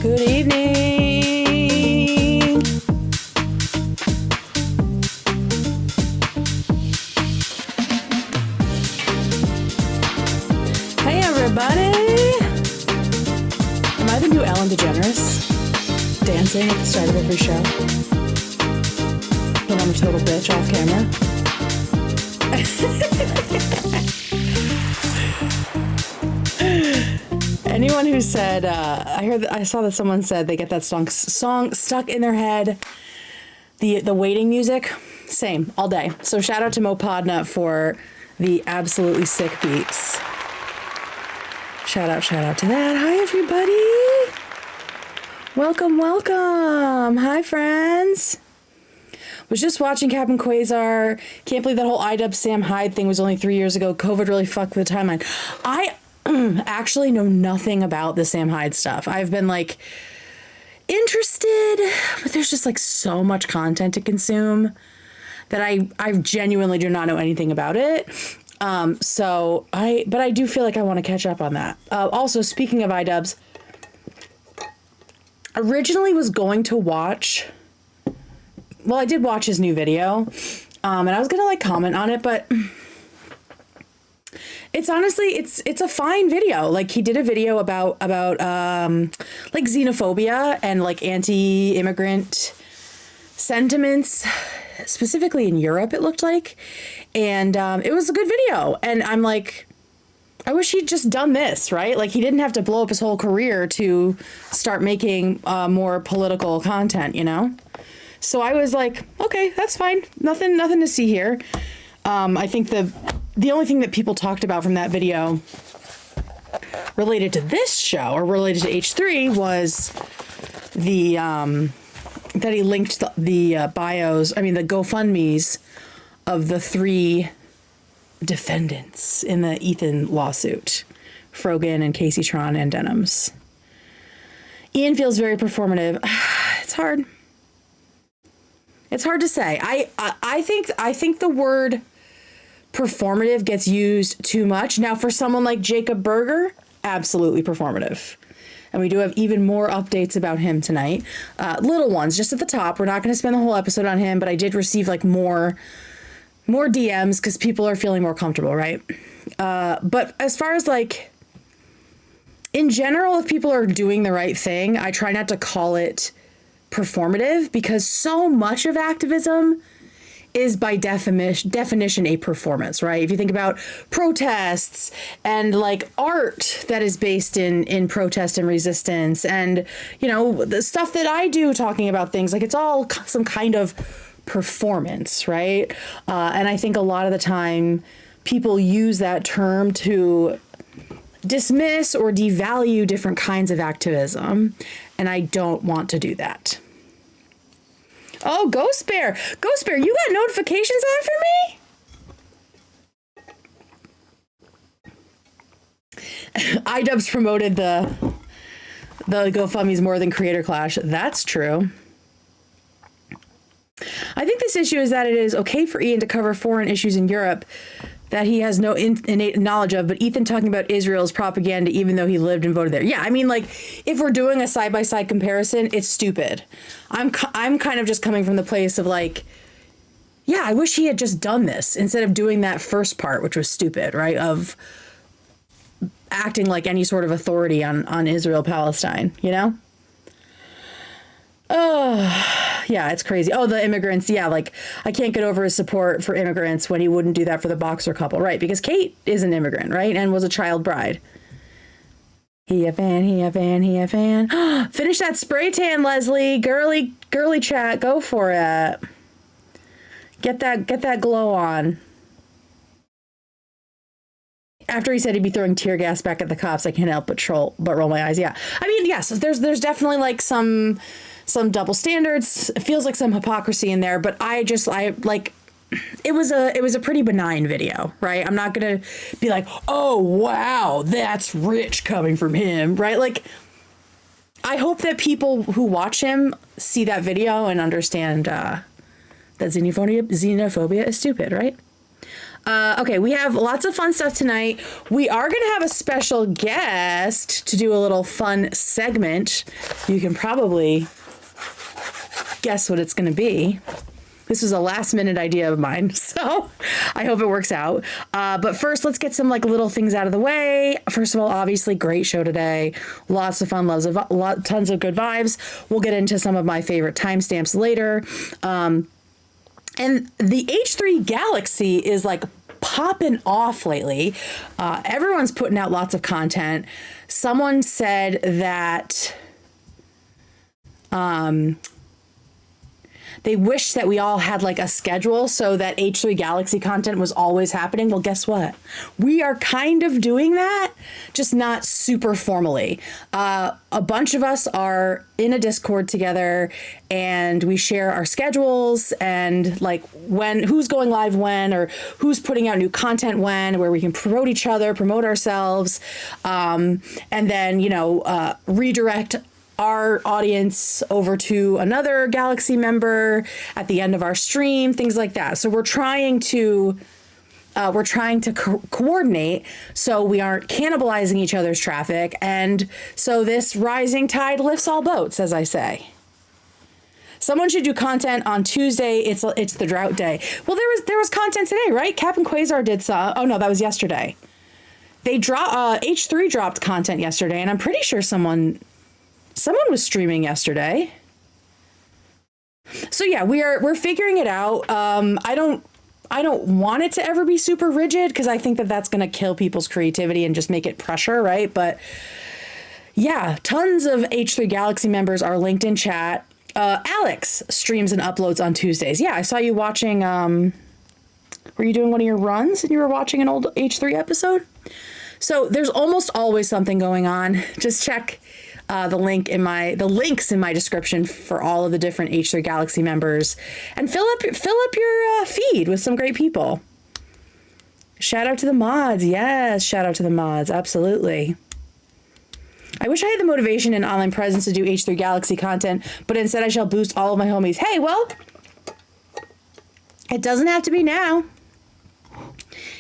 Good evening. Hey, everybody. Am I the new Ellen DeGeneres? Dancing at the start of every show? When I'm a total bitch off camera? Anyone who said, I saw that someone said they get that song stuck in their head. The waiting music, same, all day. So shout out to Mo Podna for the absolutely sick beats. Shout out to that. Hi, everybody. Welcome. Hi, friends. Was just watching Captain Quasar. Can't believe that whole iDubbbz Sam Hyde thing was only 3 years ago. COVID really fucked with the timeline. I actually know nothing about the Sam Hyde stuff. I've been like interested, but there's just like so much content to consume that I genuinely do not know anything about it. But I do feel like I want to catch up on that. Also, speaking of iDubbbz, originally was going to watch. Well, I did watch his new video, and I was gonna like comment on it, but it's honestly it's a fine video. Like, he did a video about like xenophobia and like anti-immigrant sentiments, specifically in Europe, it looked like, and it was a good video. And I'm like, I wish he'd just done this, right? Like, he didn't have to blow up his whole career to start making more political content, you know? So I was like, okay, that's fine. Nothing to see here. I think the only thing that people talked about from that video related to this show or related to H3 was the that he linked the bios, the GoFundMes of the 3 defendants in the Ethan lawsuit, Frogan and Casey Tron and Denims. Ian feels very performative. It's hard. It's hard to say. I think the word performative gets used too much. Now, for someone like Jacob Berger, absolutely performative. And we do have even more updates about him tonight. Little ones, just at the top. We're not going to spend the whole episode on him, but I did receive like more DMs because people are feeling more comfortable, right? But as far as like, in general, if people are doing the right thing, I try not to call it performative, because so much of activism is by definition a performance, right? If you think about protests and like art that is based in protest and resistance, and the stuff that I do talking about things, like, it's all some kind of performance, right? And I think a lot of the time people use that term to dismiss or devalue different kinds of activism, and I don't want to do that. Oh, Ghost Bear, you got notifications on for me? iDubbbz promoted the GoFundMe's more than Creator Clash. That's true. I think this issue is that it is okay for Ian to cover foreign issues in Europe that he has no innate knowledge of, but Ethan talking about Israel's propaganda, even though he lived and voted there. Yeah, like, if we're doing a side-by-side comparison, it's stupid. I'm kind of just coming from the place of like, yeah, I wish he had just done this instead of doing that first part, which was stupid, right? Of acting like any sort of authority on Israel-Palestine, Oh, yeah, it's crazy. Oh, the immigrants. Yeah, like, I can't get over his support for immigrants when he wouldn't do that for the boxer couple, right? Because Kate is an immigrant, right? And was a child bride. He a fan. Finish that spray tan, Leslie. Girly chat. Go for it. Get that glow on. After he said he'd be throwing tear gas back at the cops, I can't help but roll my eyes. Yeah. Yes, there's definitely like some double standards. It feels like some hypocrisy in there, but I like, it was a pretty benign video, right? I'm not gonna be like, oh wow, that's rich coming from him, right? Like, I hope that people who watch him see that video and understand that xenophobia is stupid, right? Okay, we have lots of fun stuff tonight. We are going to have a special guest to do a little fun segment. You can probably guess what it's going to be. This was a last minute idea of mine, so I hope it works out. But first, let's get some like little things out of the way. First of all, obviously, great show today. Lots of fun, tons of good vibes. We'll get into some of my favorite timestamps later. And the H3 Galaxy is like popping off lately. Everyone's putting out lots of content. Someone said that they wish that we all had like a schedule so that H3 Galaxy content was always happening. Well, guess what? We are kind of doing that, just not super formally. A bunch of us are in a Discord together and we share our schedules and like who's going live when, or who's putting out new content when, where we can promote each other, promote ourselves, and then, redirect our audience over to another Galaxy member at the end of our stream, things like that. So we're trying to coordinate so we aren't cannibalizing each other's traffic, and so this rising tide lifts all boats, as I say. Someone should do content on Tuesday. It's the drought day. Well, there was content today, right? Cap and Quasar did some. Oh no, that was yesterday. H3 dropped content yesterday, and I'm pretty sure someone was streaming yesterday. So yeah, we're figuring it out. I don't want it to ever be super rigid because I think that that's going to kill people's creativity and just make it pressure, right? But yeah, tons of H3 Galaxy members are linked in chat. Alex streams and uploads on Tuesdays. Yeah, I saw you watching. Were you doing one of your runs and you were watching an old H3 episode? So there's almost always something going on. Just check the links in my description for all of the different H3 Galaxy members, and fill up your feed with some great people. Shout out to the mods. Yes, shout out to the mods. Absolutely. I wish I had the motivation and online presence to do H3 Galaxy content, but instead I shall boost all of my homies. Hey, well, it doesn't have to be now.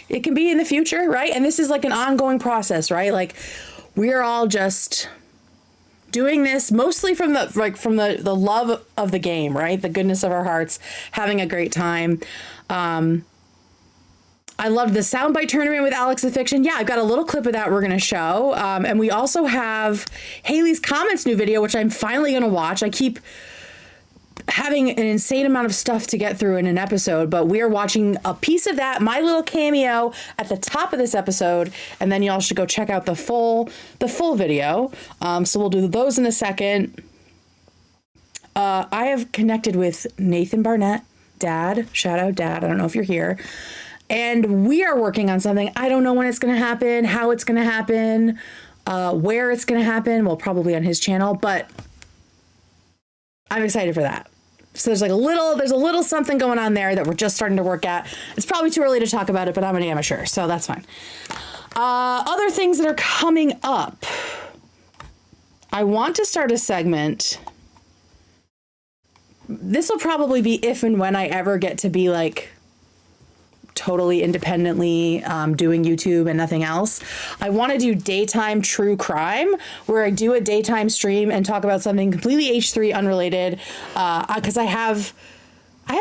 It can be in the future, right? And this is like an ongoing process, right? Like we're all just doing this mostly from the love of the game, right? The goodness of our hearts, having a great time. I loved the Soundbite Tournament with Alex the Fiction. Yeah, I've got a little clip of that we're going to show. And we also have Haley's Comments new video, which I'm finally going to watch. I keep having an insane amount of stuff to get through in an episode, but we are watching a piece of that, my little cameo at the top of this episode, and then y'all should go check out the full video. So we'll do those in a second. I have connected with Nathan Barnett, Dad. Shout out, Dad. I don't know if you're here. And we are working on something. I don't know when it's going to happen, how it's going to happen, where it's going to happen. Well, probably on his channel, but I'm excited for that. So there's a little something going on there that we're just starting to work at. It's probably too early to talk about it, but I'm an amateur, so that's fine. Other things that are coming up. I want to start a segment. This will probably be if and when I ever get to be like totally independently doing YouTube and nothing else. I want to do daytime true crime, where I do a daytime stream and talk about something completely H3 unrelated, because I have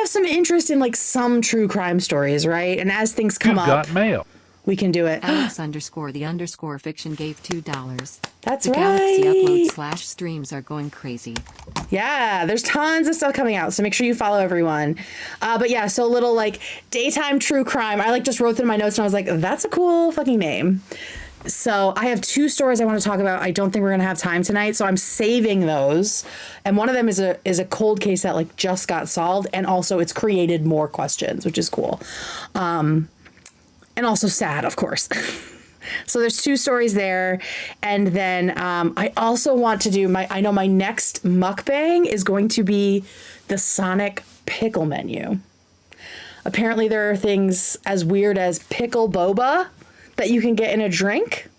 some interest in like some true crime stories, right? And as things come up, got mail. We can do it. Alex_the_fiction gave $2. That's the right. Galaxy upload/streams are going crazy. Yeah, there's tons of stuff coming out, so make sure you follow everyone. But yeah, so a little like daytime true crime. I like just wrote them in my notes and I was like, that's a cool fucking name. So I have 2 stories I want to talk about. I don't think we're gonna have time tonight, so I'm saving those. And one of them is a cold case that like just got solved, and also it's created more questions, which is cool. And also sad, of course. So there's 2 stories there. And then I also want to do I know my next mukbang is going to be the Sonic pickle menu. Apparently there are things as weird as pickle boba that you can get in a drink.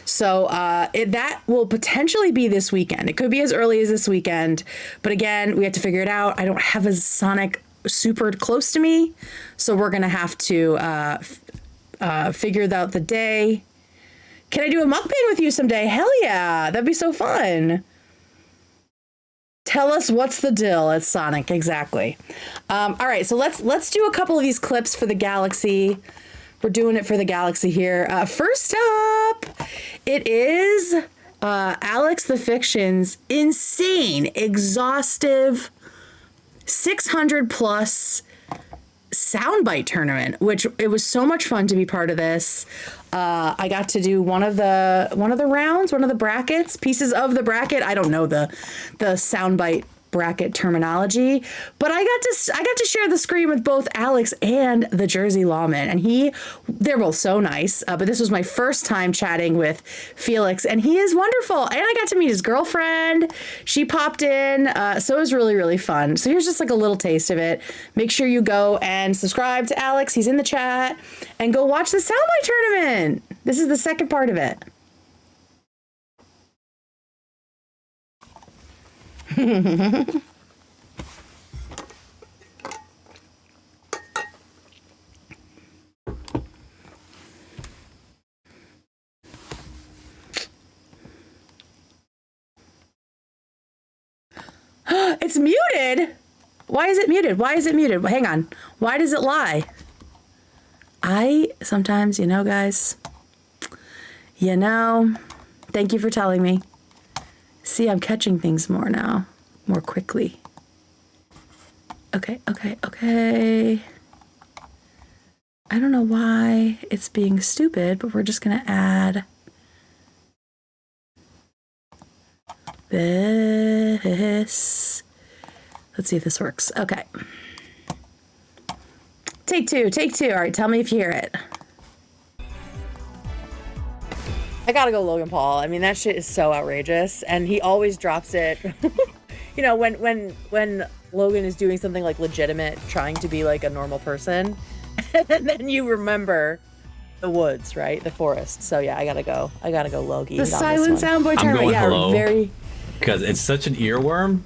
So that will potentially be this weekend. It could be as early as this weekend. But again, we have to figure it out. I don't have a Sonic super close to me, so we're gonna have to figure out the day. Can I do a mukbang with you someday? Hell yeah, that'd be so fun. Tell us what's the deal at Sonic, exactly. All right, so let's do a couple of these clips for the Galaxy. We're doing it for the Galaxy here. First up, it is Alex the Fiction's insane, exhaustive, 600 plus soundbite tournament, which it was so much fun to be part of this. I got to do one of the rounds, one of the brackets, pieces of the bracket. I don't know the soundbite bracket terminology, but I got to share the screen with both Alex and the Jersey Lawman, and they're both so nice. But this was my first time chatting with Felix, and he is wonderful. And I got to meet his girlfriend. She popped in, so it was really, really fun. So here's just like a little taste of it. Make sure you go and subscribe to Alex. He's in the chat, and go watch the Soundbite Tournament. This is the second part of it. It's muted. Why is it muted? Why is it muted? Hang on. Why does it lie? Sometimes, guys, thank you for telling me. See, I'm catching things more now, more quickly. Okay. I don't know why it's being stupid, but we're just gonna add this. Let's see if this works. Okay. Take two. All right, tell me if you hear it. I gotta go Logan Paul. I mean, that shit is so outrageous, and he always drops it. When Logan is doing something like legitimate, trying to be like a normal person, and then you remember the woods, right? The forest. So yeah, I gotta go Logie. The silent soundboy tournament. Yeah, hello, very. Because it's such an earworm.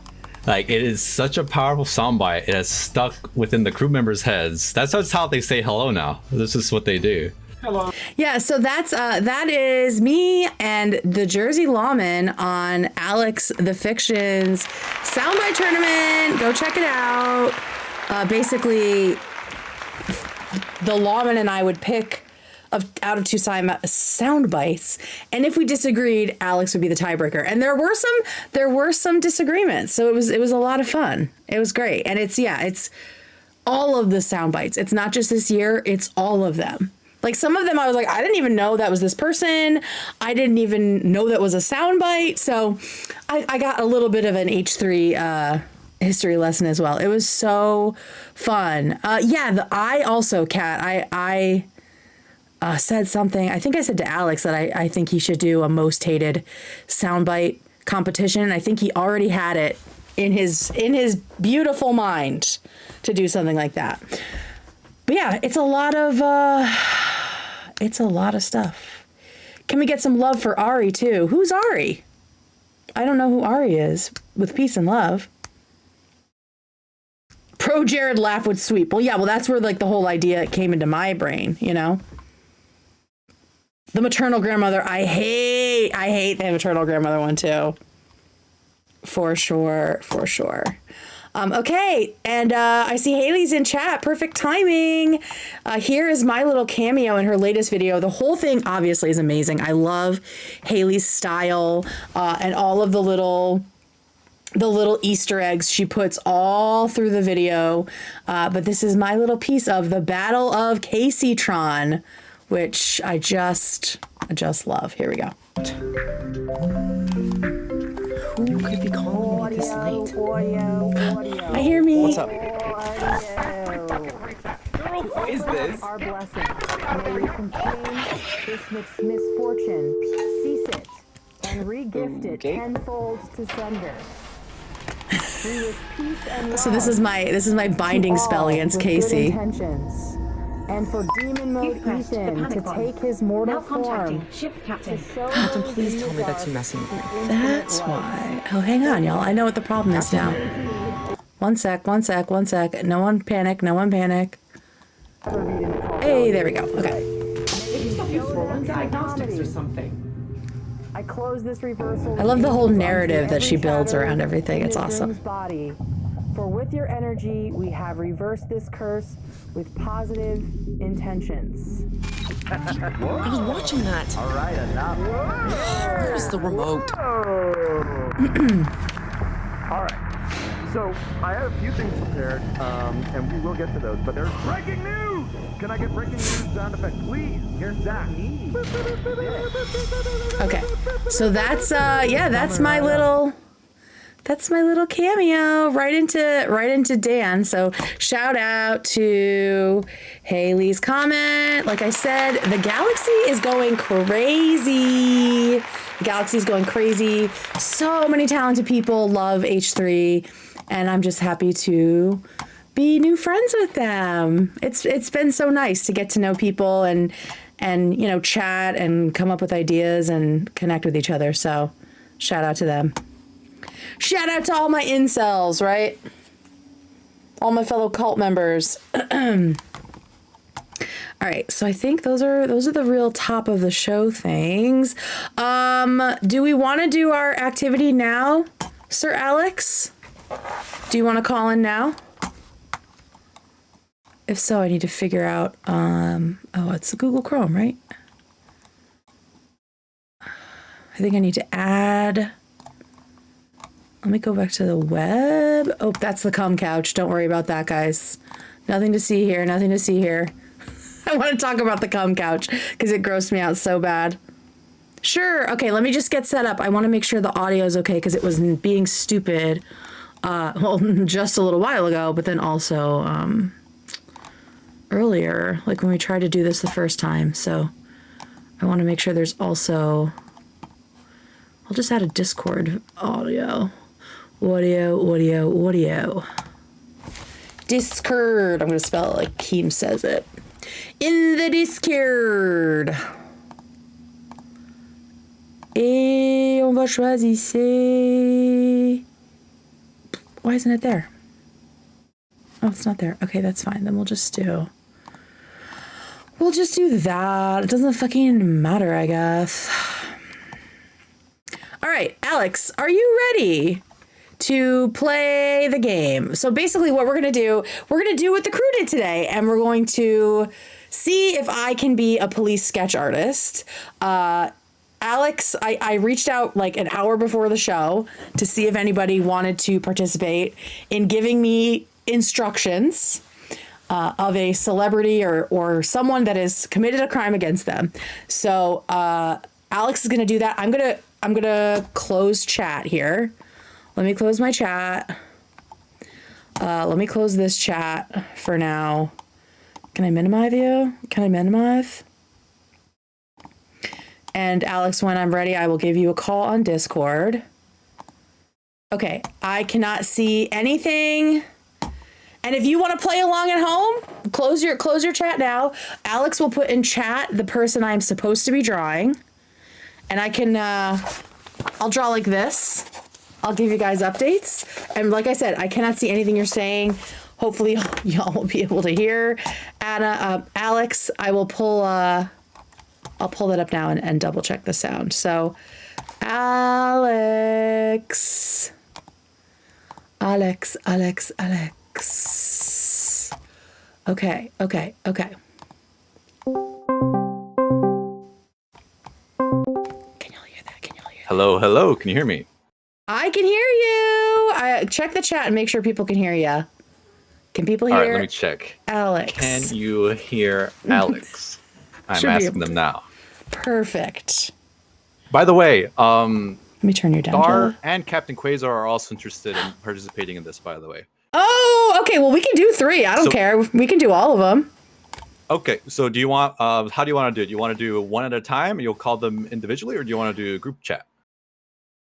Like, it is such a powerful soundbite. It has stuck within the crew members' heads. That's how they say hello now. This is what they do. Hello. Yeah, so that is me and the Jersey Lawman on Alex the Fiction's Soundbite Tournament. Go check it out. Basically, the Lawman and I would pick out of two sound bites, and if we disagreed, Alex would be the tiebreaker. And there were some disagreements, so it was a lot of fun. It was great, and it's all of the sound bites. It's not just this year; it's all of them. Like, some of them, I was like, I didn't even know that was this person. I didn't even know that was a sound bite. So I got a little bit of an H3 history lesson as well. It was so fun. I also, Kat, I said something. I think I said to Alex that I think he should do a most hated soundbite competition. I think he already had it in his beautiful mind to do something like that. But yeah, it's a lot of stuff. Can we get some love for Ari too? Who's Ari? I don't know who Ari is. With peace and love. Pro Jared laugh would sweep. Well, that's where like the whole idea came into my brain, The maternal grandmother, I hate the maternal grandmother one too. For sure. Okay, and I see Haley's in chat. Perfect timing. Here is my little cameo in her latest video. The whole thing obviously is amazing. I love Haley's style and all of the little Easter eggs she puts all through the video. But this is my little piece of the Battle of Caseytron, which I just love. Here we go. Who could be calling me this late? I hear me. What's up? Who is this? Our blessing. May we contain this misfortune, cease it, and re-gift it tenfold to sender. So this is my binding spell against Casey. And for Demon Mode Ethan to take his mortal form. Ship captain. Captain, please tell me that's you messing with me. That's why. Oh, hang on, y'all. I know what the problem is now. One sec. No one panic. Hey, there we go. Okay. Diagnostics or something. I close this reversal. I love the whole onto narrative that she every builds shadow around everything. in It's this awesome. room's body. For with your energy, we have reversed this curse with positive intentions. I was watching that. All right, enough. Where's the remote? All right. So I have a few things prepared, and we will get to those. But there's breaking news. Can I get breaking news sound effect, please? Here's Zach. Okay. So that's that's my little cameo right into Dan. So shout out to Haley's comment. Like I said, the galaxy is going crazy. The galaxy is going crazy. So many talented people love H3, and I'm just happy to be new friends with them. It's been so nice to get to know people and chat and come up with ideas and connect with each other. So shout out to them. Shout out to all my incels, right? All my fellow cult members. All right, so I think those are the real top of the show things. Do we want to do our activity now, Sir Alex? Do you want to call in now? If so, I need to figure out, it's Google Chrome, right? I think I need to add, let me go back to the web. Oh, that's the cum couch. Don't worry about that, guys. Nothing to see here, I want to talk about the cum couch because it grossed me out so bad. Sure, okay, let me just get set up. I want to make sure the audio is okay because it was being stupid, just a little while ago, but then also, earlier, like when we tried to do this the first time. So I want to make sure there's also, I'll just add a Discord audio. Discord. I'm going to spell it like Keem says it. In the Discord. Et on va choisir. Why isn't it there? Oh, it's not there. Okay, that's fine. Then we'll just do that. It doesn't fucking matter, I guess. All right, Alex, are you ready to play the game? So basically what we're going to do what the crew did today, and we're going to see if I can be a police sketch artist. Alex, I reached out like an hour before the show to see if anybody wanted to participate in giving me instructions of a celebrity or someone that has committed a crime against them. So Alex is going to do that. I'm going to close chat here. Let me close my chat. Let me close this chat for now. Can I minimize you? Can I minimize? And Alex, when I'm ready, I will give you a call on Discord. Okay, I cannot see anything. And if you want to play along at home, close your chat now. Alex will put in chat the person I'm supposed to be drawing. And I can, I'll draw like this. I'll give you guys updates. And like I said, I cannot see anything you're saying. Hopefully y'all will be able to hear. Anna, Alex, I will pull, I'll pull that up now and double check the sound. So, Alex. Okay. Can y'all hear that? Hello. Can you hear me? I can hear you. Check the chat and make sure people can hear you. Can people hear? All right, let me check. Alex. Can you hear Alex? I'm Should be asking able them now. Perfect. By the way, Let me turn you down. Star Joe. and Captain Quasar are also interested in participating in this, by the way. Oh, okay. Well, we can do 3. I don't care. We can do all of them. Okay, so do you want, how do you want to do it? Do you want to do one at a time and you'll call them individually, or do you want to do group chat?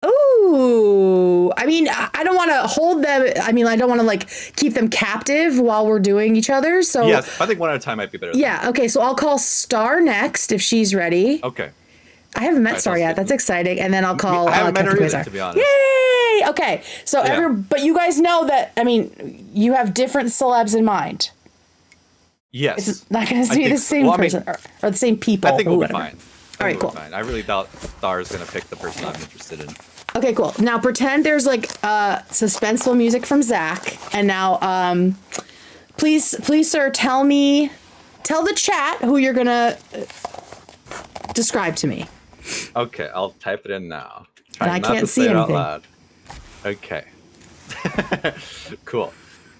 Ooh, I mean, I don't want to hold them. I mean, I don't want to like keep them captive while we're doing each other. So yes, I think one at a time might be better. Yeah. Okay. So I'll call Star next if she's ready. Okay. I haven't met Alright, Star yet. good. That's exciting. And then I'll call I haven't met Captain her either, Quasar. to be honest. Yay! Really? Okay. So but you guys know that, I mean, you have different celebs in mind. Yes. It's not going to be the same person or the same people. I think we'll be fine. All right, cool. Fine. I really doubt Star is going to pick the person I'm interested in. Okay, cool. Now pretend there's like suspenseful music from Zach. And now, please, sir, tell the chat who you're going to describe to me. Okay, I'll type it in now. And I can't see anything. Okay. Cool.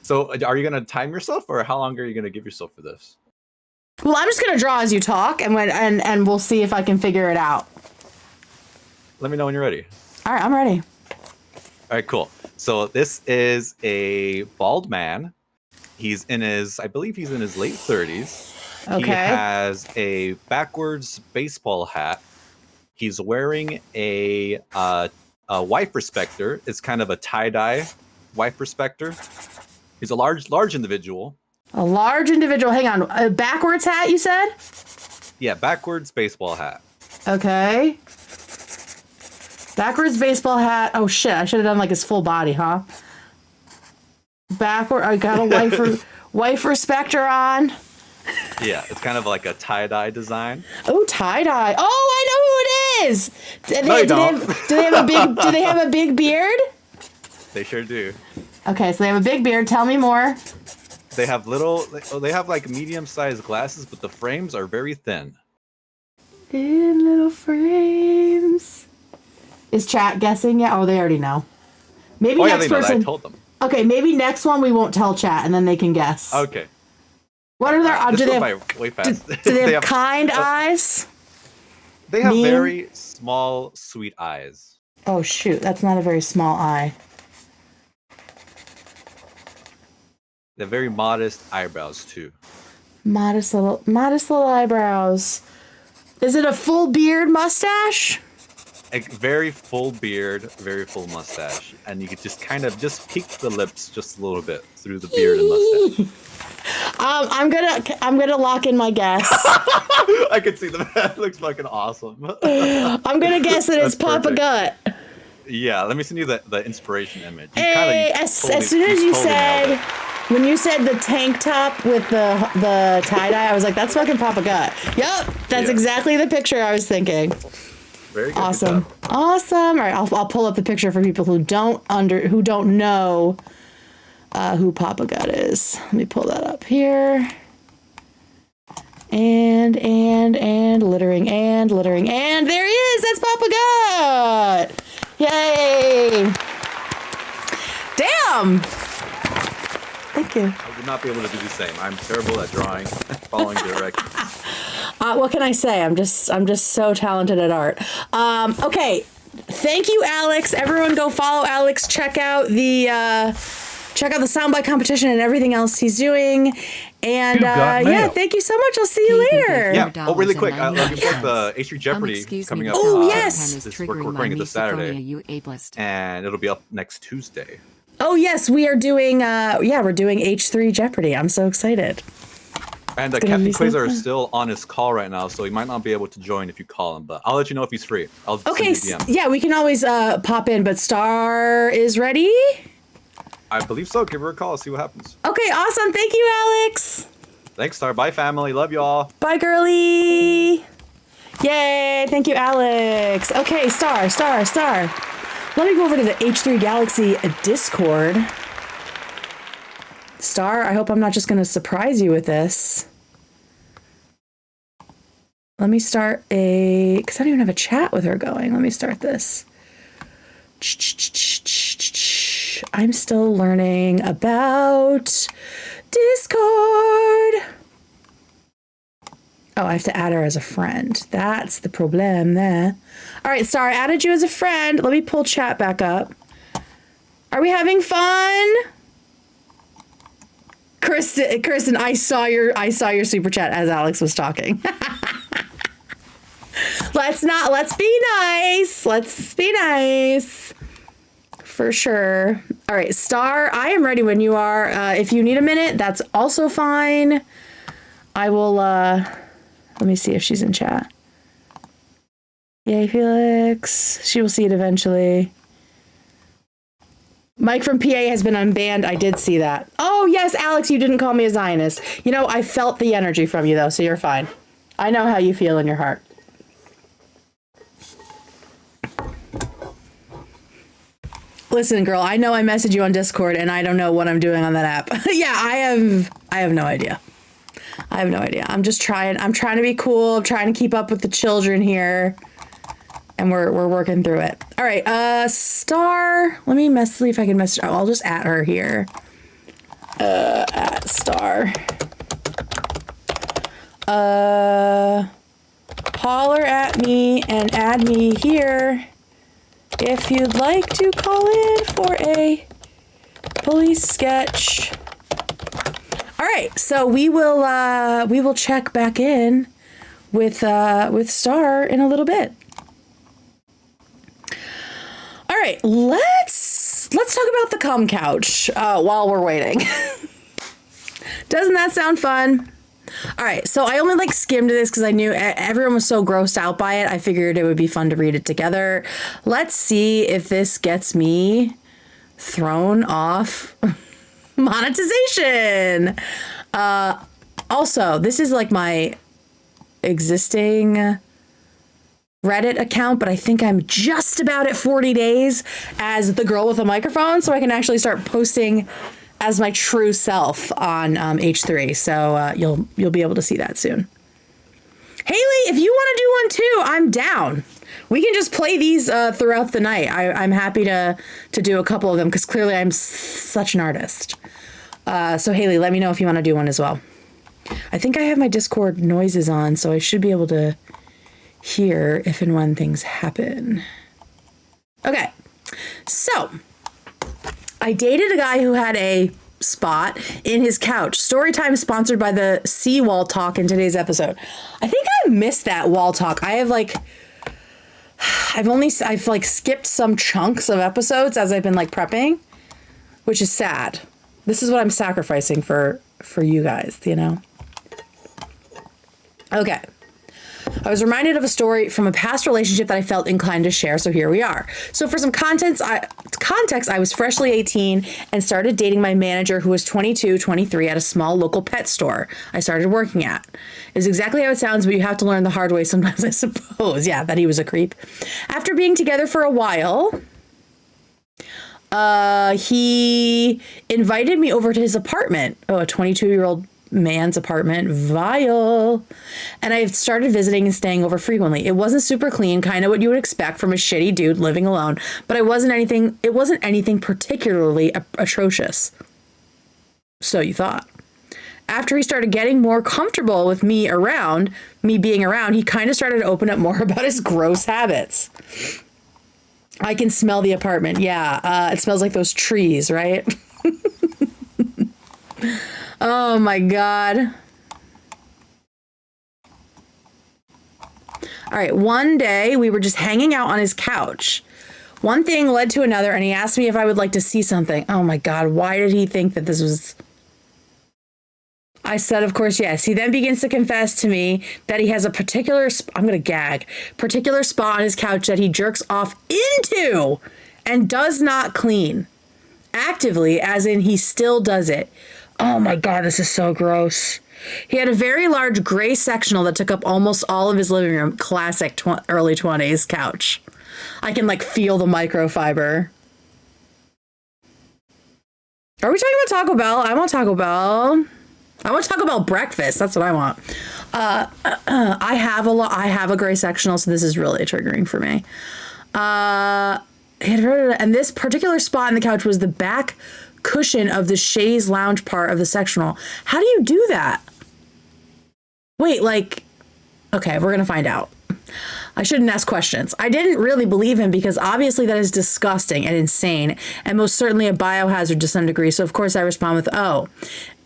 So are you going to time yourself, or how long are you going to give yourself for this? Well, I'm just going to draw as you talk, and we'll see if I can figure it out. Let me know when you're ready. All right, I'm ready. All right, cool. So this is a bald man. I believe he's in his late 30s. Okay. He has a backwards baseball hat. He's wearing a wife respecter. It's kind of a tie-dye wife respecter. He's a large individual. A large individual. Hang on. A backwards hat, you said? Yeah, backwards baseball hat. Okay. Backwards baseball hat. Oh, shit. I should have done like his full body, huh? Backward. I got a wife respecter on. Yeah, it's kind of like a tie-dye design. Oh, tie-dye. Oh, I know who it is. Do they have a big beard? They sure do. Okay, so they have a big beard. Tell me more. They have like medium-sized glasses, but the frames are very thin. In little frames. Is chat guessing yet? Oh, they already know. Maybe next person. I told them. Okay, maybe next one we won't tell chat and then they can guess. Okay. What are their do they have way fast. Do they have kind eyes? They have very small, sweet eyes. Oh shoot, that's not a very small eye. They're very modest eyebrows too. Modest little eyebrows. Is it a full beard mustache? A very full beard, very full mustache, and you could just kind of peek the lips just a little bit through the beard and mustache. I'm gonna lock in my guess. I could see that. Looks fucking awesome. I'm gonna guess that it's Papa perfect. Gut. Yeah, let me send you the inspiration image. As soon as you said, when you said the tank top with the tie-dye, I was like, that's fucking Papa Gut. Yep, that's exactly the picture I was thinking. Very good. Awesome. Awesome. All right, I'll pull up the picture for people who don't know who Papa Gut is. Let me pull that up here. And littering, and there he is. That's Papa Gut. Yay. Damn. Thank you. I would not be able to do the same. I'm terrible at drawing, following directions. What can I say? I'm just so talented at art. Okay. Thank you, Alex. Everyone go follow Alex. Check out the Soundbite competition and everything else he's doing. And thank you so much. I'll see you later. Yeah. Oh, really quick. Looking for the H3 Jeopardy coming up. Oh, yes. We're recording this Saturday, and it'll be up next Tuesday. Oh, yes. We are doing, we're doing H3 Jeopardy. I'm so excited. And Captain Quasar is still on his call right now, so he might not be able to join if you call him, but I'll let you know if he's free. I'll send you a DM. Yeah, we can always pop in, but Star is ready? I believe so. Give her a call, see what happens. Okay, awesome. Thank you, Alex. Thanks, Star. Bye, family. Love y'all. Bye, girly. Yay. Thank you, Alex. Okay, Star. Let me go over to the H3 Galaxy Discord. Star, I hope I'm not just going to surprise you with this. Let me start because I don't even have a chat with her going. Let me start this. I'm still learning about Discord. Oh, I have to add her as a friend. That's the problem there. All right, Star, I added you as a friend. Let me pull chat back up. Are we having fun? Kristen, I saw your super chat as Alex was talking. Let's be nice. Let's be nice. For sure. All right, Star, I am ready when you are. If you need a minute, that's also fine. I will, let me see if she's in chat. Yay, Felix. She will see it eventually. Mike from PA has been unbanned. I did see that. Oh, yes, Alex, you didn't call me a Zionist. You know, I felt the energy from you, though, so you're fine. I know how you feel in your heart. Listen, girl, I know I messaged you on Discord, and I don't know what I'm doing on that app. Yeah, I have no idea. I have no idea. I'm just trying. I'm trying to be cool. I'm trying to keep up with the children here. And we're working through it. All right, Star. Let me see if I can message. Oh, I'll just at her here. At Star. Holler at me and add me here if you'd like to call in for a police sketch. All right, so we will check back in with Star in a little bit. All right, let's talk about the cum couch while we're waiting. Doesn't that sound fun? All right, so I only skimmed this because I knew everyone was so grossed out by it. I figured it would be fun to read it together. Let's see if this gets me thrown off monetization. Also, this is my existing Reddit account, but I think I'm just about at 40 days as the girl with a microphone, so I can actually start posting as my true self on H3. So you'll be able to see that soon. Haley, if you want to do one too, I'm down. We can just play these throughout the night. I'm happy to do a couple of them because clearly I'm such an artist. So Haley, let me know if you want to do one as well. I think I have my Discord noises on, so I should be able to hear if and when things happen. Okay, so I dated a guy who had a spot in his couch. Storytime sponsored by the Seawall Talk in today's episode. I think I missed that wall talk. I've skipped some chunks of episodes as I've been prepping, which is sad. This is what I'm sacrificing for you guys, you know? Okay. I was reminded of a story from a past relationship that I felt inclined to share, so here we are. So for some context, I was freshly 18 and started dating my manager who was 22, 23 at a small local pet store I started working at. It was exactly how it sounds, but you have to learn the hard way sometimes, I suppose. Yeah, that he was a creep. After being together for a while, he invited me over to his apartment. Oh, a 22-year-old man's apartment. Vile. And I started visiting and staying over frequently. It wasn't super clean, kind of what you would expect from a shitty dude living alone, but it wasn't anything particularly atrocious. So you thought. After he started getting more comfortable with me being around, he kind of started to open up more about his gross habits. I can smell the apartment. Yeah, it smells like those trees, right? Oh my God. All right, one day we were just hanging out on his couch. One thing led to another, and he asked me if I would like to see something. Oh my God, why did he think that this was... I said, of course, yes. He then begins to confess to me that he has a particular spot on his couch that he jerks off into and does not clean. Actively, as in he still does it. Oh my God, this is so gross. He had a very large gray sectional that took up almost all of his living room. Classic early 20s couch. I can feel the microfiber. Are we talking about Taco Bell? I want Taco Bell. I want Taco Bell breakfast. That's what I want. I have a gray sectional, so this is really triggering for me. And this particular spot in the couch was the back cushion of the chaise lounge part of the sectional. How do you do that? Wait, okay, we're gonna find out. I shouldn't ask questions. I didn't really believe him because obviously that is disgusting and insane and most certainly a biohazard to some degree. So of course I respond with, oh.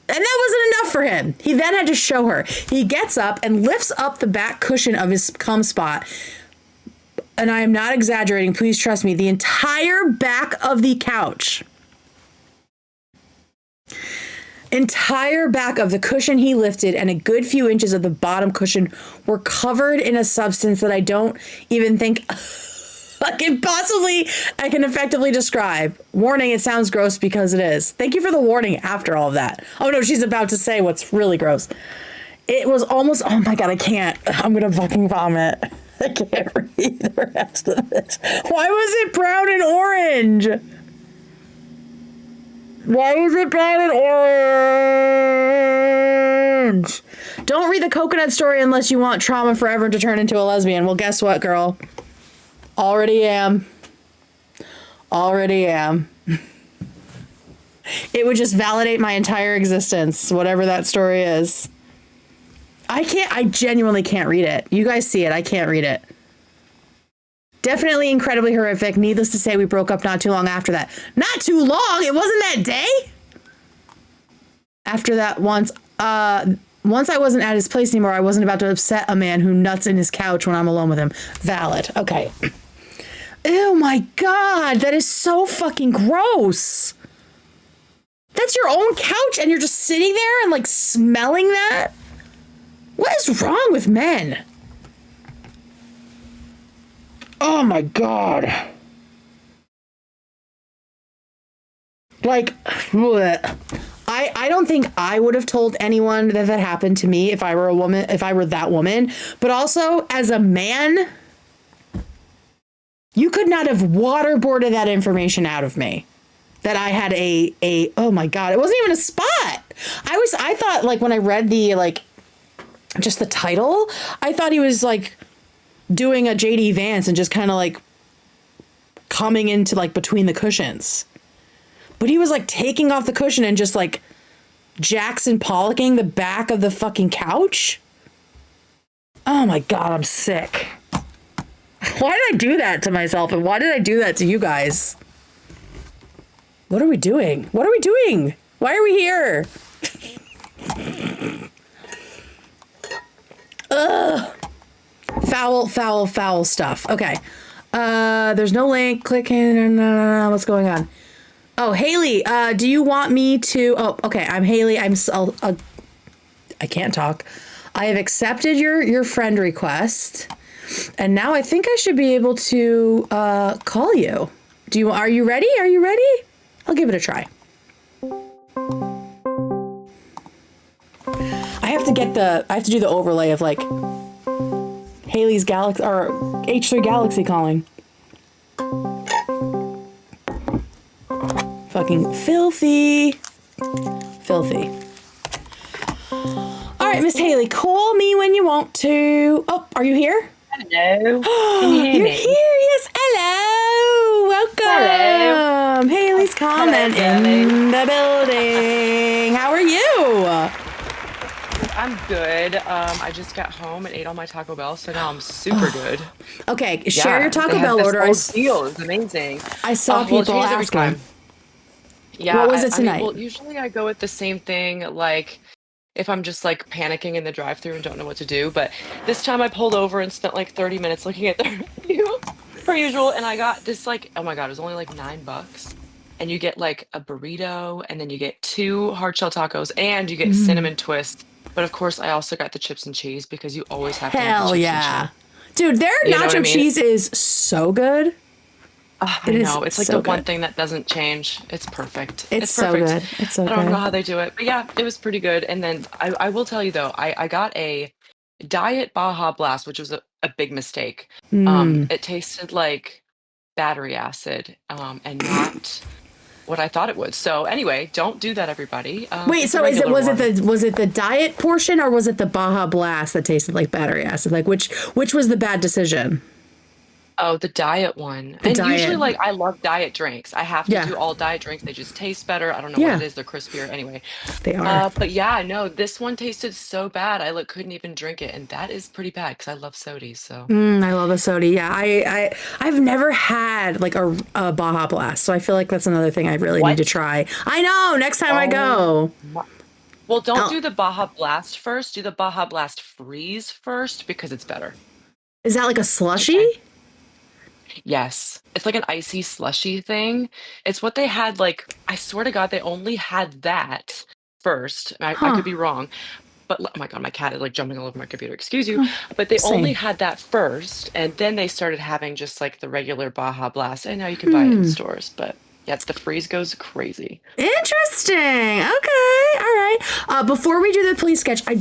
And that wasn't enough for him. He then had to show her. He gets up and lifts up the back cushion of his cum spot. And I am not exaggerating. Please trust me. The entire back of the couch. Entire back of the cushion he lifted and a good few inches of the bottom cushion were covered in a substance that I don't even think I can effectively describe. Warning, it sounds gross because it is. Thank you for the warning after all of that. Oh no, she's about to say what's really gross. It was almost, oh my God, I can't. I'm going to fucking vomit. I can't read the rest of this. Why was it brown and orange? Why was it brown and orange? Don't read the coconut story unless you want trauma forever to turn into a lesbian. Well, guess what, girl? Already am. It would just validate my entire existence, whatever that story is. I genuinely can't read it. You guys see it. I can't read it. Definitely incredibly horrific. Needless to say, we broke up not too long after that. Not too long. It wasn't that day. After that, once I wasn't at his place anymore, I wasn't about to upset a man who nuts in his couch when I'm alone with him. Valid. Okay. Oh my God. That is so fucking gross. That's your own couch and you're just sitting there and like smelling that? What is wrong with men? Oh my God. Like, bleh. I don't think I would have told anyone that happened to me if I were a woman, if I were that woman. But also, as a man, you could not have waterboarded that information out of me. That I had oh my God, it wasn't even a spot. I thought, like, when I read the, like, just the title, I thought he was, like, doing a JD Vance and just kind of, like, coming into, like, between the cushions. But he was, like, taking off the cushion and just, like, Jackson Pollocking the back of the fucking couch. Oh my God, I'm sick. Why did I do that to myself? And why did I do that to you guys? What are we doing? What are we doing? Why are we here? Ugh. Foul stuff. Okay. There's no link. Click in. No. What's going on? Oh, Haley, do you want me to... Oh, okay. I'm Haley. I can't talk. I have accepted your friend request. And now I think I should be able to call you. Are you ready? Are you ready? I'll give it a try. I have to do the overlay of like Haley's Galaxy or H3 Galaxy calling. Fucking filthy. Filthy. All right, Miss Haley, call me when you want to. Oh, are you here? Hello. Can you hear You're me? here. Yes. Hello. Welcome. Hello. Haley's comment in the building. How are you? I'm good. I just got home and ate all my Taco Bell, so now I'm super good. Okay, share your Taco they have Bell this order. whole deal. It's amazing. I saw Well, it people changes every asking. time. Yeah. What was it I mean, tonight? well, usually I go with the same thing, like if I'm just like panicking in the drive-thru and don't know what to do. But this time I pulled over and spent like 30 minutes looking at the review per usual, and I got this like, oh my God, it was only like $9. And you get like a burrito, and then you get 2 hard shell tacos, and you get cinnamon twist. But of course, I also got the chips and cheese because you always have to have the Hell chips yeah. and cheese. Dude, their You know what nacho I mean? cheese is so good. I It is know. It's like so the one good. thing that doesn't change. It's perfect. It's so perfect. good. It's so I don't know good. how they do it. But yeah, it was pretty good. And then I will tell you though, I got a Diet Baja Blast, which was a big mistake. It tasted like battery acid and not what I thought it would. So anyway, don't do that, everybody. Wait, It's so a was regular it the diet portion or was it the Baja Blast that tasted like battery acid? Like which was the bad decision? Oh, the diet one. The And diet. usually, like, I love diet drinks. I have to Yeah. do all diet drinks. They just taste better. I don't know Yeah. what it is. They're crispier. Anyway. They are. But yeah, no, this one tasted so bad. I like couldn't even drink it. And that is pretty bad because I love sodies. So I love a soda. Yeah, I've never had like a Baja Blast, so I feel like that's another thing I really need to What? try. I know. Next time I go. Well, don't Oh. do the Baja Blast first. Do the Baja Blast Freeze first because it's better. Is that like a slushy? Okay. Yes. It's like an icy slushy thing. It's what they had, like, I swear to God, they only had that first. I Huh. could be wrong. but oh my god, my cat is like jumping all over my computer. Excuse you. But they only had that first, and then they started having just like the regular Baja Blast, and now you can buy it in stores. But yeah, the freeze goes crazy. Interesting. Okay. All right. Before we do the police sketch, I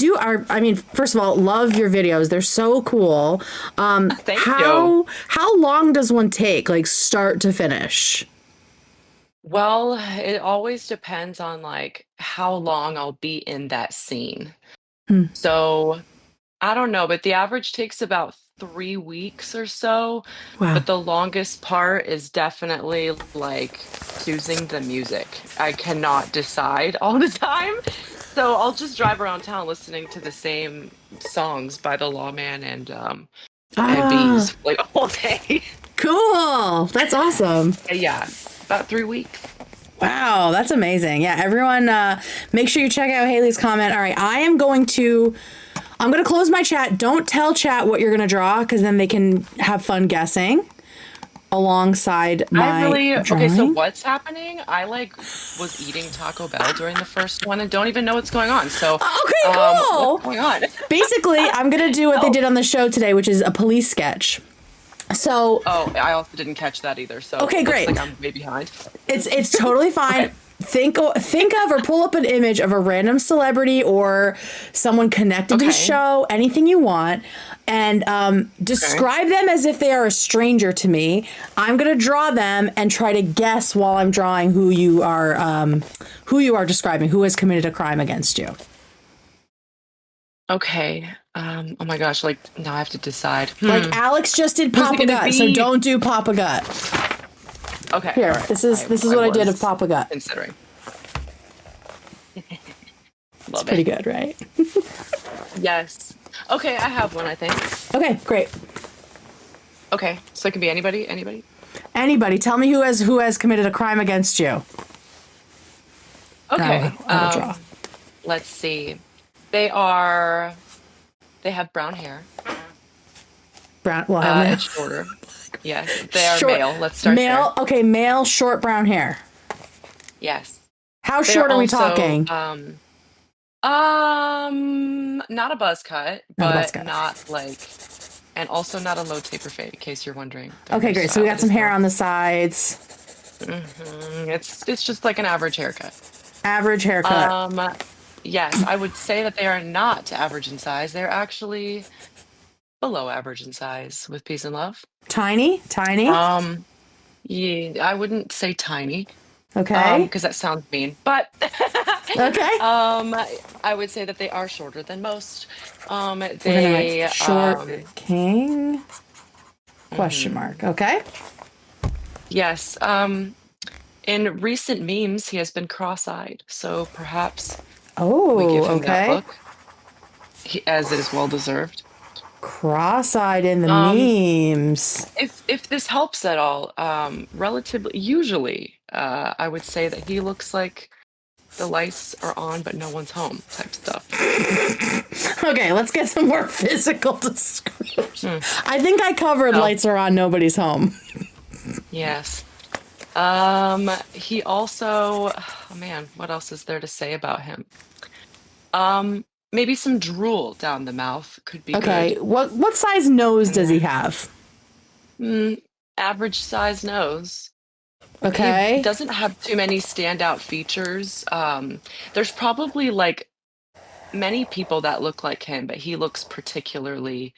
mean, first of all, love your videos. They're so cool. Thank you. How long does one take, like start to finish? Well, it always depends on like how long I'll be in that scene. So I don't know, but the average takes about 3 weeks or so. Wow. But the longest part is definitely like choosing the music. I cannot decide all the time. So I'll just drive around town listening to the same songs by the Lawman and Bees like all day. Cool. That's awesome. Yeah, about 3 weeks. Wow, that's amazing. Yeah, everyone, make sure you check out Haley's comment. All right, I'm going to close my chat. Don't tell chat what you're going to draw, because then they can have fun guessing alongside my drawing. Okay, so what's happening? I was eating Taco Bell during the first one and don't even know what's going on. So okay, cool. What's going on? Basically, I'm going to do what they did on the show today, which is a police sketch. So I also didn't catch that either. So okay, great. Like I'm way behind. It's totally fine. Okay. Think of or pull up an image of a random celebrity or someone connected to the show, anything you want, and describe them as if they are a stranger to me. I'm gonna draw them and try to guess while I'm drawing who you are describing, who has committed a crime against you. Okay. Oh my gosh, like now I have to decide. Like Alex just did Papa Gut, so don't do Papa Gut. Okay. Here, right. This is what I did of Papa Gut. Considering. It's pretty good, right? Yes. Okay, I have one, I think. Okay, great. Okay, so it can be anybody? Anybody. Tell me who has committed a crime against you. Okay. I'll draw. Let's see. They have brown hair. It's shorter. Yes, they are male. Let's start male. there. Okay, male, short brown hair. Yes. How short are we talking? Not a buzz cut, but not like, and also not a low taper fade, in case you're wondering. Okay, great. So we got some hair on the sides. Mm-hmm. It's just like an average haircut. Average haircut. Yes, I would say that they are not average in size. They're actually below average in size with peace and love. Tiny? Yeah, I wouldn't say tiny. Okay. Because that sounds mean. But okay. I would say that they are shorter than most. They short king? Question mark. Okay. Yes. In recent memes, he has been cross-eyed, so perhaps we give him that look, as it is well deserved. Cross-eyed in the memes. If this helps at all, usually, I would say that he looks like the lights are on but no one's home type stuff. Okay, let's get some more physical description. I think I covered lights are on, nobody's home. Yes. He also, what else is there to say about him? Maybe some drool down the mouth could be good. Okay, what size nose does he have? Average size nose. Okay. He doesn't have too many standout features. There's probably like many people that look like him, but he looks particularly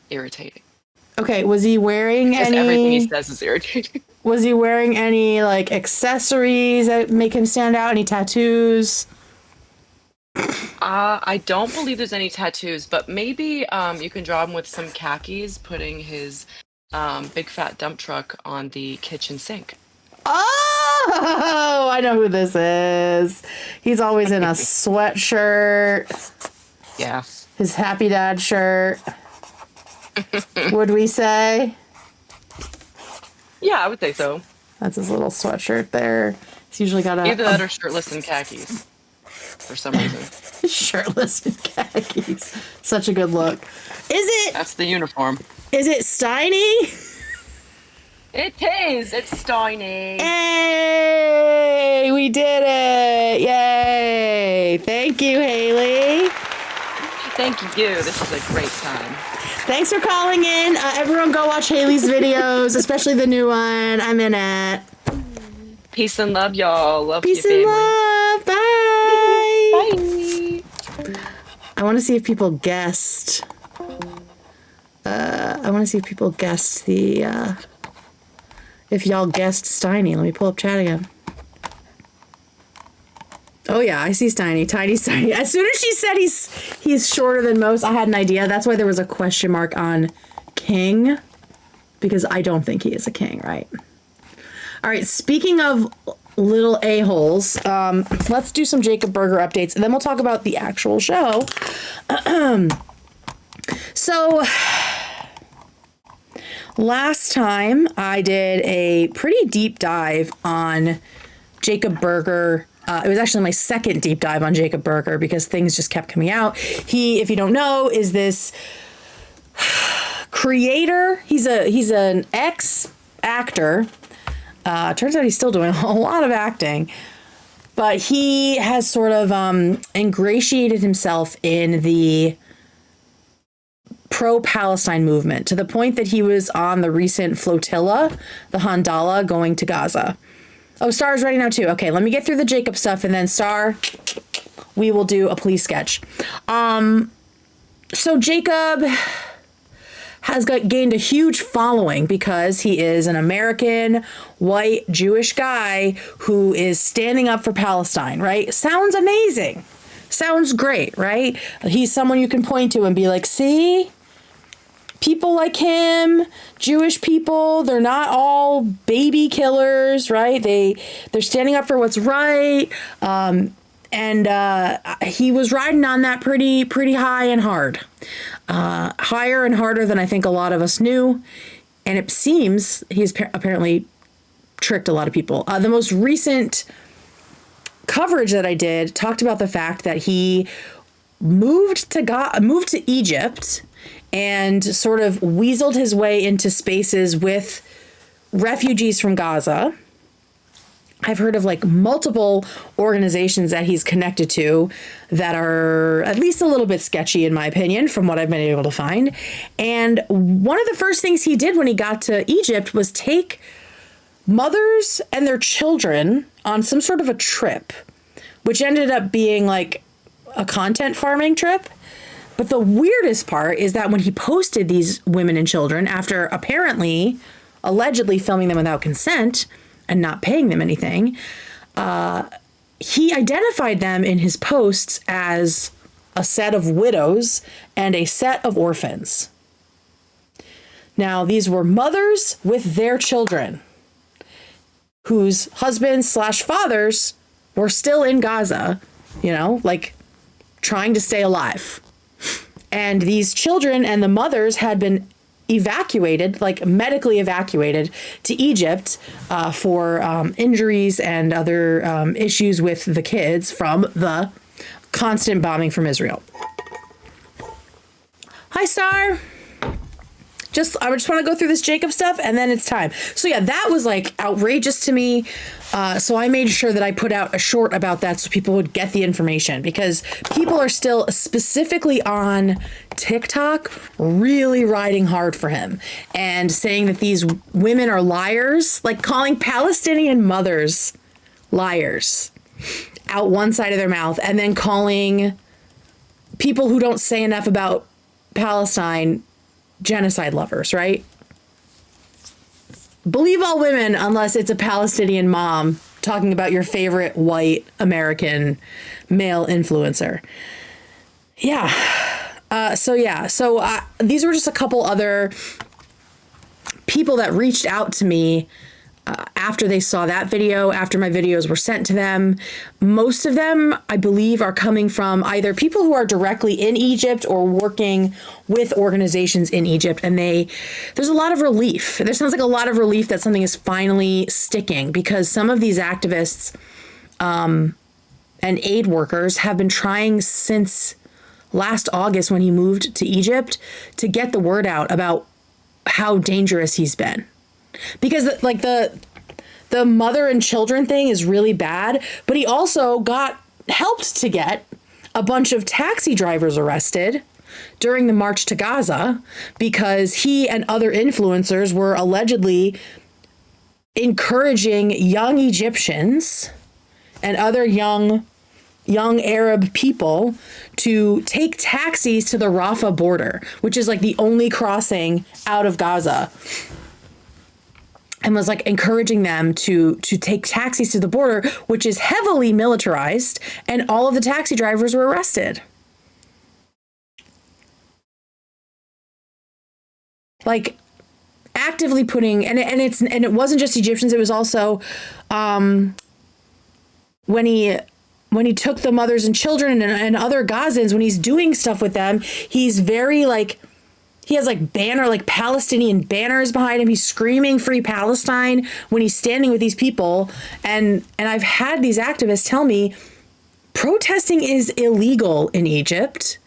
irritating. Okay, was he wearing any... Everything he says is irritating. Was he wearing any, like, accessories that make him stand out? Any tattoos? I don't believe there's any tattoos, but maybe you can draw him with some khakis, putting his big fat dump truck on the kitchen sink. Oh, I know who this is. He's always in a sweatshirt. Yeah. His happy dad shirt. Would we say? Yeah, I would say so. That's his little sweatshirt there. He's usually got either that or shirtless and khakis for some reason. Shirtless and khakis. Such a good look. Is it? That's the uniform. Is it Steiny? It is. It's Steiny. Hey, we did it. Yay. Thank you, Haley. Thank you. This is a great time. Thanks for calling in. Everyone go watch Haley's videos, especially the new one. I'm in it. Peace and love, y'all. Love Peace your and family. love. Bye. Bye. I want to see if people guessed. I want to see if people guessed the, if y'all guessed Steiny. Let me pull up chat again. Oh yeah, I see Steiny. Tiny Steiny. As soon as she said he's shorter than most, I had an idea. That's why there was a question mark on king, because I don't think he is a king, right? All right, speaking of little a-holes, let's do some Jacob Berger updates, and then we'll talk about the actual show. So, last time I did a pretty deep dive on Jacob Berger. It was actually my second deep dive on Jacob Berger because things just kept coming out. He, if you don't know, is this creator. He's an ex-actor. Turns out he's still doing a lot of acting. But he has sort of ingratiated himself in the pro-Palestine movement to the point that he was on the recent flotilla, the Handala, going to Gaza. Oh, Star's ready now too. Okay, let me get through the Jacob stuff, and then Star, we will do a police sketch. So Jacob has gained a huge following because he is an American, white, Jewish guy who is standing up for Palestine, right? Sounds amazing. Sounds great, right? He's someone you can point to and be like, see? People like him, Jewish people, they're not all baby killers, right? They're standing up for what's right. And he was riding on that pretty high and hard. Higher and harder than I think a lot of us knew. And it seems he's apparently tricked a lot of people. The most recent coverage that I did talked about the fact that he moved to Egypt and sort of weaseled his way into spaces with refugees from Gaza. I've heard of like multiple organizations that he's connected to that are at least a little bit sketchy, in my opinion, from what I've been able to find. And one of the first things he did when he got to Egypt was take mothers and their children on some sort of a trip, which ended up being like a content farming trip. But the weirdest part is that when he posted these women and children after allegedly filming them without consent and not paying them anything, he identified them in his posts as a set of widows and a set of orphans. Now, these were mothers with their children whose husbands/fathers were still in Gaza, like trying to stay alive. And these children and the mothers had been evacuated, like medically evacuated to Egypt for injuries and other issues with the kids from the constant bombing from Israel. Hi, Star. I just want to go through this Jacob stuff and then it's time. So yeah, that was like outrageous to me. So I made sure that I put out a short about that so people would get the information, because people are still specifically on TikTok really riding hard for him and saying that these women are liars, like calling Palestinian mothers liars out one side of their mouth, and then calling people who don't say enough about Palestine genocide lovers, right? Believe all women unless it's a Palestinian mom talking about your favorite white American male influencer. Yeah. So these were just a couple other people that reached out to me after they saw that video, after my videos were sent to them. Most of them, I believe, are coming from either people who are directly in Egypt or working with organizations in Egypt. And there's a lot of relief. There sounds like a lot of relief that something is finally sticking, because some of these activists and aid workers have been trying since last August, when he moved to Egypt, to get the word out about how dangerous he's been. because like the mother and children thing is really bad, but he also helped to get a bunch of taxi drivers arrested during the march to Gaza because he and other influencers were allegedly encouraging young Egyptians and other young Arab people to take taxis to the Rafah border, which is like the only crossing out of Gaza, and was like encouraging them to take taxis to the border, which is heavily militarized, and all of the taxi drivers were arrested. Like actively putting, and it wasn't just Egyptians, it was also when he took the mothers and children and other Gazans, when he's doing stuff with them, he's very like, he has like Palestinian banners behind him. He's screaming free Palestine when he's standing with these people. And I've had these activists tell me protesting is illegal in Egypt.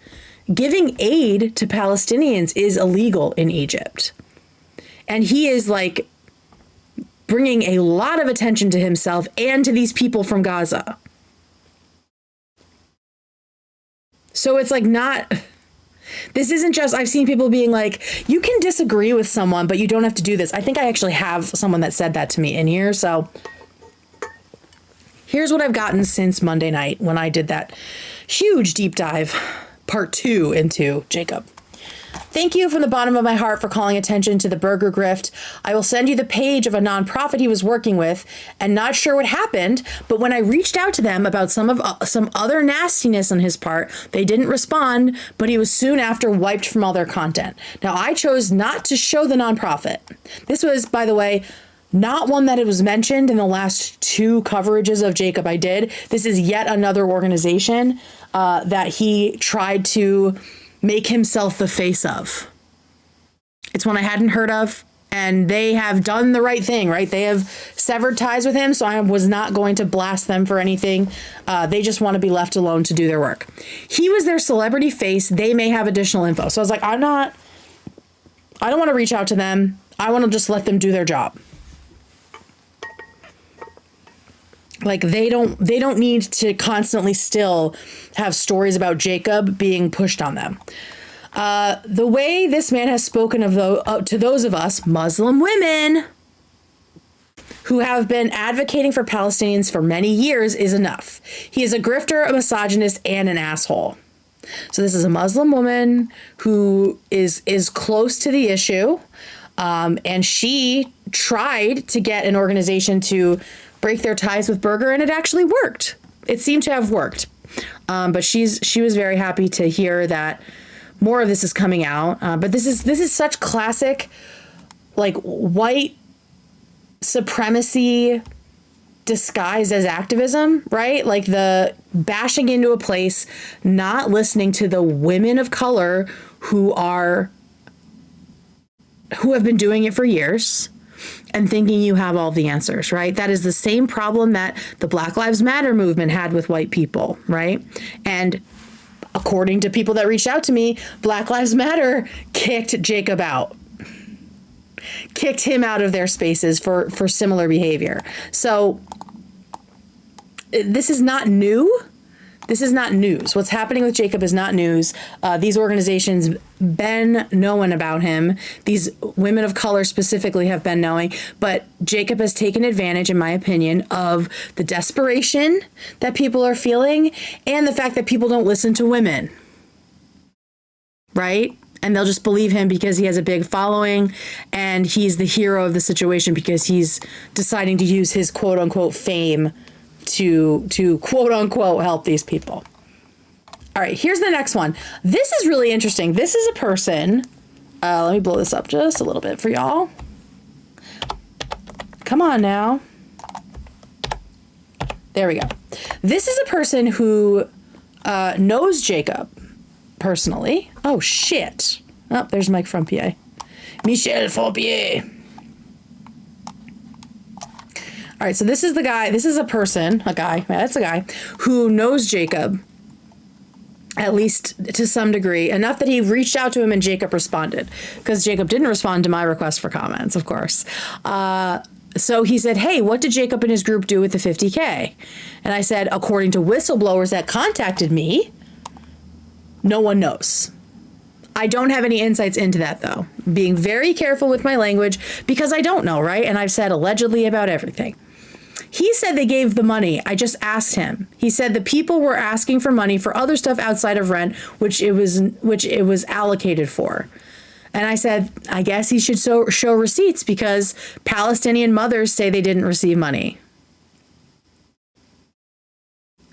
Giving aid to Palestinians is illegal in Egypt. And he is like bringing a lot of attention to himself and to these people from Gaza. So it's like this isn't just, I've seen people being like, you can disagree with someone, but you don't have to do this. I think I actually have someone that said that to me in here. So here's what I've gotten since Monday night when I did that huge deep dive, part 2 into Jacob. Thank you from the bottom of my heart for calling attention to the Berger grift. I will send you the page of a nonprofit he was working with, and not sure what happened, but when I reached out to them about some other nastiness on his part, they didn't respond, but he was soon after wiped from all their content. Now, I chose not to show the nonprofit. This was, by the way, not one that it was mentioned in the last 2 coverages of Jacob I did. This is yet another organization that he tried to make himself the face of. It's one I hadn't heard of, and they have done the right thing, right? They have severed ties with him, so I was not going to blast them for anything. They just want to be left alone to do their work. He was their celebrity face. They may have additional info. So I was like, I don't want to reach out to them. I want to just let them do their job. Like they don't need to constantly still have stories about Jacob being pushed on them. The way this man has spoken to those of us Muslim women who have been advocating for Palestinians for many years is enough. He is a grifter, a misogynist, and an asshole. So this is a Muslim woman who is close to the issue, and she tried to get an organization to break their ties with Berger, and it actually worked. It seemed to have worked. But she was very happy to hear that more of this is coming out. But this is such classic, like, white supremacy disguised as activism, right? Like the bashing into a place, not listening to the women of color who have been doing it for years, and thinking you have all the answers, right? That is the same problem that the Black Lives Matter movement had with white people, right? And according to people that reached out to me, Black Lives Matter kicked Jacob out. Kicked him out of their spaces for similar behavior. So this is not new. This is not news. What's happening with Jacob is not news. These organizations been knowing about him. These women of color specifically have been knowing. But Jacob has taken advantage, in my opinion, of the desperation that people are feeling and the fact that people don't listen to women. Right? And they'll just believe him because he has a big following and he's the hero of the situation because he's deciding to use his quote unquote fame to quote unquote help these people. All right, here's the next one. This is really interesting. This is a person. Let me blow this up just a little bit for y'all. Come on now. There we go. This is a person who knows Jacob personally. Oh, shit. Oh, there's Mike Frompier. Michel Frompier. All right, so this is the guy. This is a person, a guy. Yeah, that's a guy who knows Jacob. at least to some degree, enough that he reached out to him and Jacob responded, because Jacob didn't respond to my request for comments, of course. So he said, hey, what did Jacob and his group do with the 50K? And I said, according to whistleblowers that contacted me, no one knows. I don't have any insights into that, though. Being very careful with my language because I don't know, right? And I've said allegedly about everything. He said they gave the money. I just asked him. He said the people were asking for money for other stuff outside of rent, which it was allocated for. And I said, I guess he should show receipts because Palestinian mothers say they didn't receive money.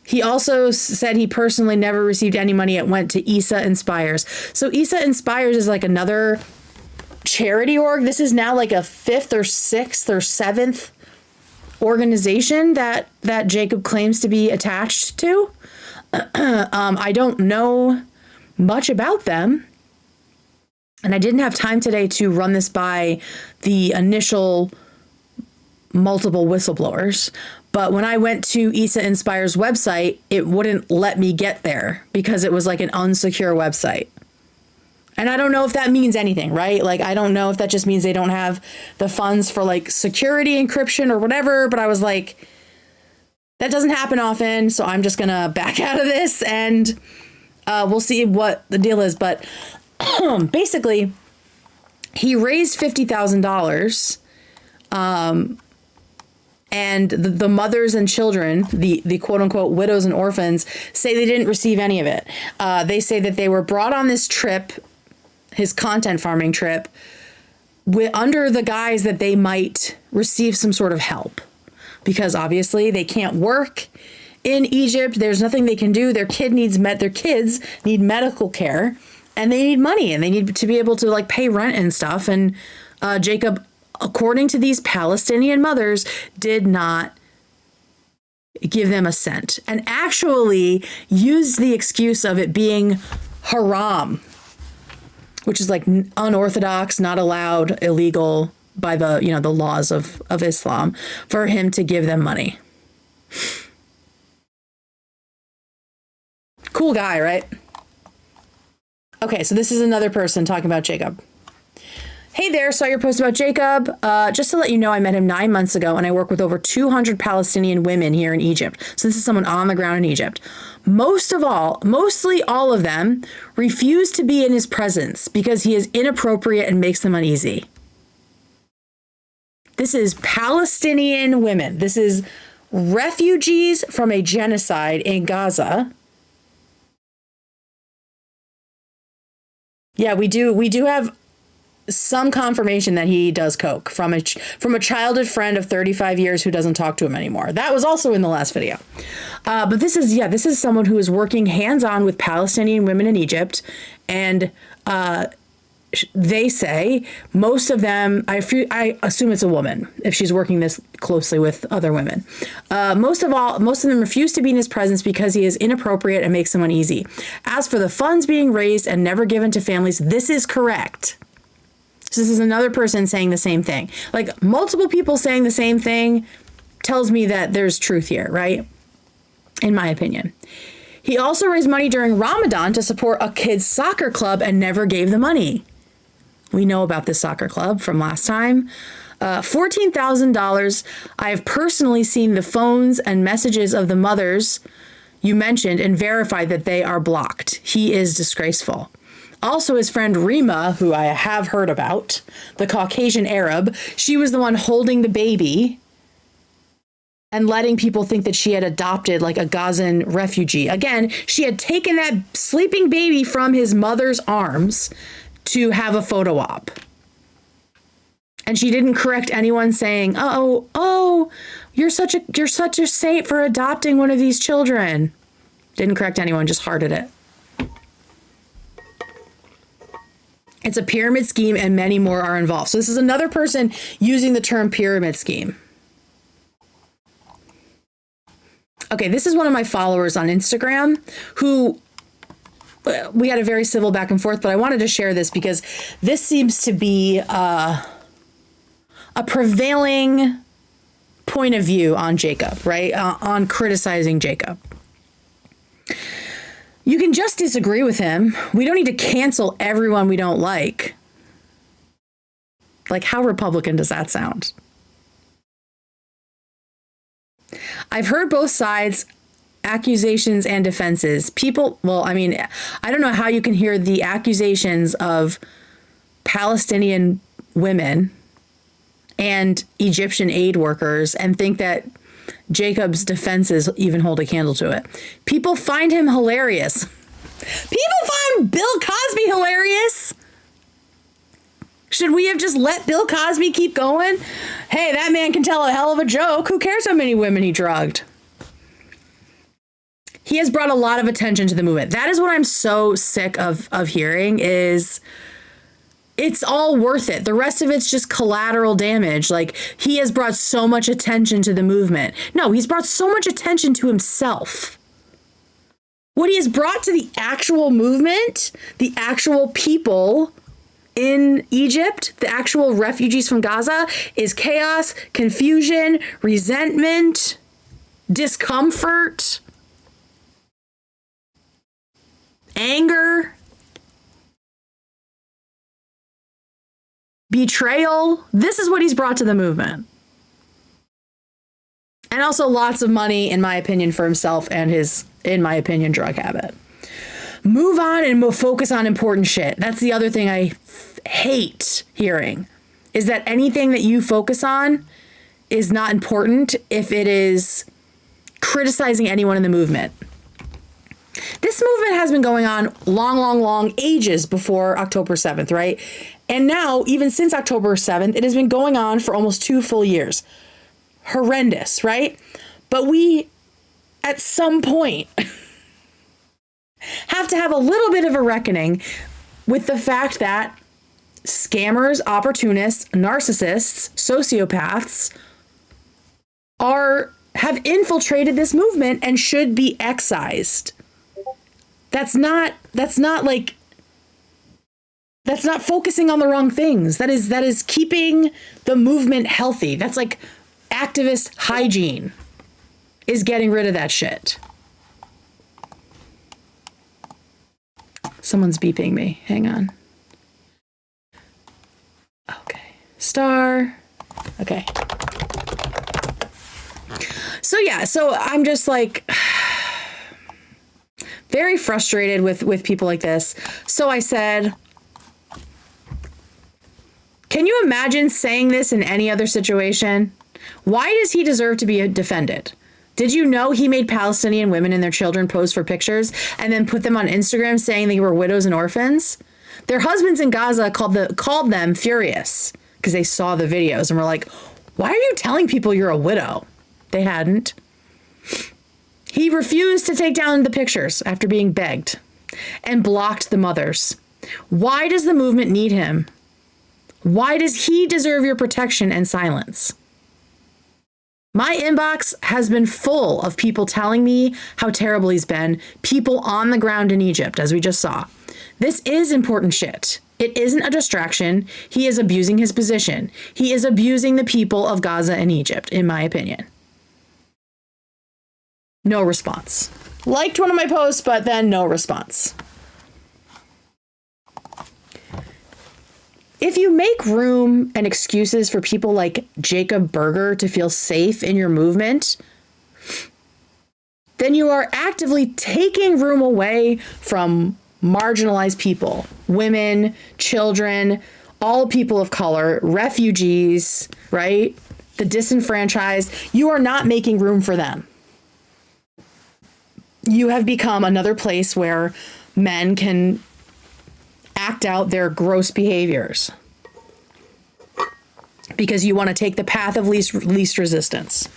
He also said he personally never received any money. It went to Isa Inspires. So Isa Inspires is like another charity org. This is now like a 5th or 6th or 7th organization that Jacob claims to be attached to. I don't know much about them. And I didn't have time today to run this by the initial multiple whistleblowers. But when I went to Isa Inspire's website, it wouldn't let me get there because it was like an unsecure website. And I don't know if that means anything, right? Like, I don't know if that just means they don't have the funds for like security encryption or whatever. But I was like, that doesn't happen often. So I'm just going to back out of this and we'll see what the deal is. But basically, he raised $50,000. And the mothers and children, the quote unquote widows and orphans, say they didn't receive any of it. They say that they were brought on this trip, his content farming trip, under the guise that they might receive some sort of help. Because obviously they can't work in Egypt. There's nothing they can do. Their kids need medical care and they need money and they need to be able to like pay rent and stuff. And Jacob, according to these Palestinian mothers, did not give them a cent and actually used the excuse of it being haram, which is like unorthodox, not allowed, illegal by the, the laws of Islam, for him to give them money. Cool guy, right? Okay, so this is another person talking about Jacob. Hey there, saw your post about Jacob. Just to let you know, I met him 9 months ago and I work with over 200 Palestinian women here in Egypt. So this is someone on the ground in Egypt. Mostly all of them refuse to be in his presence because he is inappropriate and makes them uneasy. This is Palestinian women. This is refugees from a genocide in Gaza. Yeah, we do have some confirmation that he does coke from a childhood friend of 35 years who doesn't talk to him anymore. That was also in the last video. But this is someone who is working hands-on with Palestinian women in Egypt. And they say most of them, I assume it's a woman if she's working this closely with other women. Most of them refuse to be in his presence because he is inappropriate and makes them uneasy. As for the funds being raised and never given to families, this is correct. So this is another person saying the same thing. Like multiple people saying the same thing tells me that there's truth here, right? In my opinion. He also raised money during Ramadan to support a kids' soccer club and never gave the money. We know about this soccer club from last time. $14,000. I have personally seen the phones and messages of the mothers you mentioned and verified that they are blocked. He is disgraceful. Also, his friend Rima, who I have heard about, the Caucasian Arab, she was the one holding the baby and letting people think that she had adopted like a Gazan refugee. Again, she had taken that sleeping baby from his mother's arms to have a photo op. And she didn't correct anyone saying, oh, you're such a saint for adopting one of these children. Didn't correct anyone, just hearted it. It's a pyramid scheme and many more are involved. So this is another person using the term pyramid scheme. Okay, this is one of my followers on Instagram who we had a very civil back and forth, but I wanted to share this because this seems to be a prevailing point of view on Jacob, right? On criticizing Jacob. You can just disagree with him. We don't need to cancel everyone we don't like. Like, how Republican does that sound? I've heard both sides, accusations and defenses. People, well, I mean, I don't know how you can hear the accusations of Palestinian women and Egyptian aid workers and think that Jacob's defenses even hold a candle to it. People find him hilarious. People find Bill Cosby hilarious. Should we have just let Bill Cosby keep going? Hey, that man can tell a hell of a joke. Who cares how many women he drugged? He has brought a lot of attention to the movement. That is what I'm so sick of hearing is it's all worth it. The rest of it's just collateral damage. Like, he has brought so much attention to the movement. No, he's brought so much attention to himself. What he has brought to the actual movement, the actual people in Egypt, the actual refugees from Gaza, is chaos, confusion, resentment, discomfort, anger, betrayal. This is what he's brought to the movement. And also lots of money, in my opinion, for himself and his, in my opinion, drug habit. Move on and focus on important shit. That's the other thing I hate hearing, is that anything that you focus on is not important if it is criticizing anyone in the movement. This movement has been going on long ages before October 7th, right? And now, even since October 7th, it has been going on for almost 2 full years. Horrendous, right? But we, at some point, have to have a little bit of a reckoning with the fact that scammers, opportunists, narcissists, sociopaths have infiltrated this movement and should be excised. That's not focusing on the wrong things. That is keeping the movement healthy. That's like activist hygiene, is getting rid of that shit. Someone's beeping me. Hang on. Okay. Star. Okay. So yeah, so I'm just like very frustrated with people like this. So I said, can you imagine saying this in any other situation? Why does he deserve to be defended? Did you know he made Palestinian women and their children pose for pictures and then put them on Instagram saying they were widows and orphans? Their husbands in Gaza called them furious because they saw the videos and were like, why are you telling people you're a widow? They hadn't. He refused to take down the pictures after being begged and blocked the mothers. Why does the movement need him? Why does he deserve your protection and silence? My inbox has been full of people telling me how terrible he's been, people on the ground in Egypt, as we just saw. This is important shit. It isn't a distraction. He is abusing his position. He is abusing the people of Gaza and Egypt, in my opinion. No response. Liked one of my posts, but then no response. If you make room and excuses for people like Jacob Berger to feel safe in your movement, then you are actively taking room away from marginalized people, women, children, all people of color, refugees, right? The disenfranchised. You are not making room for them. You have become another place where men can act out their gross behaviors because you want to take the path of least resistance.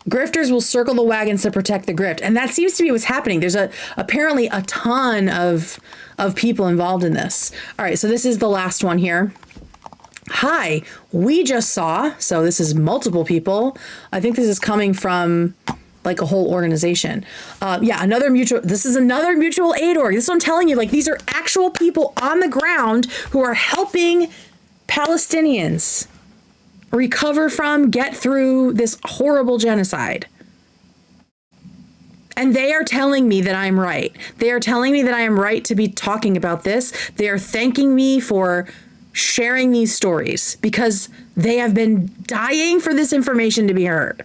Grifters will circle the wagons to protect the grift. And that seems to be what's happening. There's apparently a ton of people involved in this. All right, so this is the last one here. Hi, we just saw, so this is multiple people. I think this is coming from like a whole organization. This is another mutual aid org. This is what I'm telling you, like, these are actual people on the ground who are helping Palestinians recover from, get through this horrible genocide. And they are telling me that I'm right. They are telling me that I am right to be talking about this. They are thanking me for sharing these stories because they have been dying for this information to be heard.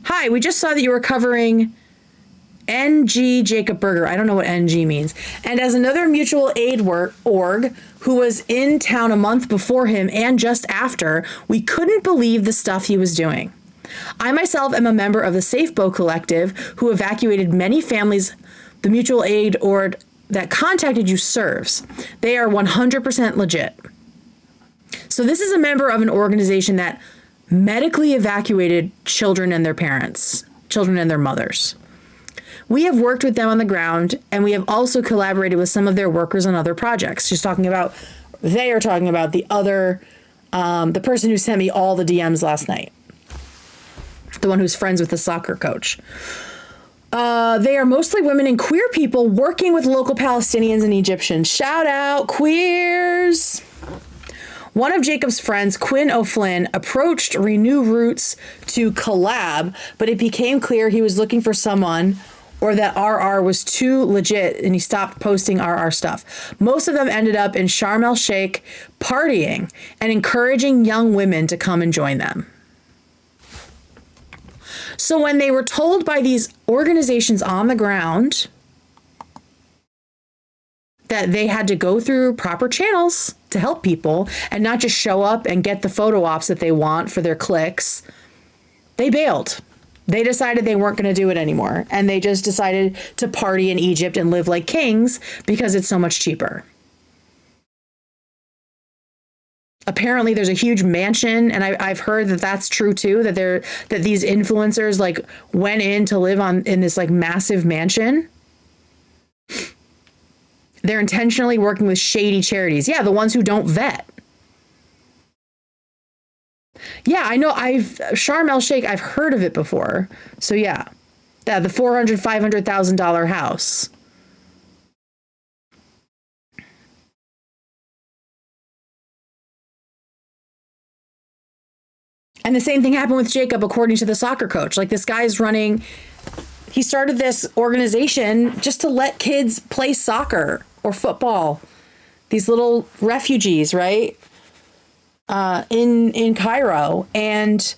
Hi, we just saw that you were covering NG Jacob Berger. I don't know what NG means. And as another mutual aid org who was in town a month before him and just after, we couldn't believe the stuff he was doing. I myself am a member of the Safe Boat Collective who evacuated many families the mutual aid org that contacted you serves. They are 100% legit. So this is a member of an organization that medically evacuated children and their parents, children and their mothers. We have worked with them on the ground, and we have also collaborated with some of their workers on other projects. They are talking about the other, the person who sent me all the DMs last night. The one who's friends with the soccer coach. They are mostly women and queer people working with local Palestinians and Egyptians. Shout out queers. One of Jacob's friends, Quinn O'Flynn, approached Renew Roots to collab, but it became clear he was looking for someone or that RR was too legit and he stopped posting RR stuff. Most of them ended up in Sharm el Sheikh partying and encouraging young women to come and join them. So when they were told by these organizations on the ground that they had to go through proper channels to help people and not just show up and get the photo ops that they want for their clicks, they bailed. They decided they weren't going to do it anymore. And they just decided to party in Egypt and live like kings because it's so much cheaper. Apparently there's a huge mansion, and I've heard that that's true too, that these influencers like went in to live in this like massive mansion. They're intentionally working with shady charities. Yeah, the ones who don't vet. Yeah, I know. Sharm el Sheikh, I've heard of it before. So yeah, the $400,000, $500,000 house. And the same thing happened with Jacob, according to the soccer coach. Like this guy's he started this organization just to let kids play soccer or football. These little refugees, right? In Cairo. And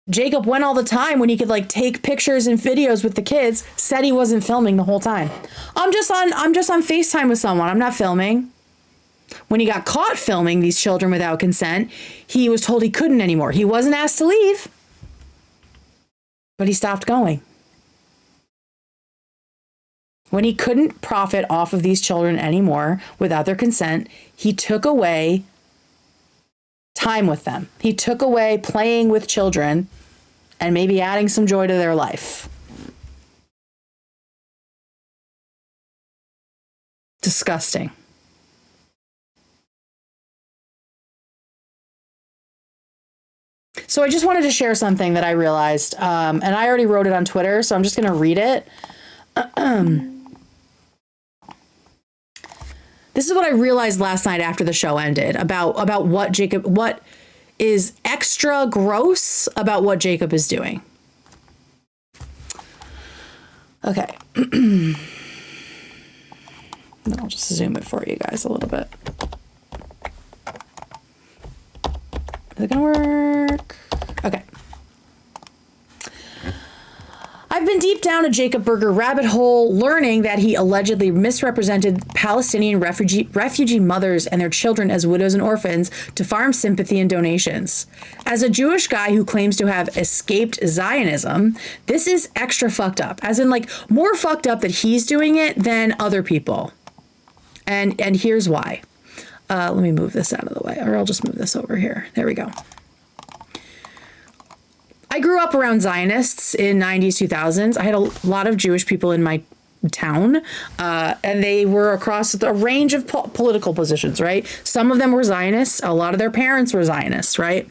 Jacob went all the time when he could like take pictures and videos with the kids, said he wasn't filming the whole time. I'm just on FaceTime with someone. I'm not filming. When he got caught filming these children without consent, he was told he couldn't anymore. He wasn't asked to leave, but he stopped going. When he couldn't profit off of these children anymore without their consent, he took away time with them. He took away playing with children and maybe adding some joy to their life. Disgusting. So I just wanted to share something that I realized, and I already wrote it on Twitter, so I'm just going to read it. This is what I realized last night after the show ended about what is extra gross about what Jacob is doing. Okay. I'll just zoom it for you guys a little bit. Is it gonna work? Okay. I've been deep down a Jacob Berger rabbit hole, learning that he allegedly misrepresented Palestinian refugee mothers and their children as widows and orphans to farm sympathy and donations. As a Jewish guy who claims to have escaped Zionism, this is extra fucked up. As in, like, more fucked up that he's doing it than other people. And here's why. Let me move this out of the way, or I'll just move this over here. There we go. I grew up around Zionists in 90s, 2000s. I had a lot of Jewish people in my town, and they were across a range of political positions, right? Some of them were Zionists. A lot of their parents were Zionists, right?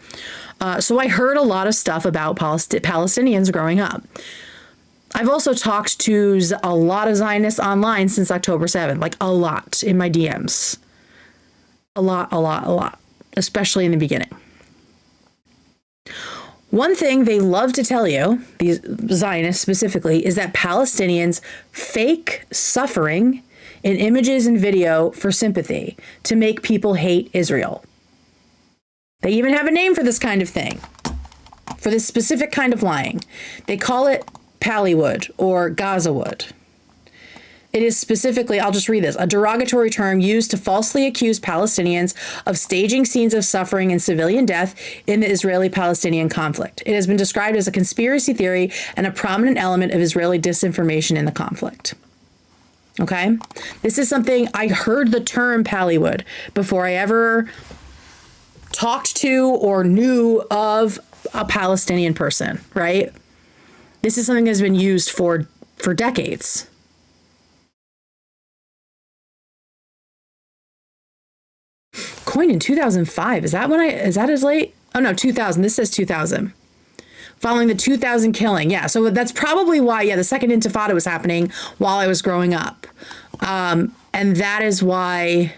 So I heard a lot of stuff about Palestinians growing up. I've also talked to a lot of Zionists online since October 7th, like a lot in my DMs. A lot, especially in the beginning. One thing they love to tell you, these Zionists specifically, is that Palestinians fake suffering in images and video for sympathy to make people hate Israel. They even have a name for this kind of thing, for this specific kind of lying. They call it Pallywood or Gazawood. It is specifically, I'll just read this, a derogatory term used to falsely accuse Palestinians of staging scenes of suffering and civilian death in the Israeli-Palestinian conflict. It has been described as a conspiracy theory and a prominent element of Israeli disinformation in the conflict. Okay? This is something, I heard the term Pallywood before I ever talked to or knew of a Palestinian person, right? This is something that's been used for decades. Coined in 2005. Is that as late? Oh no, 2000. This says 2000. Following the 2000 killing. Yeah, so that's probably why, the Second Intifada was happening while I was growing up. And that is why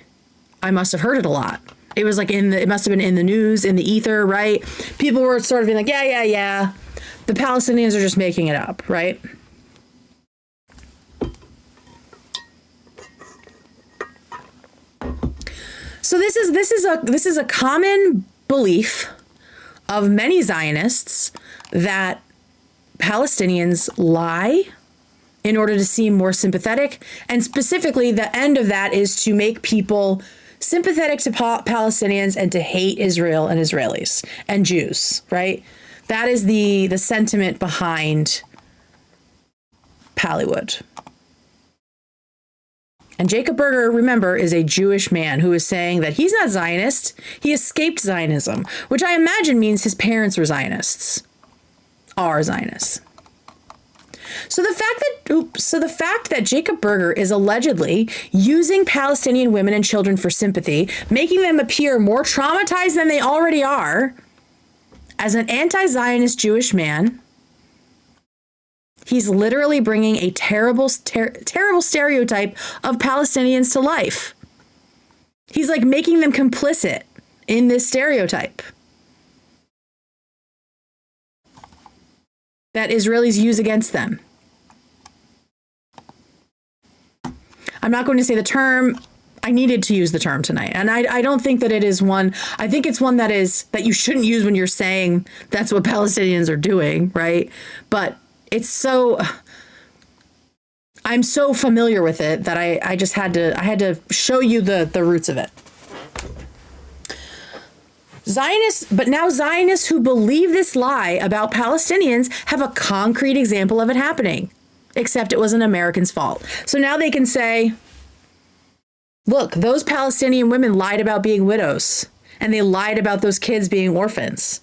I must have heard it a lot. It was like it must have been in the news, in the ether, right? People were sort of being like, yeah. The Palestinians are just making it up, right? So this is a common belief of many Zionists that Palestinians lie in order to seem more sympathetic, and specifically the end of that is to make people sympathetic to Palestinians and to hate Israel and Israelis and Jews, right? That is the sentiment behind Pallywood. And Jacob Berger, remember, is a Jewish man who is saying that he's not Zionist. He escaped Zionism, which I imagine means his parents were Zionists. Are Zionists. So the fact that Jacob Berger is allegedly using Palestinian women and children for sympathy, making them appear more traumatized than they already are, as an anti-Zionist Jewish man, he's literally bringing a terrible stereotype of Palestinians to life. He's like making them complicit in this stereotype that Israelis use against them. I'm not going to say the term. I needed to use the term tonight. And I don't think that it is one. I think it's one that you shouldn't use when you're saying that's what Palestinians are doing, right? But it's so, I'm so familiar with it that I just had to show you the roots of it. Zionists who believe this lie about Palestinians have a concrete example of it happening, except it was an American's fault. So now they can say, look, those Palestinian women lied about being widows, and they lied about those kids being orphans.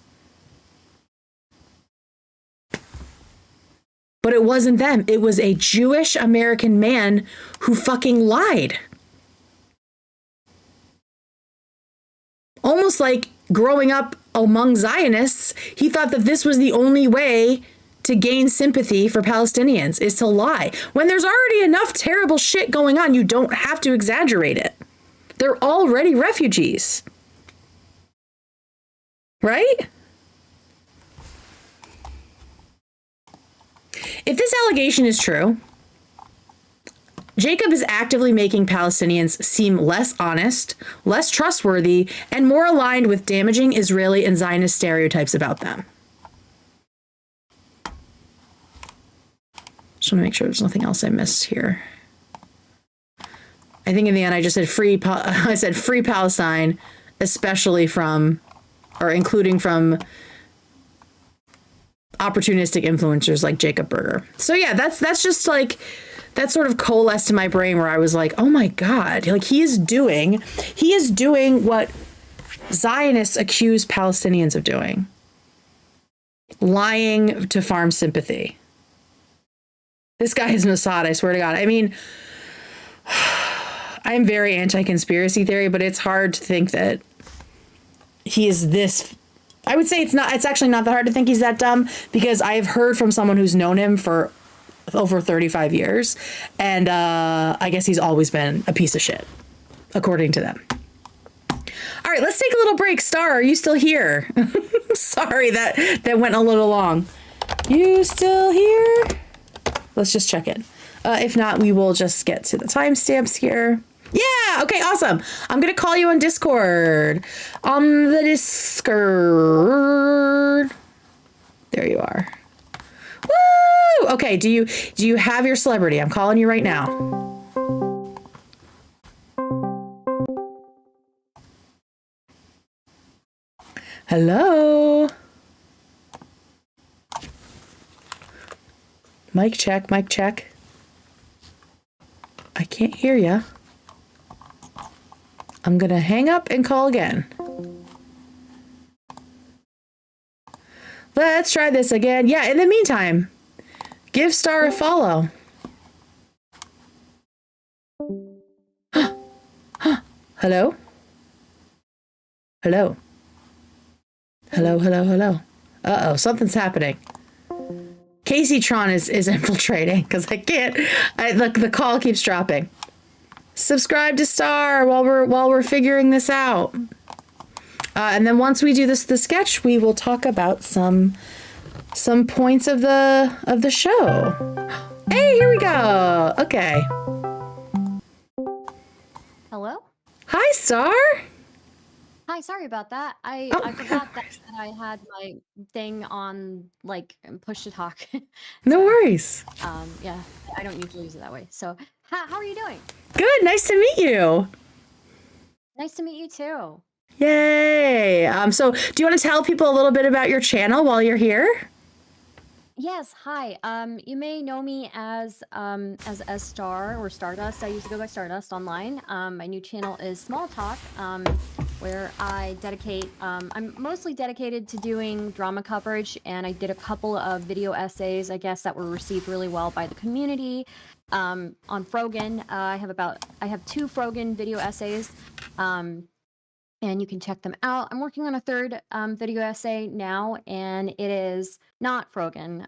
But it wasn't them. It was a Jewish American man who fucking lied. Almost like growing up among Zionists, he thought that this was the only way to gain sympathy for Palestinians, is to lie. When there's already enough terrible shit going on, you don't have to exaggerate it. They're already refugees. Right? If this allegation is true, Jacob is actively making Palestinians seem less honest, less trustworthy, and more aligned with damaging Israeli and Zionist stereotypes about them. Just want to make sure there's nothing else I missed here. I think in the end I just said free Palestine, especially from, or including from, opportunistic influencers like Jacob Berger. So yeah, that's just like, that sort of coalesced in my brain where I was like, oh my God, like he is doing what Zionists accuse Palestinians of doing. Lying to farm sympathy. This guy is Mossad, I swear to God. I mean, I am very anti-conspiracy theory, but it's hard to think that he is this. I would say it's actually not that hard to think he's that dumb, because I have heard from someone who's known him for over 35 years. And I guess he's always been a piece of shit, according to them. All right, let's take a little break. Star, are you still here? Sorry, that went a little long. You still here? Let's just check in. If not, we will just get to the timestamps here. Yeah, okay, awesome. I'm going to call you on Discord. On the Discord. There you are. Woo! Okay, do you have your celebrity? I'm calling you right now. Hello? Mic check, mic check. I can't hear ya. I'm gonna hang up and call again. Let's try this again. Yeah, in the meantime, give Star a follow. Hello? Hello? Hello, hello, hello. Uh-oh, something's happening. Casey Tron is infiltrating because I can't. Look, the call keeps dropping. Subscribe to Star while we're figuring this out. And then once we do the sketch, we will talk about some points of the show. Hey, here we go. Okay. Hello? Hi, Star. Hi, sorry about that. I forgot that I had my thing on like push to talk. No worries. Yeah, I don't usually use it that way. So, how are you doing? Good. Nice to meet you. Nice to meet you too. Yay. So do you want to tell people a little bit about your channel while you're here? Yes, hi. You may know me as Star or Stardust. I used to go by Stardust online. My new channel is Small Talk, where I dedicate. I'm mostly dedicated to doing drama coverage, and I did a couple of video essays, I guess, that were received really well by the community. On Frogan, I have 2 Frogan video essays. And you can check them out. I'm working on a 3rd video essay now, and it is not Frogan.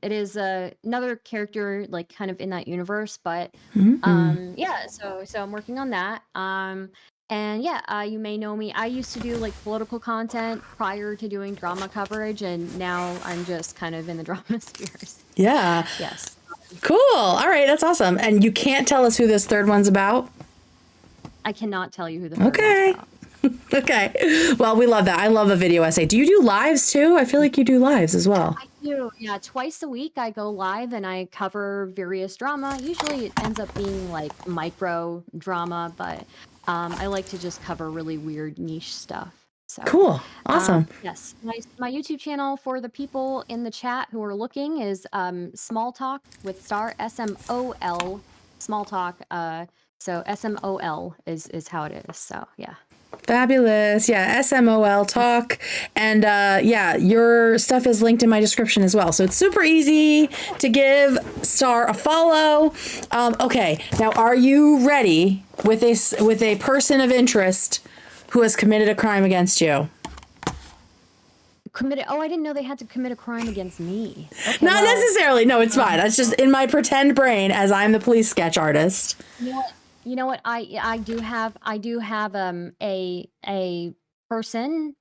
It is another character, like kind of in that universe, but yeah. So I'm working on that. And yeah, you may know me. I used to do like political content prior to doing drama coverage, and now I'm just kind of in the drama spheres. Yeah. Yes. Cool. All right, that's awesome. And you can't tell us who this 3rd one's about? I cannot tell you who the 3rd one's about. Okay. Well, we love that. I love a video essay. Do you do lives too? I feel like you do lives as well. I do. Yeah. Twice a week I go live and I cover various drama. Usually it ends up being like micro drama, but I like to just cover really weird niche stuff. So cool. Awesome. Yes. My YouTube channel for the people in the chat who are looking is Small Talk with Star, SMOL, Small Talk. So SMOL is how it is. So yeah. Fabulous. Yeah, SMOL Talk. And yeah, your stuff is linked in my description as well. So it's super easy to give Star a follow. Okay, now are you ready with a person of interest who has committed a crime against you? Committed? Oh, I didn't know they had to commit a crime against me. Okay, Not necessarily. No, it's fine. That's just in my pretend brain as I'm the police sketch artist. You know what? I do have a person,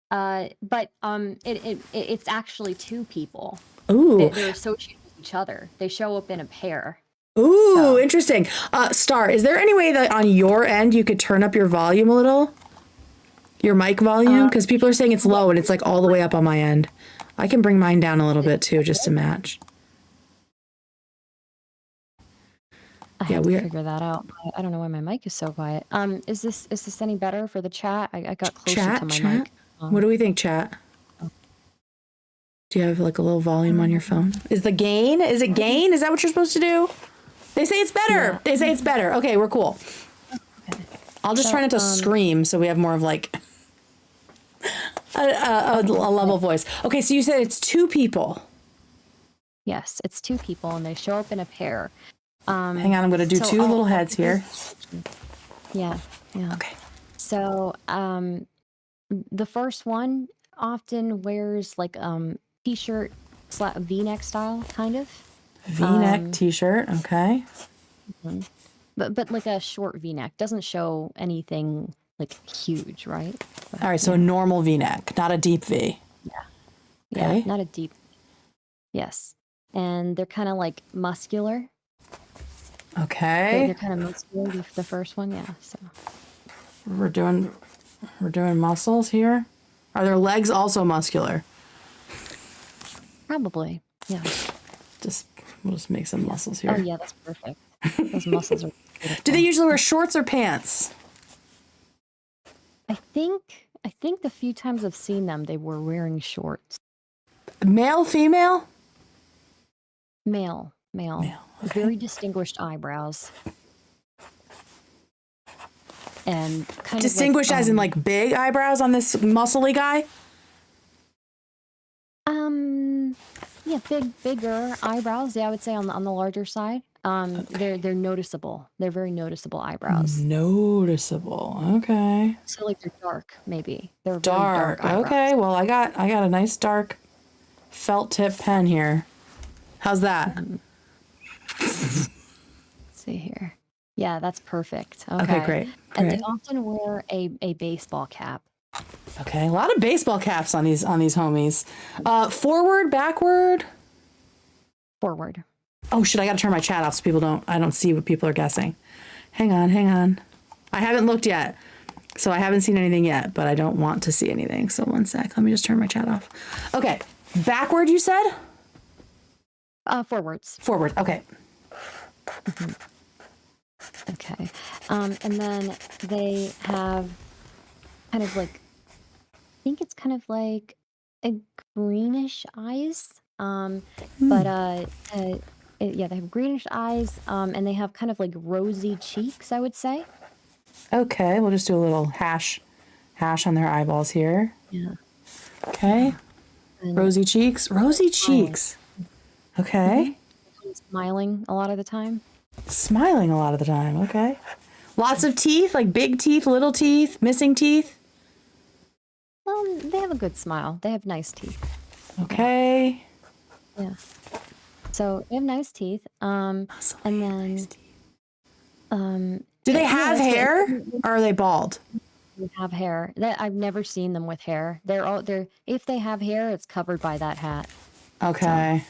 but it's actually 2 people. Ooh. They're associated with each other. They show up in a pair. Ooh, So, interesting. Star, is there any way that on your end you could turn up your volume a little? Your mic volume? Because people are saying it's low and it's like all the way up on my end. I can bring mine down a little bit too, just to match. I have to figure that out. I don't know why my mic is so quiet. Is this any better for the chat? I got closer to my mic. What do we think, chat? Do you have like a little volume on your phone? Is it gain? Is that what you're supposed to do? They say it's better. Yeah. They say it's better. Okay, we're cool. Okay. I'll just try not to scream so we have more of like a level voice. Okay, so you said it's 2 people. Yes, it's 2 people and they show up in a pair. Hang on, I'm going to do 2 little heads here. Yeah. Okay. So, the first one often wears like t-shirt V-neck style, kind of. V-neck t-shirt, okay. But like a short V-neck, doesn't show anything like huge, right? But, All right, so a normal V-neck, not a deep V. yeah, Okay. not a deep. Yes, and they're kind of like muscular. Okay. They're kind of muscular. The first one, yeah. So We're doing muscles here. Are their legs also muscular? probably, yeah. We'll just make some muscles here. Oh yeah, that's perfect. Those muscles are beautiful. Do they usually wear shorts or pants? I think the few times I've seen them, they were wearing shorts. Male, female? Male. Okay. Very distinguished eyebrows. And kind Distinguished of like, as in like big eyebrows on this muscly guy? yeah, bigger eyebrows. Yeah, I would say on the larger side. They're noticeable. They're very noticeable eyebrows. Noticeable. Okay. So like they're dark, maybe. They're very Dark. eyebrows. Okay. Well, I got a nice dark felt tip pen here. How's that? Let's see here. Yeah, that's perfect. Okay, great. And they often wear a baseball cap. Okay, a lot of baseball caps on these homies. Forward, backward. Forward. Oh shit! I gotta turn my chat off so I don't see what people are guessing. Hang on. I haven't looked yet, so I haven't seen anything yet. But I don't want to see anything. So one sec. Let me just turn my chat off. Okay, backward. You said. Forwards. Forward. Okay. Okay. And then they have kind of like, I think it's kind of like a greenish eyes. But yeah, they have greenish eyes. And they have kind of like rosy cheeks, I would say. Okay, we'll just do a little hash on their eyeballs here. Yeah. Okay. And Rosy cheeks. Okay. smiling a lot of the time. Smiling a lot of the time. Okay. Lots of teeth, like big teeth, little teeth, missing teeth. They have a good smile. They have nice teeth. Okay. Yeah. So they have nice teeth. And then Do they yeah, have that's hair good. or are they bald? They have hair. I've never seen them with hair. They're if they have hair, it's covered by that hat. Okay.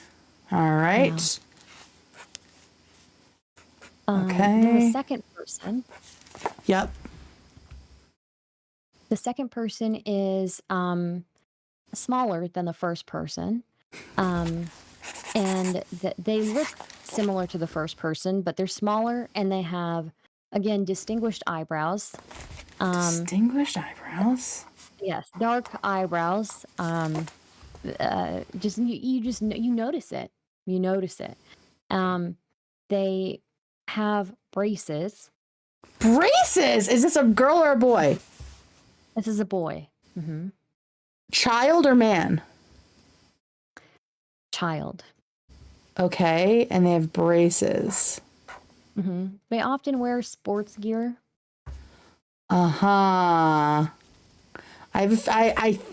All right. Then the Okay. second person. Yep. The second person is smaller than the first person. And they look similar to the first person, but they're smaller and they have, again, distinguished eyebrows. Distinguished eyebrows. Yes, dark eyebrows. Just you notice it. You notice it. They have braces. Braces. Is this a girl or a boy? This is a boy. Mm-hmm. Child or man? Child. Okay, and they have braces. Mm-hmm. They often wear sports gear. I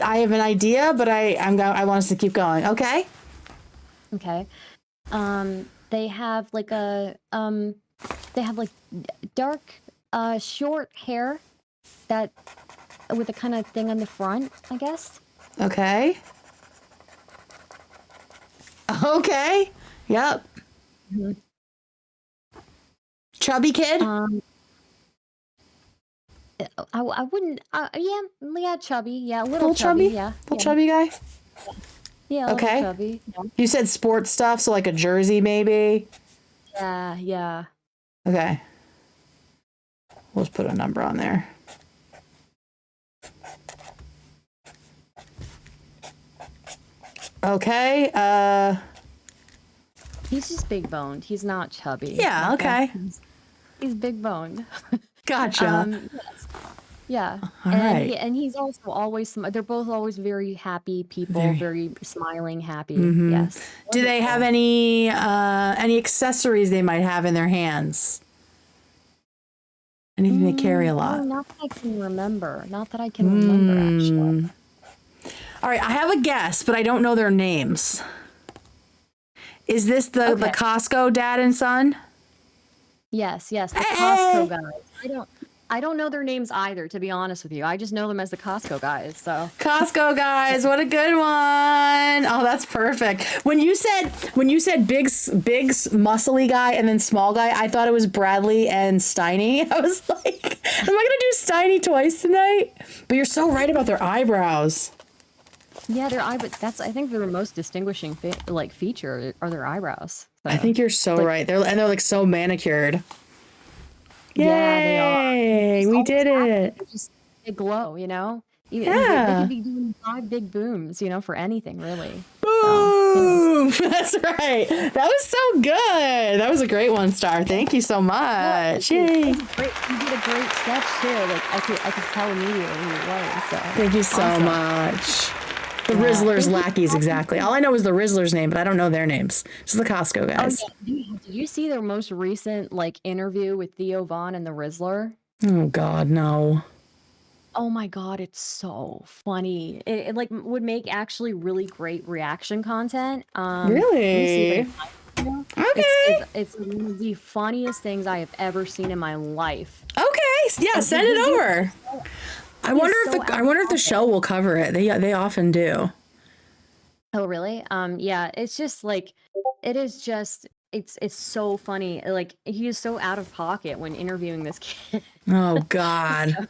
have an idea, but I want us to keep going. Okay. Okay. They have like dark, short hair that with a kind of thing on the front, I guess. Okay. Okay. Yep. Mm-hmm. Chubby kid. I wouldn't. Yeah, chubby. Yeah, a little Little chubby. chubby? Yeah, Little chubby guy. yeah, a Okay. little chubby. Yeah. You said sports stuff, so like a jersey maybe. Yeah. Okay. We'll just put a number on there. Okay. He's just big boned. He's not chubby. Yeah, okay. He's big boned. Gotcha. Yes. Yeah. All and right. and he's also always they're both always very happy people, very smiling, happy. Mhm. Yes. Do they have any accessories they might have in their hands? Anything they carry a lot? No, not that I can remember. Not that I can remember actually. All right, I have a guess, but I don't know their names. Is this the Costco dad and son? Yes, the Costco guys. I don't know their names either, to be honest with you. I just know them as the Costco guys. So Costco guys, what a good one. Oh, that's perfect. When you said big muscly guy and then small guy, I thought it was Bradley and Steiny. I was like, am I gonna do Steiny twice tonight? But you're so right about their eyebrows. yeah, that's I think their most distinguishing feature are their eyebrows. So, I think you're so right. They're like so manicured. yeah, they are. Yay, we did it. They glow, you know. They could be doing 5 big booms, you know, for anything really. Boom! That's right. That was so good. That was a great one, Star. Thank you so much. Yay! You did a great sketch too. Like I could tell immediately who it was. So Thank you so much. The Rizzler's lackeys, exactly. All I know is the Rizzler's name, but I don't know their names. Just the Costco guys. Oh, yeah. Did you see their most recent interview with Theo Von and the Rizzler? Oh God, no. Oh my God, it's so funny. It would make actually really great reaction content. Let me see if I can find it. Okay. It's one of the funniest things I have ever seen in my life. Okay. Yeah, send it over. I wonder if the show will cover it. They often do. Oh really? Yeah, it's just it's so funny. Like he is so out of pocket when interviewing this kid. Oh God.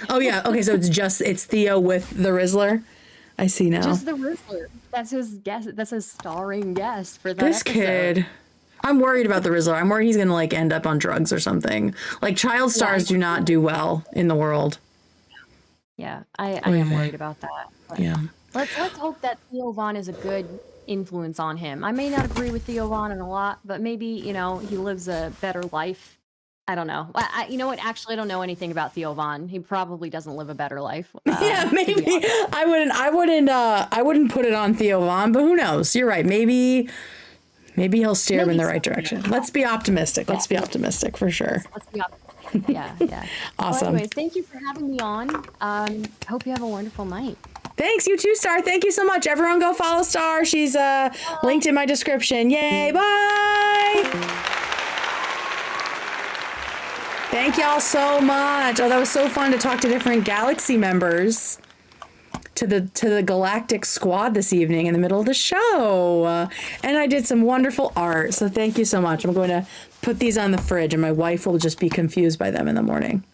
Oh yeah. Okay, so it's Theo with the Rizzler. I see now. Just the Rizzler. That's his guest. That's his starring guest for that This episode. kid. I'm worried about the Rizzler. I'm worried he's gonna end up on drugs or something. Like child stars do not do well in the world. Yeah, I am worried about that. But Yeah. let's hope that Theo Von is a good influence on him. I may not agree with Theo Von in a lot, but maybe he lives a better life. I don't know. You know what? Actually, I don't know anything about Theo Von. He probably doesn't live a better life. Yeah, maybe. I wouldn't put it on Theo Von, but who knows? You're right. Maybe he'll steer him in the right direction. Let's be optimistic. Let's be optimistic for sure. Let's be optimistic. Yeah. Awesome. Well, anyways, thank you for having me on. Hope you have a wonderful night. Thanks, you too, Star. Thank you so much. Everyone go follow Star. She's linked in my description. Yay, bye. Thank y'all so much. Oh, that was so fun to talk to different Galaxy members. To the Galactic Squad this evening in the middle of the show. And I did some wonderful art. So thank you so much. I'm going to put these on the fridge and my wife will just be confused by them in the morning.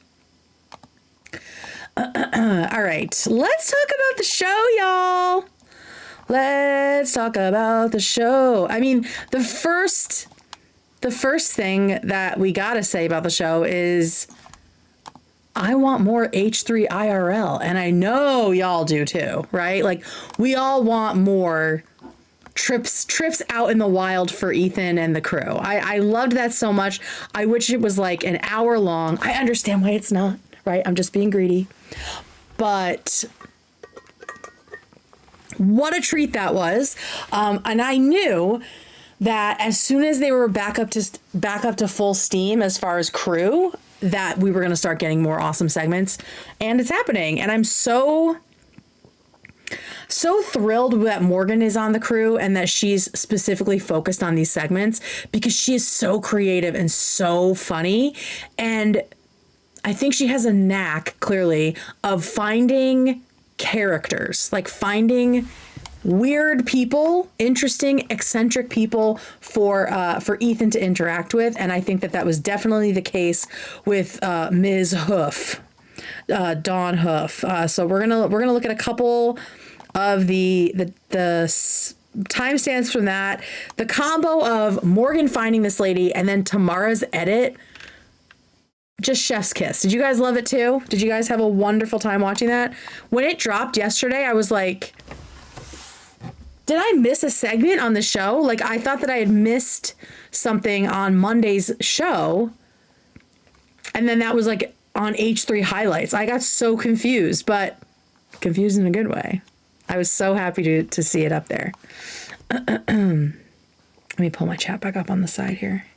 All right. Let's talk about the show, y'all. Let's talk about the show. I mean, the first thing that we got to say about the show is I want more H3 IRL, and I know y'all do too, right? Like we all want more trips out in the wild for Ethan and the crew. I loved that so much. I wish it was like an hour long. I understand why it's not, right? I'm just being greedy. But what a treat that was. And I knew that as soon as they were back up to full steam as far as crew, that we were going to start getting more awesome segments, and it's happening. And I'm so thrilled that Morgan is on the crew and that she's specifically focused on these segments because she is so creative and so funny. And I think she has a knack, clearly, of finding characters, like finding weird people, interesting, eccentric people for Ethan to interact with, and I think that was definitely the case with Ms. Hoof, Dawn Hoof. So we're gonna look at a couple of the timestamps from that. The combo of Morgan finding this lady and then Tamara's edit. Just chef's kiss. Did you guys love it too? Did you guys have a wonderful time watching that? When it dropped yesterday, I was like, did I miss a segment on the show? Like, I thought that I had missed something on Monday's show. And then that was like on H3 highlights. I got so confused, but confused in a good way. I was so happy to see it up there. Let me pull my chat back up on the side here.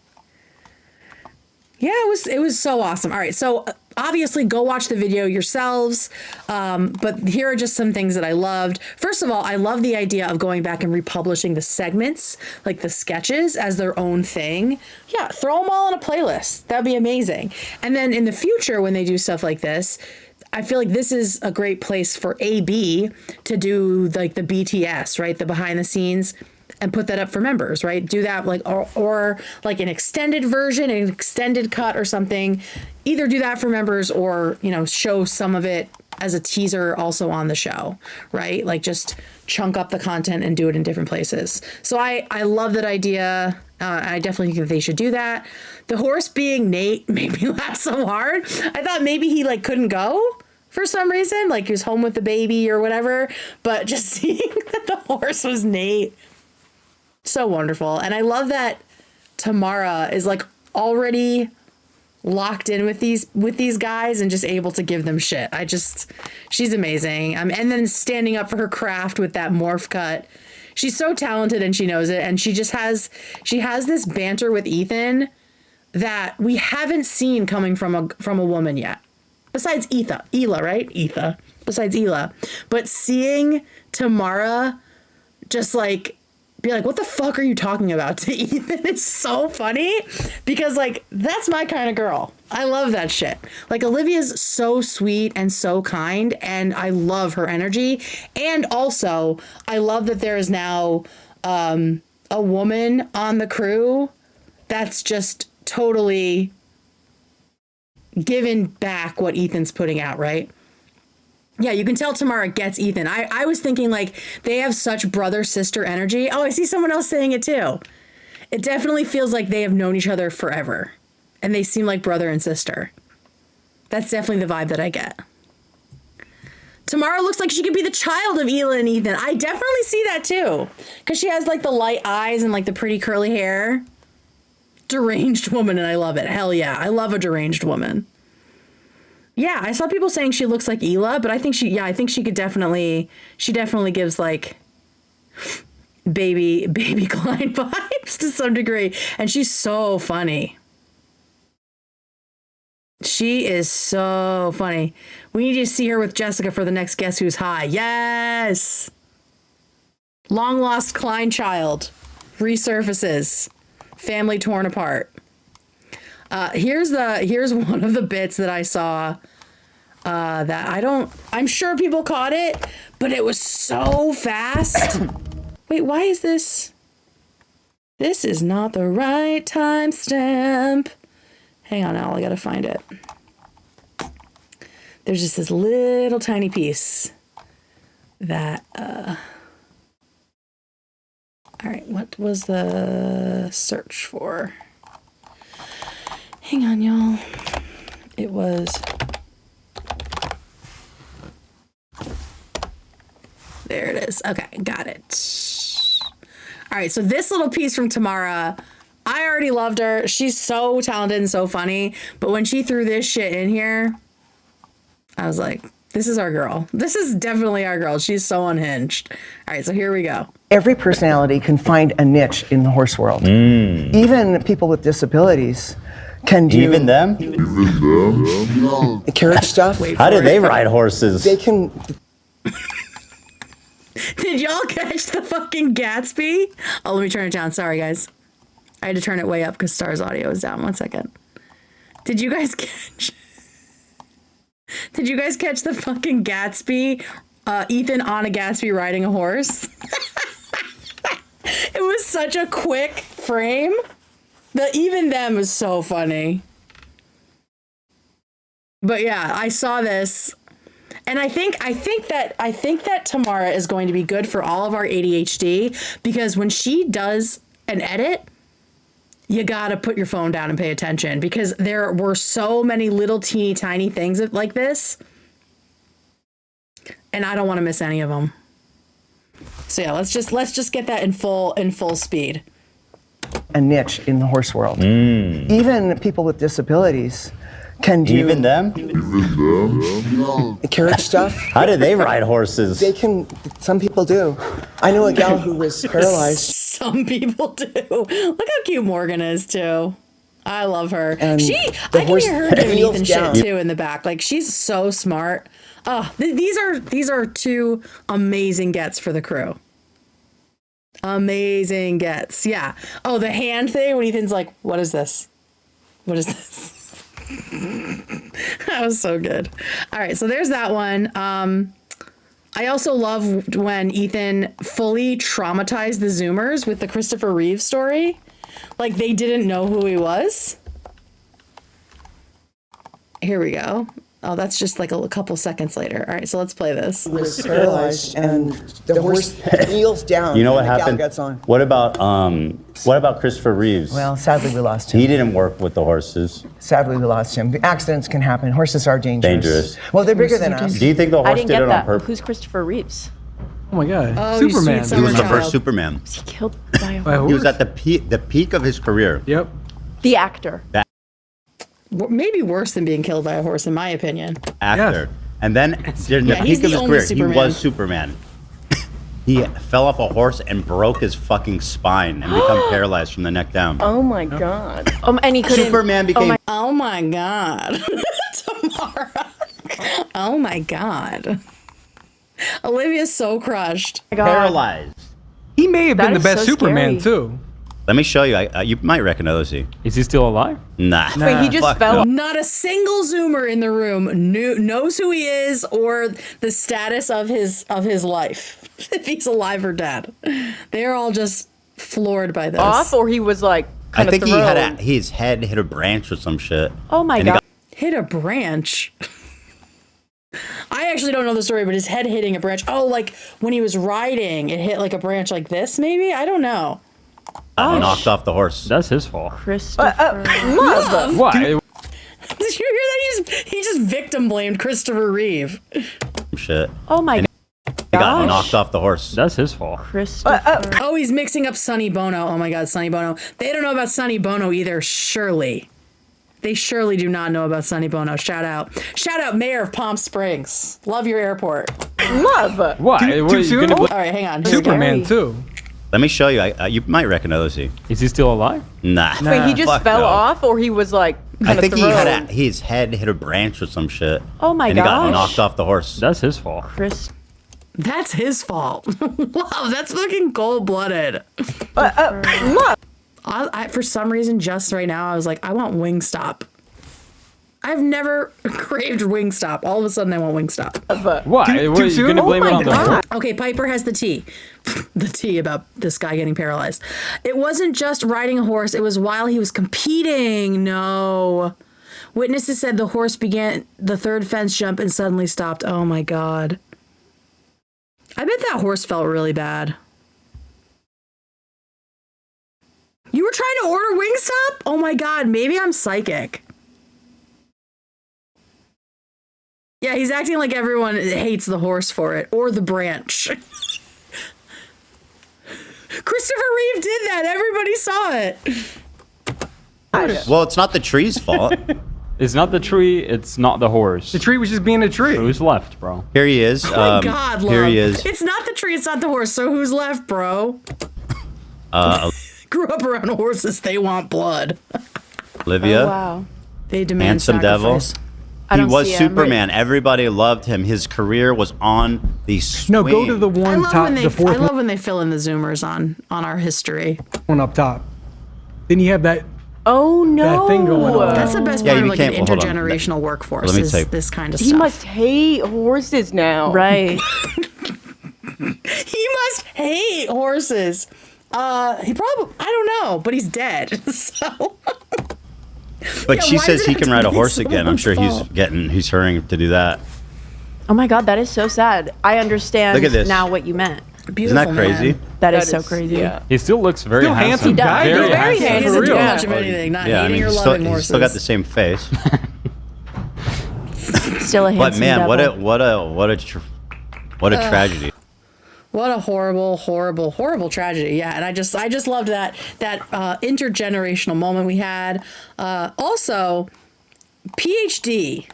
Yeah, it was so awesome. All right, so obviously go watch the video yourselves. But here are just some things that I loved. First of all, I love the idea of going back and republishing the segments, like the sketches, as their own thing. Yeah, throw them all on a playlist. That'd be amazing. And then in the future, when they do stuff like this, I feel like this is a great place for AB to do like the BTS, right? The behind the scenes, and put that up for members, right? Do that like, or like an extended version, an extended cut or something. Either do that for members or, you know, show some of it as a teaser also on the show, right? Like just chunk up the content and do it in different places. So I love that idea. I definitely think that they should do that. The horse being Nate made me laugh so hard. I thought maybe he like couldn't go for some reason, like he was home with the baby or whatever, but just seeing that the horse was Nate, so wonderful. And I love that Tamara is like already locked in with these guys and just able to give them shit. She's amazing. And then standing up for her craft with that morph cut. She's so talented and she knows it. And she has this banter with Ethan that we haven't seen coming from a woman yet. Besides Hila, right? Etha. Besides Hila. But seeing Tamara just like be like, what the fuck are you talking about to Ethan? It's so funny because like, that's my kind of girl. I love that shit. Like Olivia's so sweet and so kind and I love her energy. And also I love that there is now a woman on the crew that's just totally giving back what Ethan's putting out, right? Yeah, you can tell Tamara gets Ethan. I was thinking like they have such brother-sister energy. Oh, I see someone else saying it too. It definitely feels like they have known each other forever. And they seem like brother and sister. That's definitely the vibe that I get. Tamara looks like she could be the child of Hila and Ethan. I definitely see that too. Because she has like the light eyes and like the pretty curly hair. Deranged woman, and I love it. Hell yeah, I love a deranged woman. Yeah, I saw people saying she looks like Hila, but I think she definitely gives like baby Klein vibes to some degree. And she's so funny. She is so funny. We need to see her with Jessica for the next Guess Who's High. Yes. Long lost Klein child resurfaces. Family torn apart. Here's one of the bits that I saw that I'm sure people caught it, but it was so fast. Wait, why is this? This is not the right timestamp. Hang on, Al, I gotta find it. There's just this little tiny piece that, all right, what was the search for? Hang on, y'all. It was... There it is. Okay, got it. All right, so this little piece from Tamara, I already loved her. She's so talented and so funny. But when she threw this shit in here, I was like, this is our girl. This is definitely our girl. She's so unhinged. All right, so here we go. Every personality can find a niche in the horse world. Even people with disabilities can do... Even them? Carriage stuff. How do they ride horses? They can... Did y'all catch the fucking Gatsby? Oh, let me turn it down. Sorry, guys. I had to turn it way up because Star's audio is down. 1 second. Did you guys catch... Did you guys catch the fucking Gatsby? Ethan on a Gatsby riding a horse? It was such a quick frame. Even them was so funny. But yeah, I saw this. And I think that Tamara is going to be good for all of our ADHD because when she does an edit, you gotta put your phone down and pay attention because there were so many little teeny tiny things like this, and I don't want to miss any of them. So yeah, let's just get that in full speed. A niche in the horse world. Even people with disabilities can do... Even them? Carriage stuff. How do they ride horses? They can... Some people do. I know a gal who was paralyzed. Some people do. Look how cute Morgan is, too. I love her. And I can horse hear her giving kneels Ethan down. shit too in the back. Like she's so smart. Oh, these are two amazing gets for the crew. Amazing gets. Yeah. Oh, the hand thing when Ethan's like, what is this? What is this? That was so good. All right, so there's that one. I also love when Ethan fully traumatized the Zoomers with the Christopher Reeve story. Like they didn't know who he was. Here we go. Oh, that's just like a couple seconds later. All right, so let's play this. Was paralyzed, and the horse kneels down. You know what and the gal happened? gets on. What about Christopher Reeves? Well, sadly, we lost him. He didn't work with the horses. Sadly, we lost him. Accidents can happen. Horses are dangerous. Dangerous. Well, they're bigger than us. Do you think the I horse didn't did get it on that. purpose? Who's Christopher Reeves? Oh my God. Oh, you Superman. sweet He was the summer first child. Superman. Was he killed by a By a horse? He was at the peak of his career. Yep. The actor. That Maybe worse than being killed by a horse, in my opinion. actor. And then during the Yeah, he's peak of the his only career, Superman. he was Superman. He fell off a horse and broke his fucking spine and become paralyzed from the neck down. Oh my God. And he couldn't. Superman became Oh my God. Tamara. Oh my God. Olivia's so crushed. paralyzed. He may have been That the is best so Superman scary. too. Let me show you. You might recognize him. Is he still alive? Nah. Wait, he just Fuck fell no. off. Not a single Zoomer in the room knows who he is or the status of his life, if he's alive or dead. They're all just floored by this. Off, or he was like I kind of think thrown. his head hit a branch or some shit. Oh my And he God. Hit a branch. I actually don't know the story, but his head hitting a branch. Oh, like when he was riding, it hit like a branch like this, maybe? I don't know. Knocked off the horse. That's his fault. Christopher. Love. Why? Did you hear that? He just victim blamed Christopher Reeve. Shit. Oh my And he got knocked off the horse. That's his fault. Christopher. Oh, he's mixing up Sonny Bono. Oh my God, Sonny Bono. They don't know about Sonny Bono either, surely. They surely do not know about Sonny Bono. Shout out. Shout out, Mayor of Palm Springs. Love your airport. Love. Why? Too What, you soon? gonna All right, hang on. Superman too. Let me show you. You might recognize him. Is he still alive? Nah. Wait, he just Fuck fell no. off, or he was like I kind of think thrown. his head hit a branch or some shit. Oh my And he got gosh. knocked off the horse. That's his fault. Chris. That's his fault. Wow, that's fucking cold-blooded. Love. I, for some reason, just right now, I was like, I want Wingstop. I've never craved Wingstop. All of a sudden, I want Wingstop. Why? Too What, you soon? gonna Oh blame it my on the God. horse? Okay, Piper has the tea. The tea about this guy getting paralyzed. It wasn't just riding a horse, it was while he was competing. No. Witnesses said the horse began the third fence jump and suddenly stopped. Oh my God. I bet that horse felt really bad. You were trying to order Wingstop? Oh my God, maybe I'm psychic. Yeah, he's acting like everyone hates the horse for it, or the branch. Christopher Reeve did that. Everybody saw it. Well, it's not the tree's fault. It's not the tree. It's not the horse. The tree was just being a tree. Who's left, bro? Here he is. Oh my God, love. Here he is. It's not the tree, it's not the horse. So who's left, bro? Grew up around horses. They want blood. Olivia. Oh, wow. They demand Handsome devil. sacrifice. I He don't was see him. Superman. Everybody loved him. His career was on the swing. No, go to the I one love top, when they. the fourth I love when they fill in the zoomers on our history. one up top. Then you have that. Oh no. That thing going on. That's the best Yeah, part of you like an can't- hold on. intergenerational workforce. Let me Is take- this kind of He stuff. must hate horses now. Right. He must hate horses. He probably. I don't know, but he's dead. So. But Yeah, she why says does he it have can to ride a be horse again. I'm sure someone's fault? he's hurrying to do that. Oh my God, that is so sad. I understand Look at this. now what you meant. Isn't that crazy? Man. That is so crazy. Yeah. He still looks very Still handsome handsome. guy. Very He's very handsome. He handsome. doesn't do Yeah. much of anything. Not Yeah, I hating mean, or he's loving still horses. got the same face. Still a handsome But man, devil. what a tragedy. What a horrible, horrible, horrible tragedy. Yeah, and I just loved that intergenerational moment we had. Also, PhD.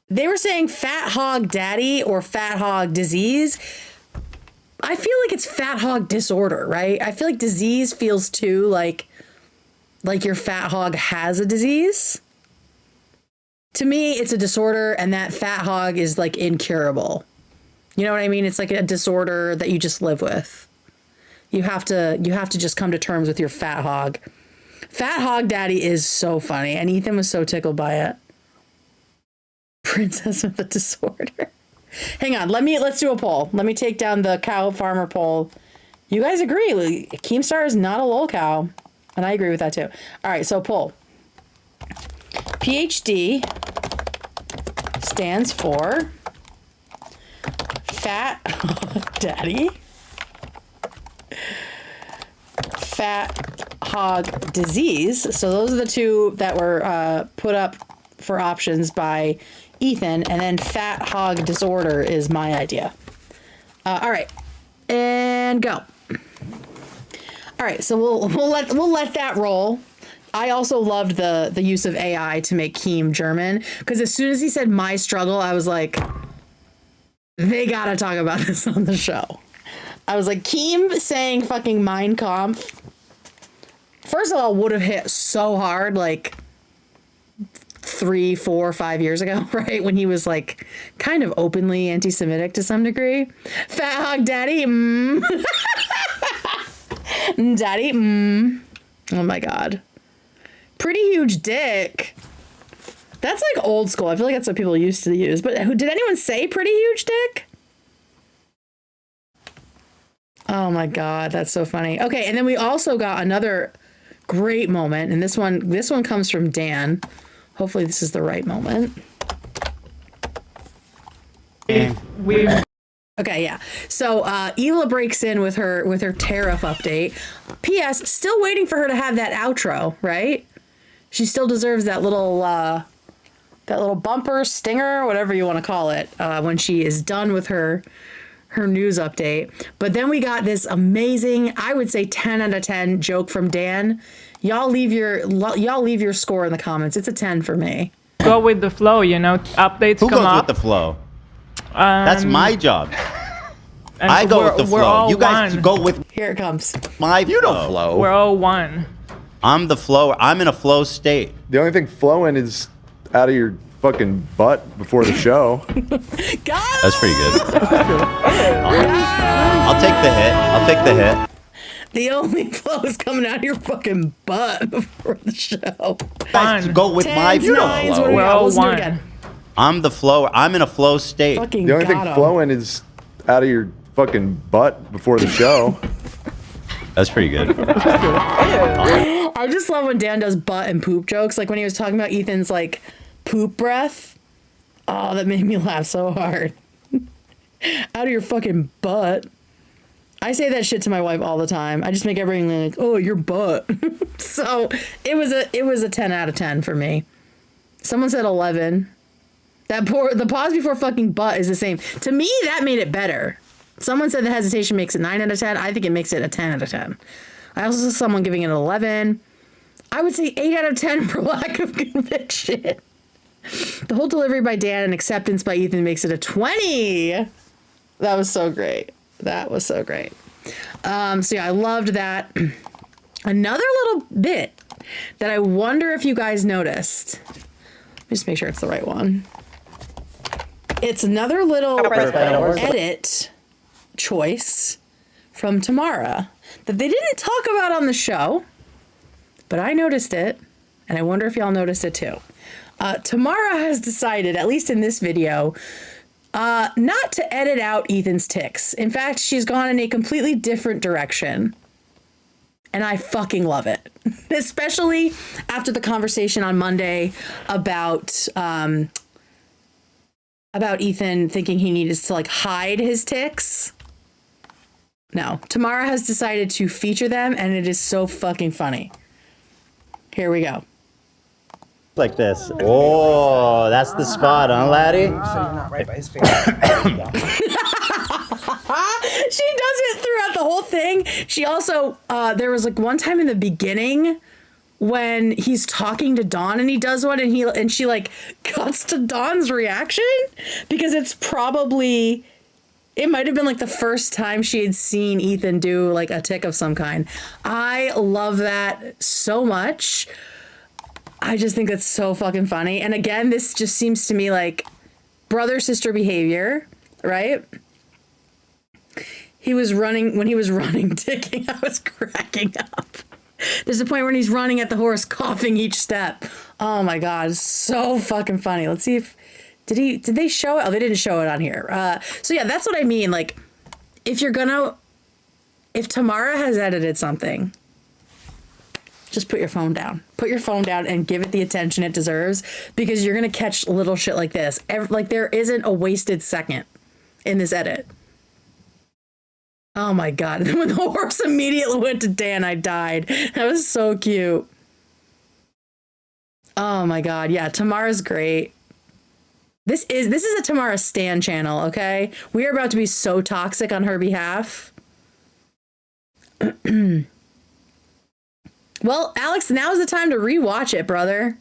They were saying fat hog daddy or fat hog disease. I feel like it's fat hog disorder, right? I feel like disease feels too like like your fat hog has a disease. To me, it's a disorder, and that fat hog is like incurable. You know what I mean? It's like a disorder that you just live with. You have to just come to terms with your fat hog. Fat hog daddy is so funny, and Ethan was so tickled by it. Princess with a disorder. Hang on, let's do a poll. Let me take down the cow farmer poll. You guys agree? Keemstar is not a lol cow, and I agree with that too. All right, so poll. PhD stands for fat daddy, fat hog disease. So those are the two that were put up for options by Ethan, and then fat hog disorder is my idea. All right, and go. All right, so we'll let that roll. I also loved the use of AI to make Keem German, because as soon as he said my struggle, I was like, they gotta talk about this on the show. I was like, Keem saying fucking Mein Kampf, first of all, would have hit so hard like 3, 4, 5 years ago, right? When he was like kind of openly anti-Semitic to some degree. Fat hog daddy, daddy, oh my God. Pretty huge dick. That's like old school. I feel like that's what people used to use. But did anyone say pretty huge dick? Oh my God, that's so funny. Okay, and then we also got another great moment, and this one comes from Dan. Hopefully this is the right moment. Okay, yeah. So Hila breaks in with her tariff update. P.S. Still waiting for her to have that outro, right? She still deserves that little bumper, stinger, whatever you want to call it, when she is done with her news update. But then we got this amazing, I would say 10 out of 10 joke from Dan. Y'all leave your score in the comments. It's a 10 for me. Go with the flow, you know. Updates Who come goes up. with the flow? That's my job. And I go with the we're flow. all You guys one. go with Here it comes. my flow. You don't flow. We're all one. I'm the flower. I'm in a flow state. The only thing flowing is out of your fucking butt before the show. That's pretty good. I'll take the hit. I'll take the hit. The only flow is coming out of your fucking butt before the show. Guys, go with my Tens, flow. nines, what do we got? Let's do it again. I'm the flower. I'm in a flow state. Fucking The only thing got 'em. flowing is out of your fucking butt before the show. That's pretty good. I just love when Dan does butt and poop jokes. Like when he was talking about Ethan's like poop breath. Oh, that made me laugh so hard. Out of your fucking butt. I say that shit to my wife all the time. I just make everything like, oh, your butt. So it was a 10 out of 10 for me. Someone said 11. The pause before fucking butt is the same. To me, that made it better. Someone said the hesitation makes it 9 out of 10. I think it makes it a 10 out of 10. I also saw someone giving it an 11. I would say 8 out of 10 for lack of conviction. The whole delivery by Dan and acceptance by Ethan makes it a 20. That was so great. That was so great. So yeah, I loved that. Another little bit that I wonder if you guys noticed. Just make sure it's the right one. It's another little edit choice from Tamara that they didn't talk about on the show, but I noticed it, and I wonder if y'all noticed it too. Tamara has decided, at least in this video, not to edit out Ethan's tics. In fact, she's gone in a completely different direction. And I fucking love it. Especially after the conversation on Monday about Ethan thinking he needed to like hide his tics. No, Tamara has decided to feature them, and it is so fucking funny. Here we go. Like this. Oh, that's the spot, huh, laddie? Not right by his face. She does it throughout the whole thing. She also, there was like one time in the beginning when he's talking to Dawn and he does one and she like cuts to Dawn's reaction because it's probably It might have been like the first time she had seen Ethan do like a tick of some kind. I love that so much. I just think that's so fucking funny. And again, this just seems to me like brother-sister behavior, right? When he was running, ticking, I was cracking up. There's a point when he's running at the horse, coughing each step. Oh my God, so fucking funny. Let's see if, did they show it? Oh, they didn't show it on here. So yeah, that's what I mean. Like, if Tamara has edited something, just put your phone down. Put your phone down and give it the attention it deserves, because you're going to catch little shit like this. Like, there isn't a wasted second in this edit. Oh my God. When the horse immediately went to Dan, I died. That was so cute. Oh my God. Yeah, Tamara's great. This is a Tamara Stan channel, okay? We are about to be so toxic on her behalf. Well, Alex, now's the time to rewatch it, brother.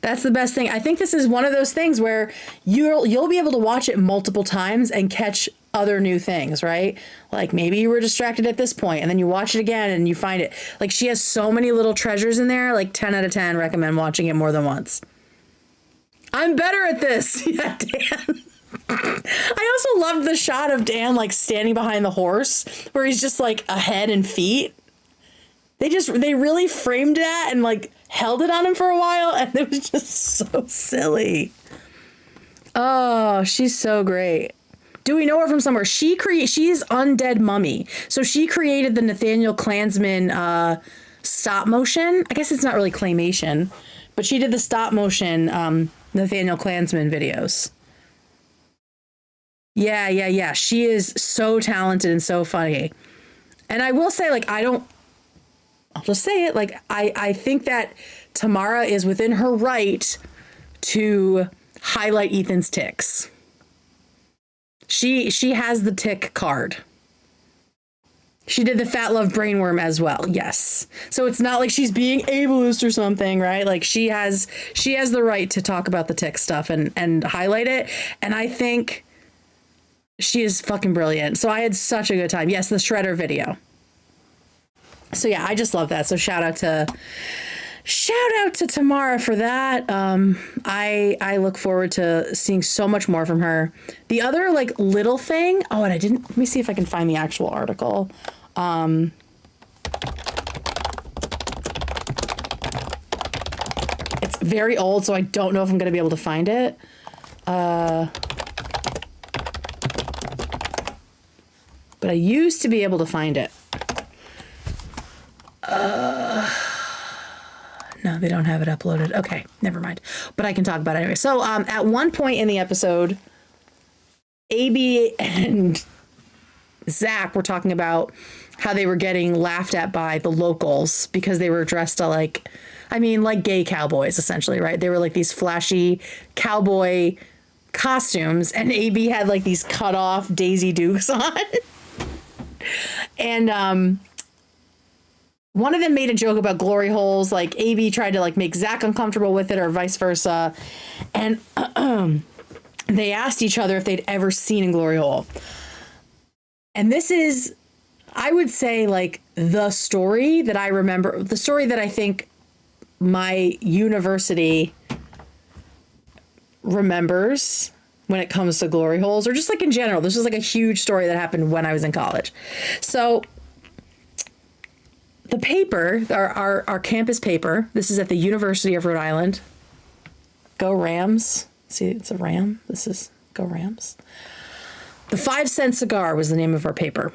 That's the best thing. I think this is one of those things where you'll be able to watch it multiple times and catch other new things, right? Like, maybe you were distracted at this point and then you watch it again and you find it. Like, she has so many little treasures in there. Like, 10 out of 10, recommend watching it more than once. I'm better at this. Yeah, Dan. I also loved the shot of Dan, like, standing behind the horse where he's just like a head and feet. They really framed that and like held it on him for a while, and it was just so silly. Oh, she's so great. Do we know her from somewhere? She's Undead Mummy. So she created the Nathaniel Klansman stop motion. I guess it's not really claymation, but she did the stop motion Nathaniel Klansman videos. Yeah. She is so talented and so funny. And I will say, like, I'll just say it, like, I think that Tamara is within her right to highlight Ethan's ticks. She has the tick card. She did the Fat Love Brainworm as well, yes. So it's not like she's being ableist or something, right? Like, she has the right to talk about the tick stuff and highlight it. And I think she is fucking brilliant. So I had such a good time. Yes, the Shredder video. So yeah, I just love that. So shout out to Tamara for that. I look forward to seeing so much more from her. The other like little thing. Oh, and let me see if I can find the actual article. It's very old, so I don't know if I'm going to be able to find it. But I used to be able to find it. No, they don't have it uploaded. Okay, never mind. But I can talk about it anyway. So at one point in the episode, AB and Zach were talking about how they were getting laughed at by the locals because they were dressed like gay cowboys, essentially, right? They were like these flashy cowboy costumes, and AB had like these cut off Daisy Dukes on. And one of them made a joke about glory holes. Like, AB tried to like make Zach uncomfortable with it, or vice versa. And they asked each other if they'd ever seen a glory hole. And this is, I would say, like, the story that I remember, the story that I think my university remembers when it comes to glory holes, or just like in general. This was like a huge story that happened when I was in college. So the paper, our campus paper, this is at the University of Rhode Island. Go Rams. See, it's a ram. This is Go Rams. The 5 Cent Cigar was the name of our paper.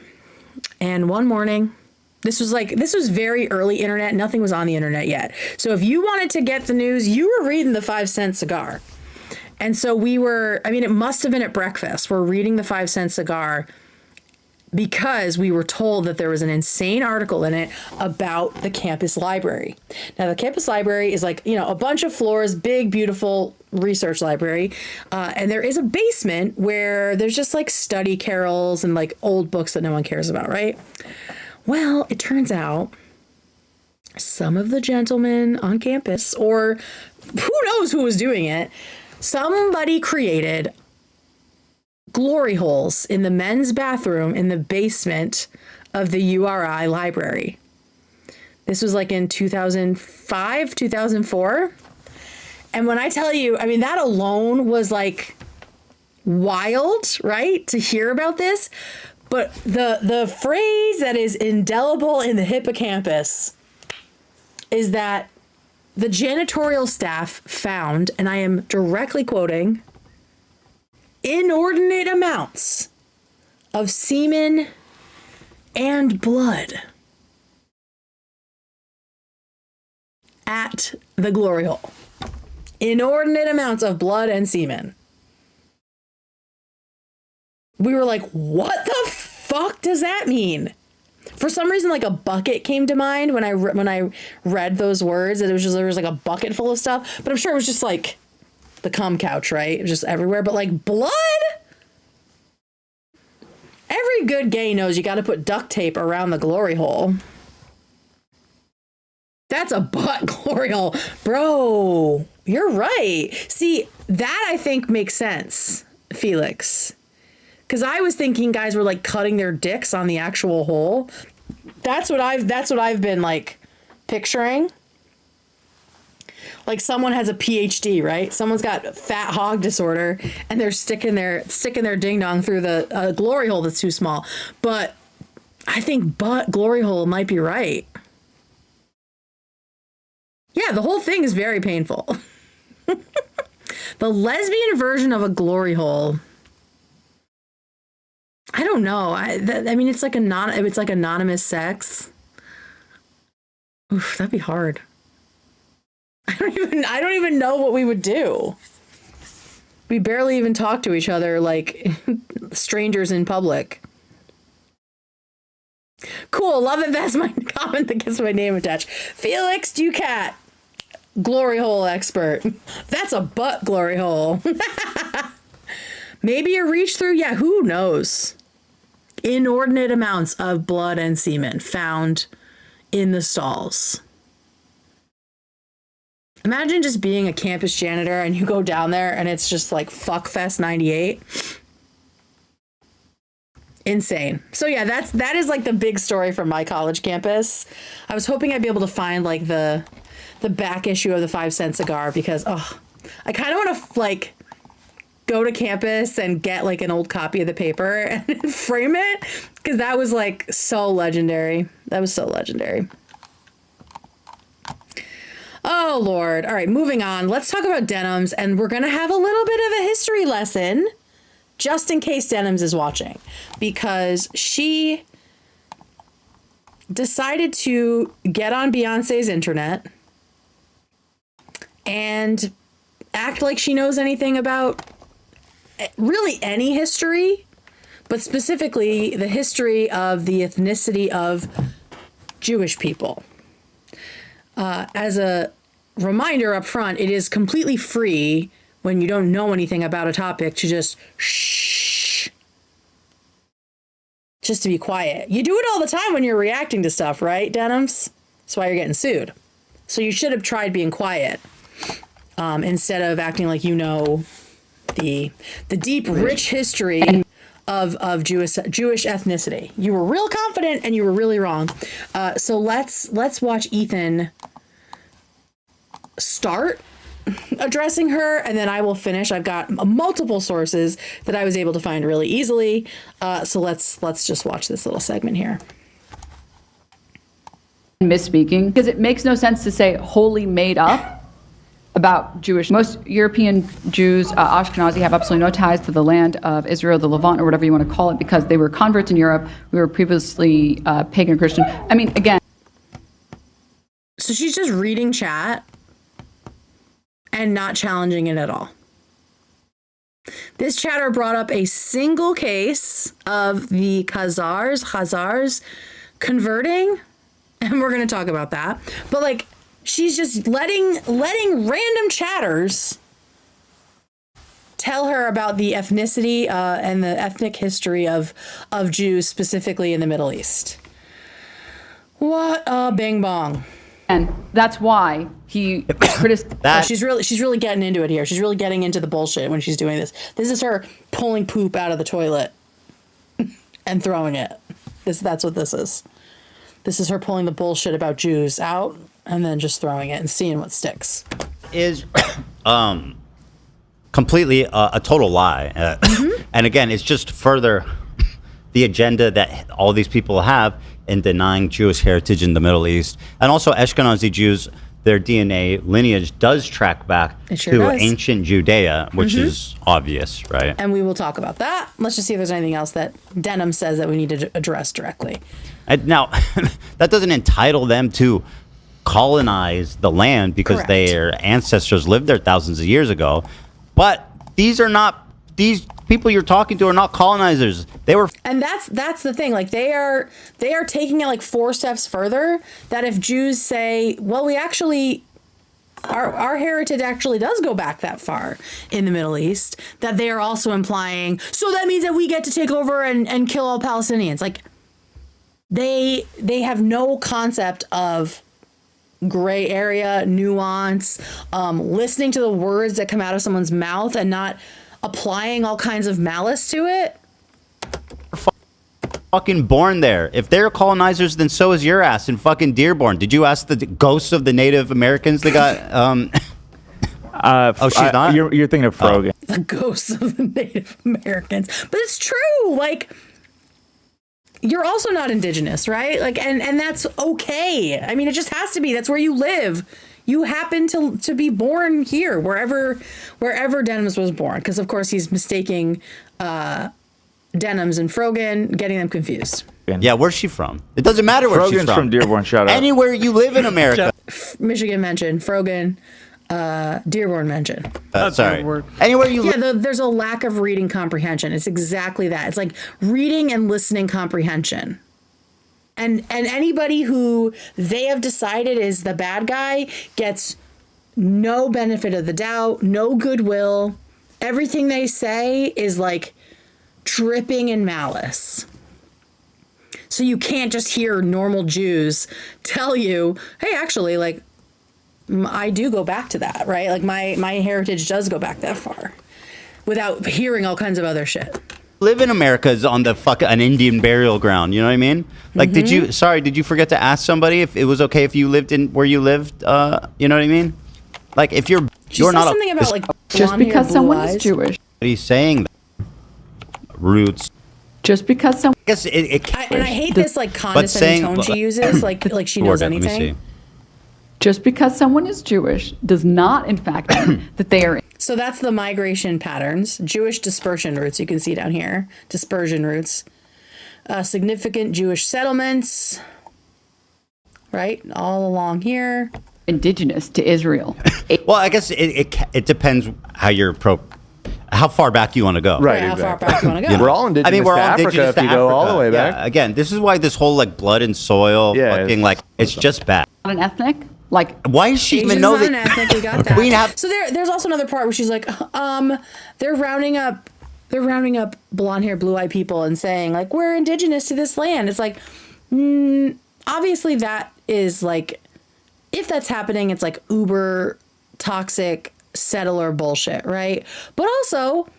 And one morning, this was very early internet. Nothing was on the internet yet. So if you wanted to get the news, you were reading the 5 Cent Cigar. And so it must have been at breakfast. We're reading the 5 Cent Cigar because we were told that there was an insane article in it about the campus library. Now, the campus library is like, a bunch of floors, big, beautiful research library. And there is a basement where there's just like study carrels and like old books that no one cares about, right? Well, it turns out some of the gentlemen on campus, or who knows who was doing it, somebody created glory holes in the men's bathroom in the basement of the URI library. This was like in 2005, 2004. And when I tell you, I mean, that alone was like wild, right? To hear about this. But the phrase that is indelible in the hippocampus is that the janitorial staff found, and I am directly quoting, inordinate amounts of semen and blood at the glory hole. Inordinate amounts of blood and semen. We were like, what the fuck does that mean? For some reason, like a bucket came to mind when I read those words. That it was just, there was like a bucket full of stuff. But I'm sure it was just like the cum couch, right? It was just everywhere. But like blood? Every good gay knows you got to put duct tape around the glory hole. That's a butt glory hole. Bro, you're right. See, that I think makes sense, Felix. Because I was thinking guys were like cutting their dicks on the actual hole. That's what I've been like picturing. Like someone has a PhD, right? Someone's got fat hog disorder and they're sticking their ding dong through the glory hole that's too small. But I think butt glory hole might be right. Yeah, the whole thing is very painful. The lesbian version of a glory hole. I don't know. I mean, it's like anonymous sex. Oof, that'd be hard. I don't even know what we would do. We barely even talk to each other like strangers in public. Cool. Love it. That's my comment that gets my name attached. Felix Ducat, glory hole expert. That's a butt glory hole. Maybe a reach through. Yeah, who knows? Inordinate amounts of blood and semen found in the stalls. Imagine just being a campus janitor and you go down there and it's just like Fuckfest 98. Insane. So yeah, that is like the big story from my college campus. I was hoping I'd be able to find like the back issue of the 5 Cent Cigar because I kind of want to like go to campus and get like an old copy of the paper and frame it because that was like so legendary. That was so legendary. Oh, Lord. All right, moving on. Let's talk about Denims, and we're going to have a little bit of a history lesson just in case Denims is watching because she decided to get on Beyonce's internet and act like she knows anything about really any history, but specifically the history of the ethnicity of Jewish people. As a reminder up front, it is completely free when you don't know anything about a topic to just shh. Just to be quiet. You do it all the time when you're reacting to stuff, right, Denims? That's why you're getting sued. So you should have tried being quiet instead of acting like you know the deep, rich history of Jewish ethnicity. You were real confident and you were really wrong. So let's watch Ethan start addressing her, and then I will finish. I've got multiple sources that I was able to find really easily. So let's just watch this little segment here. Misspeaking, because it makes no sense to say wholly made up about Jewish. Most European Jews, Ashkenazi, have absolutely no ties to the land of Israel, the Levant, or whatever you want to call it, because they were converts in Europe. We were previously pagan Christian. I mean, again. So she's just reading chat and not challenging it at all. This chatter brought up a single case of the Khazars converting, and we're going to talk about that. But like, she's just letting random chatters tell her about the ethnicity and the ethnic history of Jews, specifically in the Middle East. What a bing bong. And that's why he she's really getting into it here. She's really getting into the bullshit when she's doing this. This is her pulling poop out of the toilet and throwing it. That's what this is. This is her pulling the bullshit about Jews out and then just throwing it and seeing what sticks. Is completely a total lie. And again, it's just further the agenda that all these people have in denying Jewish heritage in the Middle East. And also Ashkenazi Jews, their DNA lineage does track back to ancient Judea, which is obvious, right? And we will talk about that. Let's just see if there's anything else that Denims says that we need to address directly. Now, that doesn't entitle them to colonize the land because their ancestors lived there thousands of years ago. But these people you're talking to are not colonizers. They were, and that's the thing. Like they are taking it like 4 steps further. That if Jews say, well, we actually, our heritage actually does go back that far in the Middle East, that they are also implying, so that means that we get to take over and kill all Palestinians. Like they have no concept of gray area, nuance, listening to the words that come out of someone's mouth and not applying all kinds of malice to it. Fucking born there. If they're colonizers, then so is your ass in fucking Dearborn. Did you ask the ghosts of the Native Americans that got oh, she's not? You're thinking of Frogan. The ghosts of the Native Americans. But it's true. Like, you're also not indigenous, right? Like, and that's okay. I mean, it just has to be. That's where you live. You happen to be born here, wherever Denims was born, because of course he's mistaking Denims and Frogan, getting them confused. Yeah, where's she from? It doesn't matter where she's from. From Dearborn. Shout out. Anywhere you live in America. Michigan mentioned, Frogan, Dearborn mentioned. Sorry. Anywhere you live. Yeah, there's a lack of reading comprehension. It's exactly that. It's like reading and listening comprehension. And anybody who they have decided is the bad guy gets no benefit of the doubt, no goodwill. Everything they say is like dripping in malice. So you can't just hear normal Jews tell you, hey, actually, like, I do go back to that, right? Like my heritage does go back that far without hearing all kinds of other shit. Live in America is on the an Indian burial ground. You know what I mean? Like, did you forget to ask somebody if it was okay if you lived in where you lived? You know what I mean? Like, if you're not something about like just because someone is Jewish. He's saying that. Roots. Just because someone. I guess it and I hate this like condescending tone she uses, like she knows anything. Just because someone is Jewish does not, in fact, mean that they are. So that's the migration patterns. Jewish dispersion routes, you can see down here. Dispersion routes. Significant Jewish settlements, right? All along here. Indigenous to Israel. Well, I guess it depends how far back you want to go. Right, how far back you want to go. We're all indigenous to Africa if you go all the way back. Yeah, again, this is why this whole like blood and soil fucking like it's just bad. Not an ethnic? Like, why is she even know that? An ethnic, we got that. So there's also another part where she's like, they're rounding up blonde hair, blue eyed people and saying like, we're indigenous to this land. It's like, obviously that is like, if that's happening, it's like uber toxic settler bullshit, right? But also,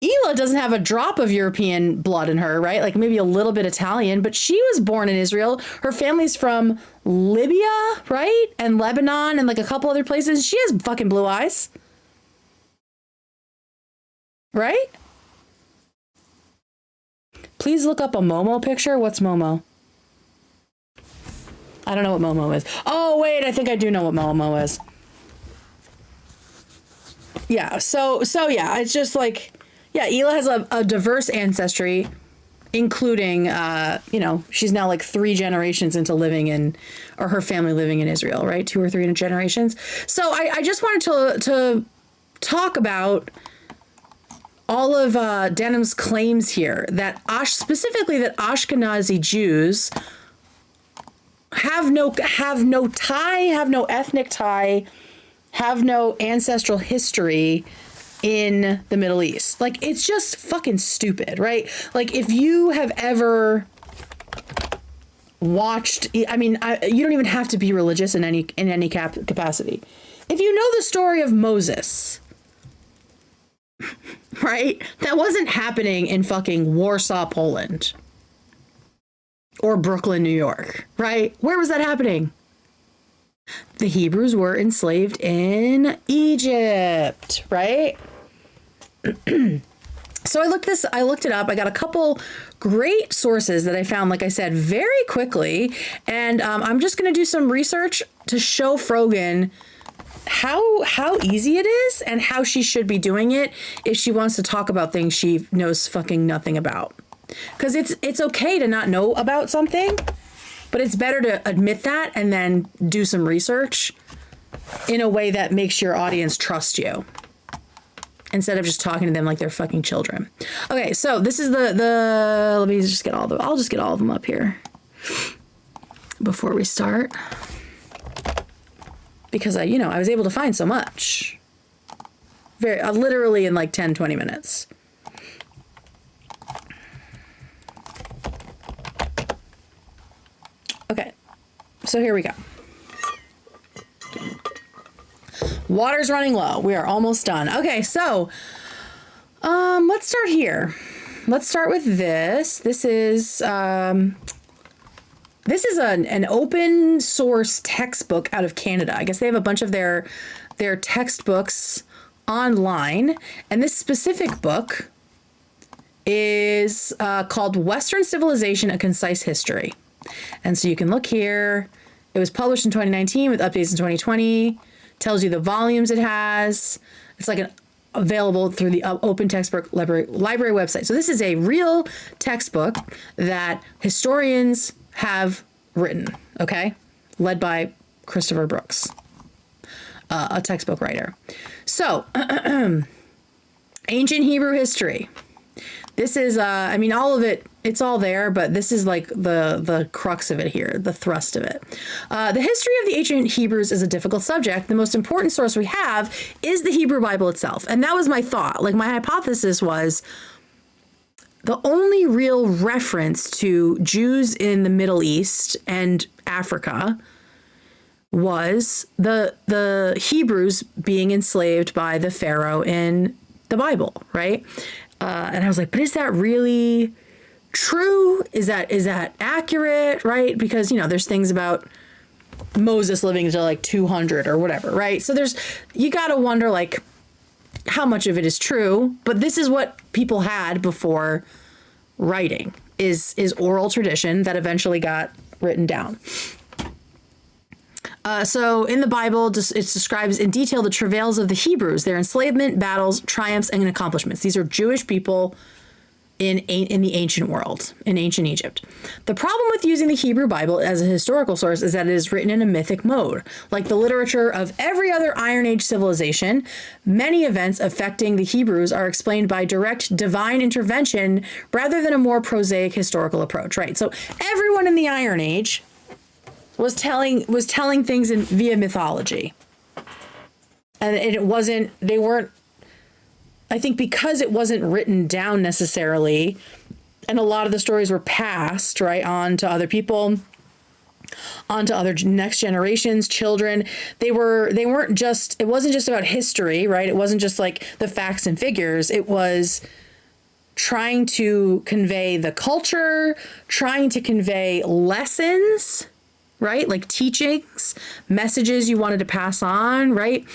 Hila doesn't have a drop of European blood in her, right? Like maybe a little bit Italian, but she was born in Israel. Her family's from Libya, right? And Lebanon and like a couple other places. She has fucking blue eyes. Right? Please look up a Momo picture. What's Momo? I don't know what Momo is. Oh, wait, I think I do know what Momo is. Yeah, so yeah, it's just like, yeah, Hila has a diverse ancestry, including, she's now like 3 generations into or her family living in Israel, right? 2 or 3 generations. So I just wanted to talk about all of Denim's claims here that specifically that Ashkenazi Jews have no tie, have no ethnic tie, have no ancestral history in the Middle East. Like, it's just fucking stupid, right? Like, if you have ever watched, I mean, you don't even have to be religious in any capacity. If you know the story of Moses, right? That wasn't happening in fucking Warsaw, Poland. Or Brooklyn, New York, right? Where was that happening? The Hebrews were enslaved in Egypt, right? So I looked it up. I got a couple great sources that I found, like I said, very quickly. And I'm just going to do some research to show Frogan how easy it is and how she should be doing it if she wants to talk about things she knows fucking nothing about. Because it's okay to not know about something, but it's better to admit that and then do some research in a way that makes your audience trust you instead of just talking to them like they're fucking children. Okay, so this is the let me just get I'll just get all of them up here before we start. Because I was able to find so much. Literally in like 10, 20 minutes. Okay, so here we go. Water's running low. We are almost done. Okay, so let's start here. Let's start with this. This is an open source textbook out of Canada. I guess they have a bunch of their textbooks online, and this specific book is called Western Civilization: A Concise History. And so you can look here. It was published in 2019 with updates in 2020. Tells you the volumes it has. It's like available through the Open Textbook Library website. So this is a real textbook that historians have written, okay? Led by Christopher Brooks, a textbook writer. So, ancient Hebrew history. This is, all of it, it's all there, but this is like the crux of it here, the thrust of it. The history of the ancient Hebrews is a difficult subject. The most important source we have is the Hebrew Bible itself. And that was my thought. Like, my hypothesis was the only real reference to Jews in the Middle East and Africa was the Hebrews being enslaved by the Pharaoh in the Bible, right? And I was like, but is that really true? Is that accurate, right? Because, there's things about Moses living until like 200 or whatever, right? So you got to wonder, like, how much of it is true, but this is what people had before writing is oral tradition that eventually got written down. So in the Bible, it describes in detail the travails of the Hebrews, their enslavement, battles, triumphs, and accomplishments. These are Jewish people in the ancient world, in ancient Egypt. The problem with using the Hebrew Bible as a historical source is that it is written in a mythic mode. Like the literature of every other Iron Age civilization, many events affecting the Hebrews are explained by direct divine intervention rather than a more prosaic historical approach, right? So everyone in the Iron Age was telling things via mythology. And I think because it wasn't written down necessarily, and a lot of the stories were passed, right, on to other people, on to other next generations, children. It wasn't just about history, right? It wasn't just like the facts and figures. It was trying to convey the culture, trying to convey lessons, right? Like teachings, messages you wanted to pass on, right?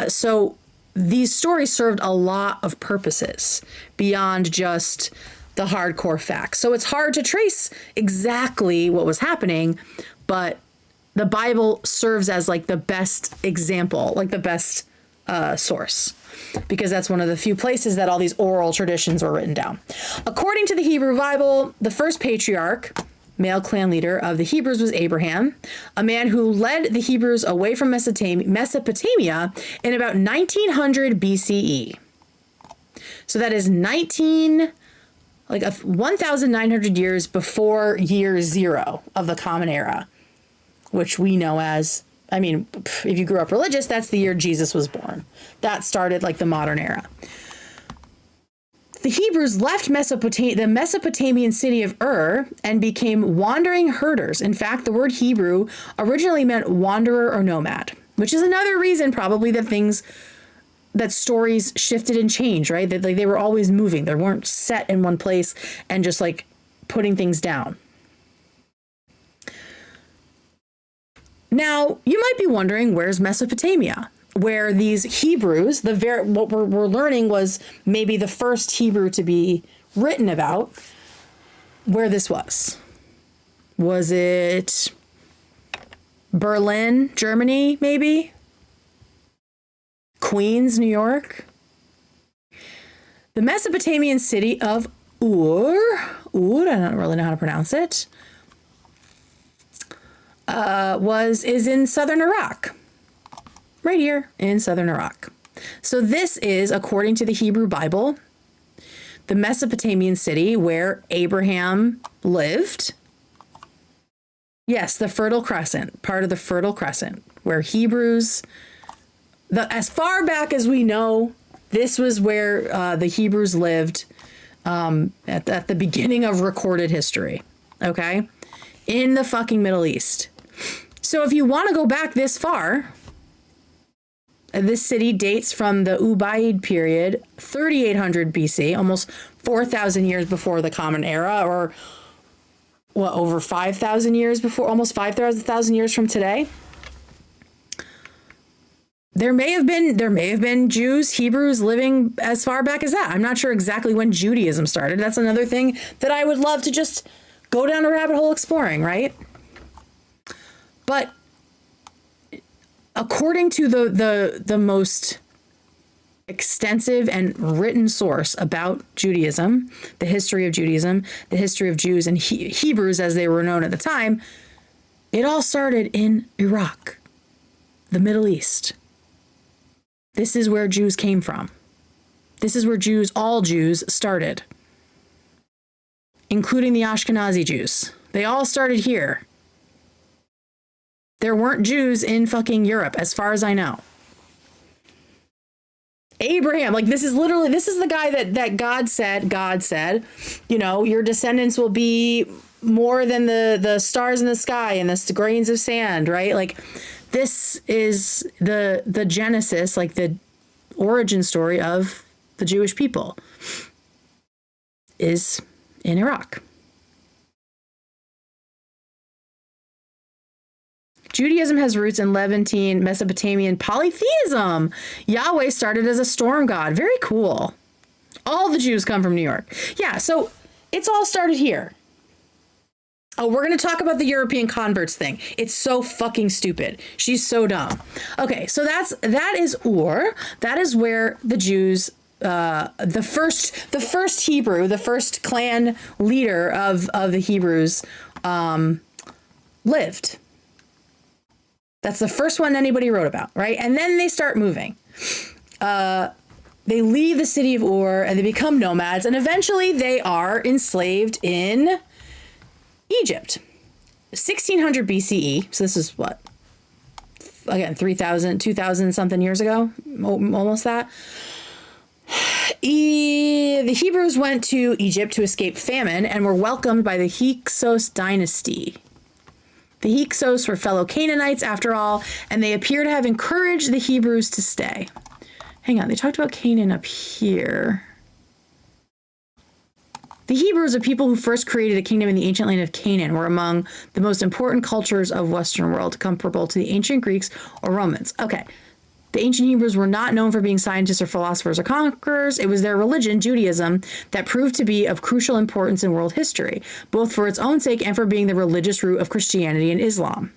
So these stories served a lot of purposes beyond just the hardcore facts. So it's hard to trace exactly what was happening, but the Bible serves as like the best example, like the best source, because that's one of the few places that all these oral traditions were written down. According to the Hebrew Bible, the first patriarch, male clan leader of the Hebrews, was Abraham, a man who led the Hebrews away from Mesopotamia in about 1900 BCE. So that is 1,900 years before year zero of the Common Era, which we know as, if you grew up religious, that's the year Jesus was born. That started like the modern era. The Hebrews left the Mesopotamian city of Ur and became wandering herders. In fact, the word Hebrew originally meant wanderer or nomad, which is another reason probably that stories shifted and changed, right? That like, they were always moving. They weren't set in one place and just like putting things down. Now, you might be wondering, where's Mesopotamia? Where these Hebrews, what we're learning was maybe the first Hebrew to be written about, where this was. Was it Berlin, Germany, maybe? Queens, New York? The Mesopotamian city of Ur, I don't really know how to pronounce it, is in southern Iraq. Right here in southern Iraq. So this is, according to the Hebrew Bible, the Mesopotamian city where Abraham lived. Yes, the Fertile Crescent, part of the Fertile Crescent, where Hebrews, as far back as we know, this was where the Hebrews lived at the beginning of recorded history, okay? In the fucking Middle East. So if you want to go back this far, this city dates from the Ubaid period, 3800 BC, almost 4,000 years before the Common Era, or what, over 5,000 years before, almost 5,000 years from today. There may have been Jews, Hebrews living as far back as that. I'm not sure exactly when Judaism started. That's another thing that I would love to just go down a rabbit hole exploring, right? But according to the most extensive and written source about Judaism, the history of Judaism, the history of Jews and Hebrews as they were known at the time, it all started in Iraq, the Middle East. This is where Jews came from. This is where all Jews started, including the Ashkenazi Jews. They all started here. There weren't Jews in fucking Europe, as far as I know. Abraham, like this is the guy that God said, you know, your descendants will be more than the stars in the sky and the grains of sand, right? Like this is the genesis, like the origin story of the Jewish people is in Iraq. Judaism has roots in Levantine, Mesopotamian polytheism. Yahweh started as a storm god. Very cool. All the Jews come from New York. Yeah, so it's all started here. Oh, we're going to talk about the European converts thing. It's so fucking stupid. She's so dumb. Okay, so that is Ur. That is where the Jews, the first Hebrew, the first clan leader of the Hebrews lived. That's the first one anybody wrote about, right? And then they start moving. They leave the city of Ur and they become nomads, and eventually they are enslaved in Egypt. 1600 BCE. So this is what? Again, 2,000 something years ago, almost that. The Hebrews went to Egypt to escape famine and were welcomed by the Hyksos dynasty. The Hyksos were fellow Canaanites, after all, and they appear to have encouraged the Hebrews to stay. Hang on, they talked about Canaan up here. The Hebrews, a people who first created a kingdom in the ancient land of Canaan, were among the most important cultures of Western world, comparable to the ancient Greeks or Romans. Okay, the ancient Hebrews were not known for being scientists or philosophers or conquerors. It was their religion, Judaism, that proved to be of crucial importance in world history, both for its own sake and for being the religious root of Christianity and Islam.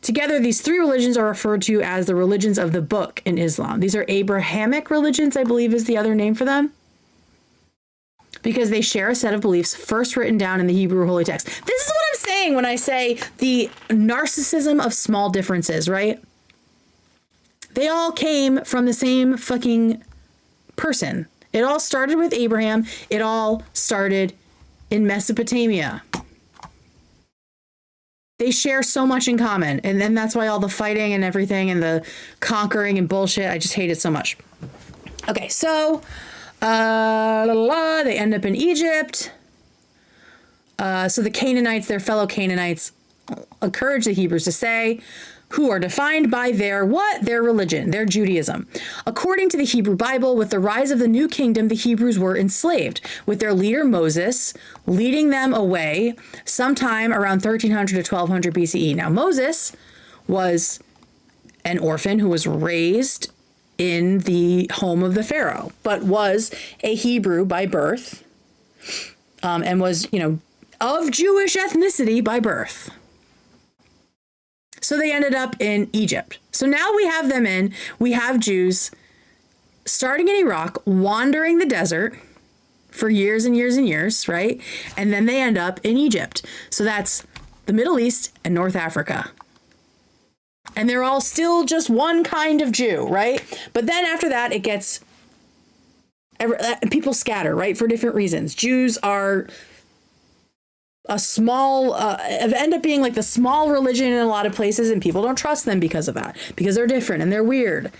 Together, these three religions are referred to as the religions of the book in Islam. These are Abrahamic religions, I believe is the other name for them, because they share a set of beliefs first written down in the Hebrew Holy Text. This is what I'm saying when I say the narcissism of small differences, right? They all came from the same fucking person. It all started with Abraham. It all started in Mesopotamia. They share so much in common. And then that's why all the fighting and everything and the conquering and bullshit, I just hate it so much. Okay, so They end up in Egypt. So the Canaanites, their fellow Canaanites, encourage the Hebrews to say, who are defined by their what? Their religion, their Judaism. According to the Hebrew Bible, with the rise of the new kingdom, the Hebrews were enslaved, with their leader Moses leading them away sometime around 1300 to 1200 BCE. Now, Moses was an orphan who was raised in the home of the Pharaoh, but was a Hebrew by birth, and was, of Jewish ethnicity by birth. So they ended up in Egypt. So now we have Jews starting in Iraq, wandering the desert for years and years and years, right? And then they end up in Egypt. So that's the Middle East and North Africa. And they're all still just one kind of Jew, right? But then after that, it gets, people scatter, right? For different reasons. Jews are a small, end up being like the small religion in a lot of places, and people don't trust them because of that, because they're different and they're weird.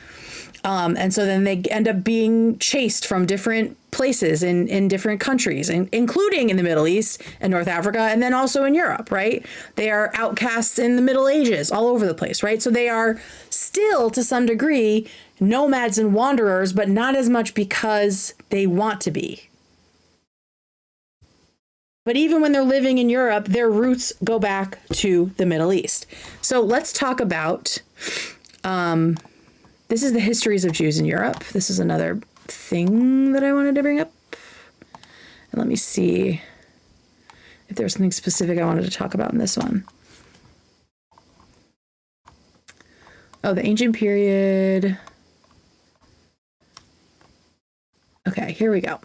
And so then they end up being chased from different places in different countries, including in the Middle East and North Africa, and then also in Europe, right? They are outcasts in the Middle Ages all over the place, right? So they are still, to some degree, nomads and wanderers, but not as much because they want to be. But even when they're living in Europe, their roots go back to the Middle East. So let's talk about, this is the histories of Jews in Europe. This is another thing that I wanted to bring up. And let me see if there's something specific I wanted to talk about in this one. Oh, the ancient period. Okay, here we go.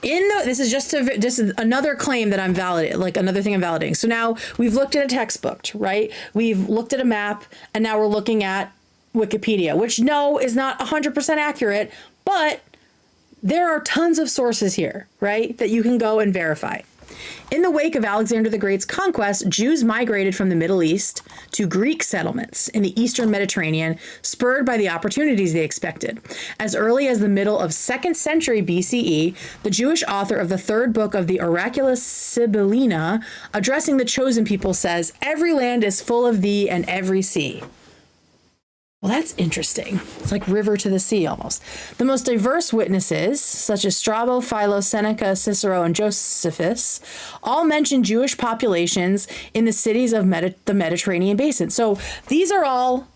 This is another claim that I'm validating, like another thing I'm validating. So now we've looked at a textbook, right? We've looked at a map, and now we're looking at Wikipedia, which no is not 100% accurate, but there are tons of sources here, right? That you can go and verify. In the wake of Alexander the Great's conquest, Jews migrated from the Middle East to Greek settlements in the Eastern Mediterranean, spurred by the opportunities they expected. As early as the middle of 2nd century BCE, the Jewish author of the 3rd book of the Oracula Sibyllina, addressing the chosen people, says, "Every land is full of thee, and every sea." Well, that's interesting. It's like river to the sea almost. The most diverse witnesses, such as Strabo, Philo, Seneca, Cicero, and Josephus, all mention Jewish populations in the cities of the Mediterranean basin. So these are all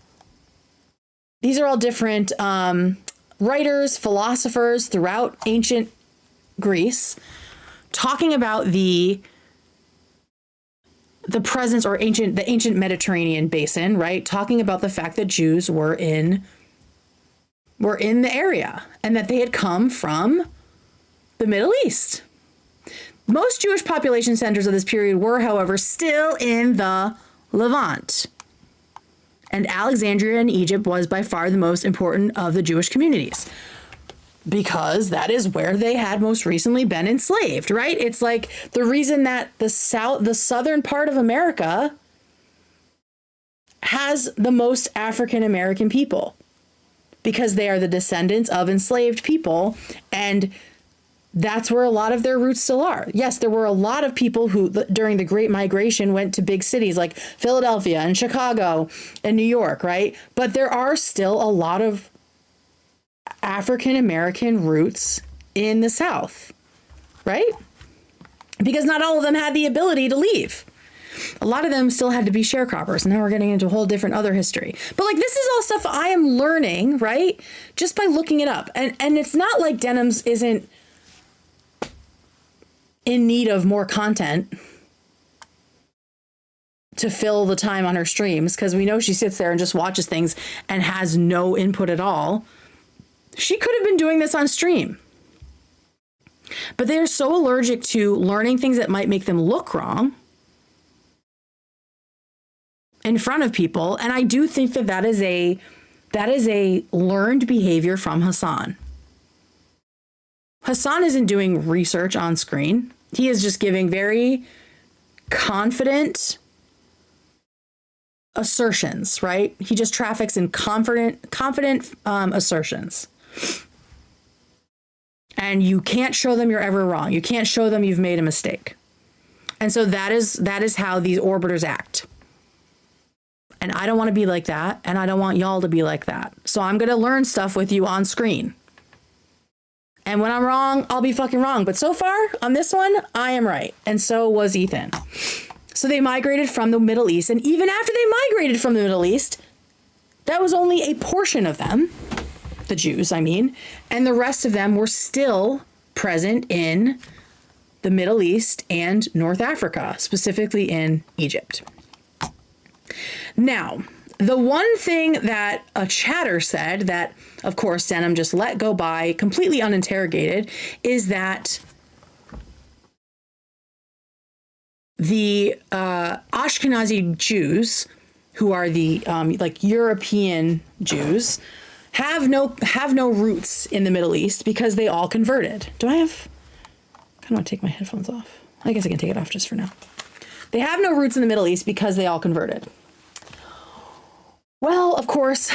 different writers, philosophers throughout ancient Greece, talking about the presence or the ancient Mediterranean basin, right? Talking about the fact that Jews were in the area and that they had come from the Middle East. Most Jewish population centers of this period were, however, still in the Levant. And Alexandria in Egypt was by far the most important of the Jewish communities, because that is where they had most recently been enslaved, right? It's like the reason that the southern part of America has the most African American people, because they are the descendants of enslaved people, and that's where a lot of their roots still are. Yes, there were a lot of people who, during the Great Migration, went to big cities like Philadelphia and Chicago and New York, right? But there are still a lot of African American roots in the South, right? Because not all of them had the ability to leave. A lot of them still had to be sharecroppers. Now we're getting into a whole different other history. But like, this is all stuff I am learning, right? Just by looking it up. And it's not like Denims isn't in need of more content to fill the time on her streams, because we know she sits there and just watches things and has no input at all. She could have been doing this on stream. But they're so allergic to learning things that might make them look wrong in front of people. And I do think that is a learned behavior from Hassan. Hassan isn't doing research on screen. He is just giving very confident assertions, right? He just traffics in confident assertions. And you can't show them you're ever wrong. You can't show them you've made a mistake. And so that is how these orbiters act. And I don't want to be like that, and I don't want y'all to be like that. So I'm going to learn stuff with you on screen. And when I'm wrong, I'll be fucking wrong. But so far, on this one, I am right. And so was Ethan. So they migrated from the Middle East. And even after they migrated from the Middle East, that was only a portion of them, the Jews, I mean. And the rest of them were still present in the Middle East and North Africa, specifically in Egypt. Now, the one thing that a chatter said that, of course, Denim just let go by completely uninterrogated is that the Ashkenazi Jews, who are the like European Jews, have no roots in the Middle East because they all converted. I kind of want to take my headphones off. I guess I can take it off just for now. They have no roots in the Middle East because they all converted. Well, of course,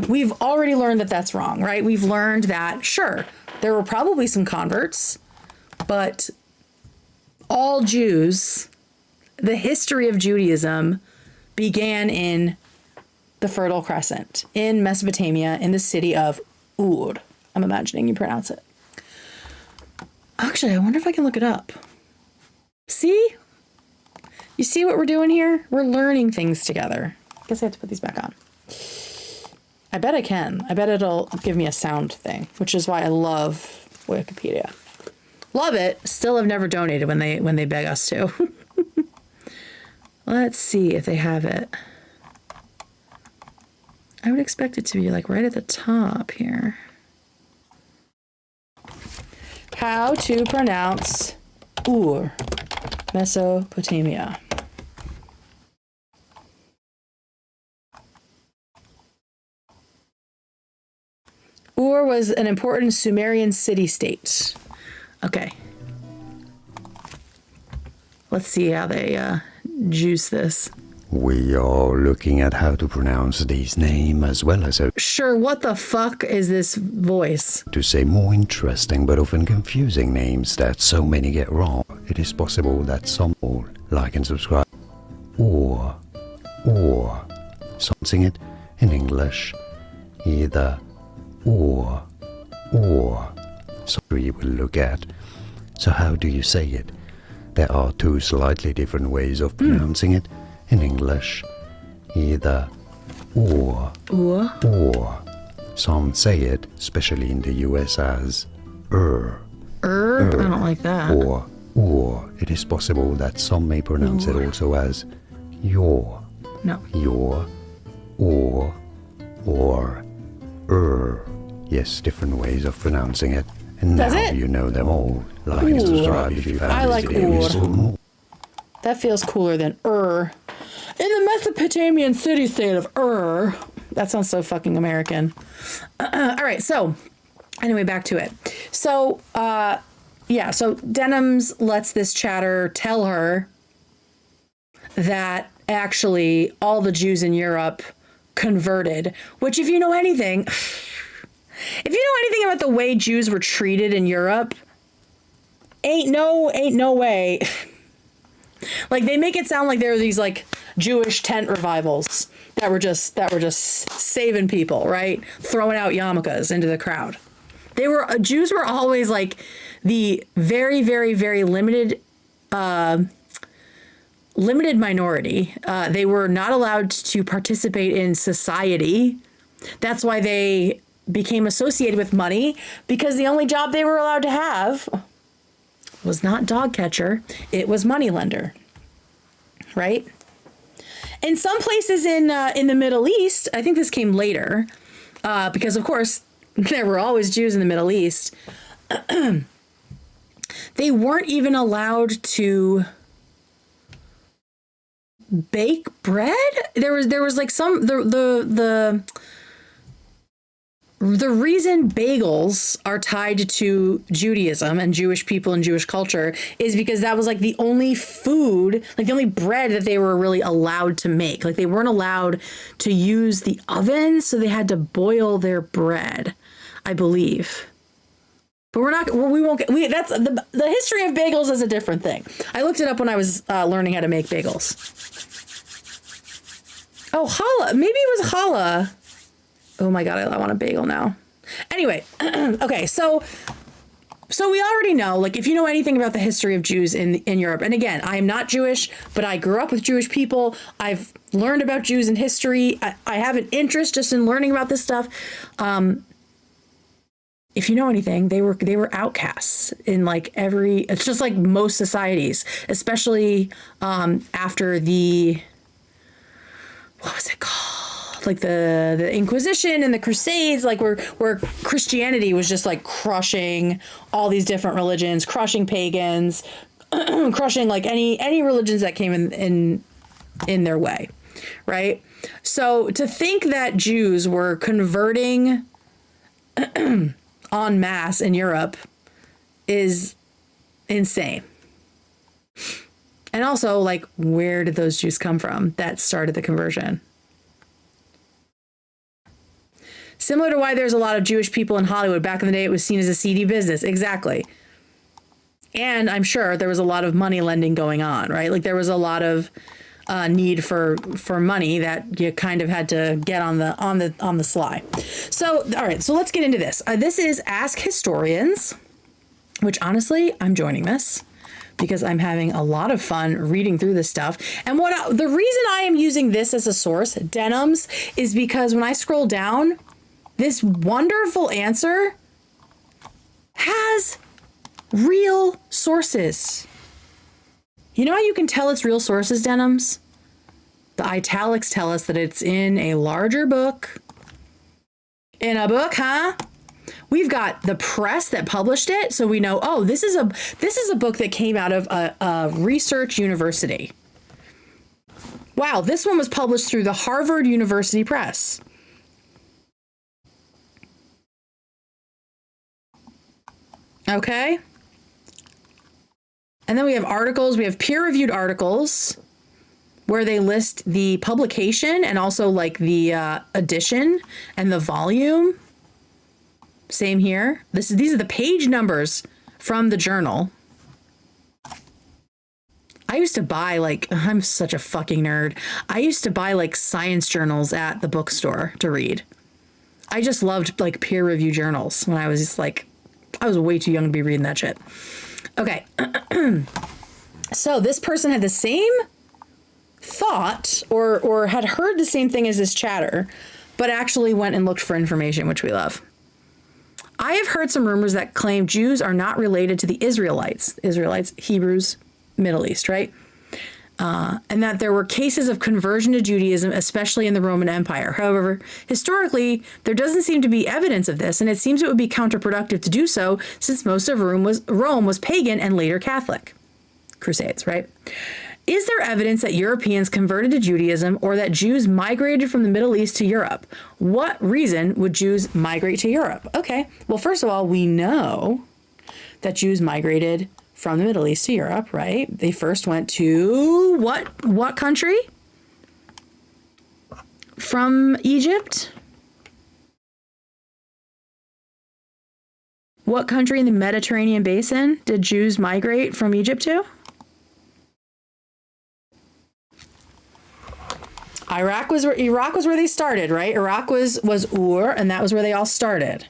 we've already learned that that's wrong, right? We've learned that, sure, there were probably some converts, but all Jews, the history of Judaism began in the Fertile Crescent, in Mesopotamia, in the city of Ur. I'm imagining you pronounce it. Actually, I wonder if I can look it up. See? You see what we're doing here? We're learning things together. I guess I have to put these back on. I bet I can. I bet it'll give me a sound thing, which is why I love Wikipedia. Love it. Still have never donated when they beg us to. Let's see if they have it. I would expect it to be like right at the top here. How to pronounce Ur, Mesopotamia. Ur was an important Sumerian city-state. Okay. Let's see how they juice this. We are looking at how to pronounce these names as well as how Sure, what the fuck is this voice? to say more interesting but often confusing names that so many get wrong. It is possible that some will like and subscribe. Or, something it in English, either or, so we will look at. So how do you say it? There are two slightly different ways of pronouncing it in English, either or. Some say it, especially in the US, as I don't like that. Or it is possible that some may pronounce it also as your. No. Your, or, Yes, different ways of pronouncing it. And Does now it? you know them all. Like and subscribe if you found I this like video useful. That feels cooler than In the Mesopotamian city-state of That sounds so fucking American. All right, so anyway, back to it. So, so Denims lets this chatter tell her that actually all the Jews in Europe converted, which if you know anything about the way Jews were treated in Europe, ain't no way. Like they make it sound like there were these like Jewish tent revivals that were just saving people, right? Throwing out yarmulkes into the crowd. Jews were always like the very, very, very limited minority. They were not allowed to participate in society. That's why they became associated with money, because the only job they were allowed to have was not dog catcher, it was money lender, right? In some places in the Middle East, I think this came later, because of course there were always Jews in the Middle East. They weren't even allowed to bake bread. There was like some the reason bagels are tied to Judaism and Jewish people and Jewish culture is because that was like the only food, like the only bread that they were really allowed to make. Like they weren't allowed to use the oven, so they had to boil their bread. I believe. But we won't get, that's, the history of bagels is a different thing. I looked it up when I was learning how to make bagels. Oh, challah. Maybe it was challah. Oh my God, I want a bagel now. Anyway, okay, so we already know, like, if you know anything about the history of Jews in Europe, and again, I am not Jewish, but I grew up with Jewish people. I've learned about Jews in history. I have an interest just in learning about this stuff. If you know anything, they were outcasts in like it's just like most societies, especially after the, what was it called? Like the Inquisition and the Crusades, like where Christianity was just like crushing all these different religions, crushing pagans, crushing like any religions that came in their way, right? So to think that Jews were converting en masse in Europe is insane. And also, like, where did those Jews come from that started the conversion? Similar to why there's a lot of Jewish people in Hollywood. Back in the day, it was seen as a seedy business. Exactly. And I'm sure there was a lot of money lending going on, right? Like, there was a lot of need for money that you kind of had to get on the sly. So, all right, so let's get into this. This is Ask Historians, which honestly, I'm joining this because I'm having a lot of fun reading through this stuff. And the reason I am using this as a source, Denims, is because when I scroll down, this wonderful answer has real sources. You know how you can tell it's real sources, Denims? The italics tell us that it's in a larger book. In a book, huh? We've got the press that published it, so we know, oh, this is a book that came out of a research university. Wow, this one was published through the Harvard University Press. Okay. And then we have articles, we have peer-reviewed articles where they list the publication and also like the edition and the volume. Same here. These are the page numbers from the journal. I used to buy I'm such a fucking nerd. I used to buy like science journals at the bookstore to read. I just loved like peer-reviewed journals when I was just like, I was way too young to be reading that shit. Okay. So this person had the same thought or had heard the same thing as this chatter, but actually went and looked for information, which we love. I have heard some rumors that claim Jews are not related to the Israelites, Hebrews, Middle East, right? And that there were cases of conversion to Judaism, especially in the Roman Empire. However, historically, there doesn't seem to be evidence of this, and it seems it would be counterproductive to do so since most of Rome was pagan and later Catholic. Crusades, right? Is there evidence that Europeans converted to Judaism or that Jews migrated from the Middle East to Europe? What reason would Jews migrate to Europe? Okay, well, first of all, we know that Jews migrated from the Middle East to Europe, right? They first went to what country? From Egypt? What country in the Mediterranean basin did Jews migrate from Egypt to? Iraq was where they started, right? Iraq was Ur, and that was where they all started.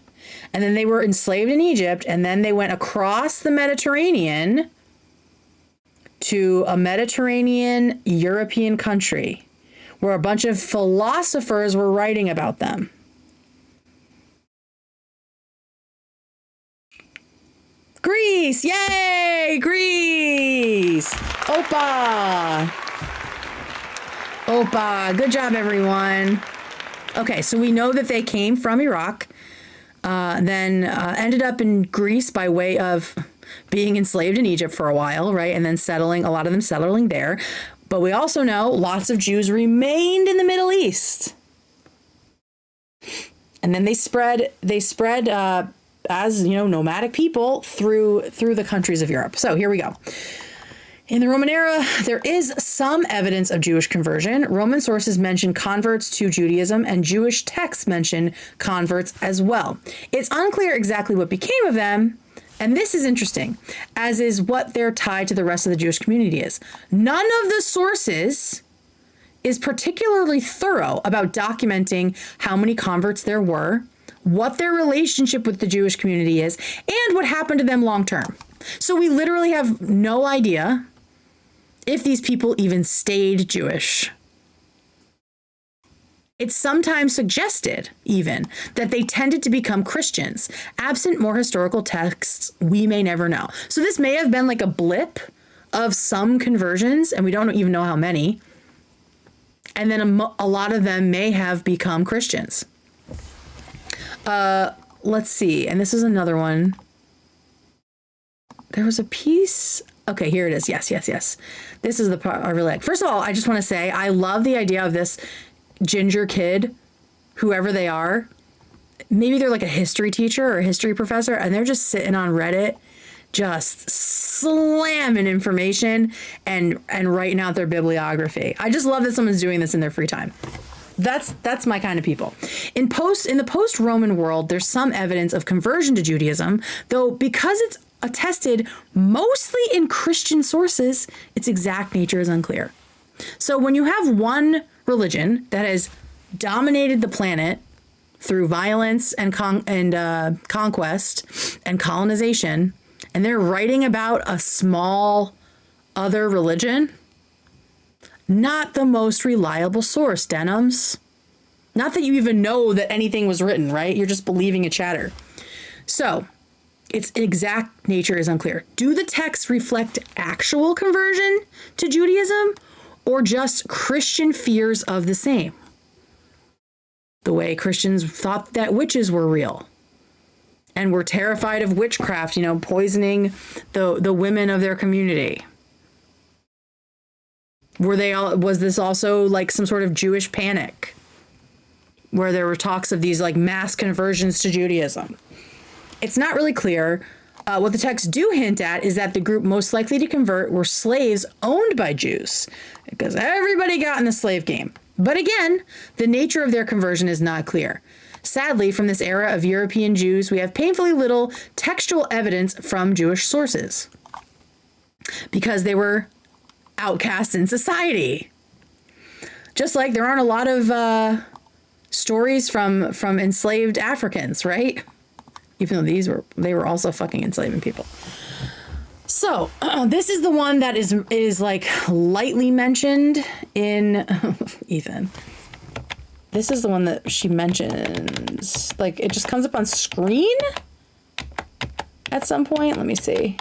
And then they were enslaved in Egypt, and then they went across the Mediterranean to a Mediterranean European country where a bunch of philosophers were writing about them. Greece! Yay! Greece! Opa! Opa! Good job, everyone. Okay, so we know that they came from Iraq, then ended up in Greece by way of being enslaved in Egypt for a while, right? And then a lot of them settling there. But we also know lots of Jews remained in the Middle East. And then they spread as, nomadic people through the countries of Europe. So here we go. In the Roman era, there is some evidence of Jewish conversion. Roman sources mention converts to Judaism, and Jewish texts mention converts as well. It's unclear exactly what became of them, and this is interesting, as is what their tie to the rest of the Jewish community is. None of the sources is particularly thorough about documenting how many converts there were, what their relationship with the Jewish community is, and what happened to them long term. So we literally have no idea if these people even stayed Jewish. It's sometimes suggested, even, that they tended to become Christians. Absent more historical texts, we may never know. So this may have been like a blip of some conversions, and we don't even know how many. And then a lot of them may have become Christians. Let's see. And this is another one. There was a piece. Okay, here it is. Yes. This is the part I really like. First of all, I just want to say I love the idea of this ginger kid, whoever they are. Maybe they're like a history teacher or a history professor, and they're just sitting on Reddit, just slamming information and writing out their bibliography. I just love that someone's doing this in their free time. That's my kind of people. In the post-Roman world, there's some evidence of conversion to Judaism, though because it's attested mostly in Christian sources, its exact nature is unclear. So when you have one religion that has dominated the planet through violence and conquest and colonization, and they're writing about a small other religion, not the most reliable source, Denims. Not that you even know that anything was written, right? You're just believing a chatter. So its exact nature is unclear. Do the texts reflect actual conversion to Judaism or just Christian fears of the same? The way Christians thought that witches were real and were terrified of witchcraft, poisoning the women of their community. Was this also like some sort of Jewish panic where there were talks of these like mass conversions to Judaism? It's not really clear. What the texts do hint at is that the group most likely to convert were slaves owned by Jews, because everybody got in the slave game. But again, the nature of their conversion is not clear. Sadly, from this era of European Jews, we have painfully little textual evidence from Jewish sources because they were outcasts in society. Just like there aren't a lot of stories from enslaved Africans, right? Even though they were also fucking enslaving people. So this is the one that is like lightly mentioned in Ethan. This is the one that she mentions. Like it just comes up on screen at some point. Let me see.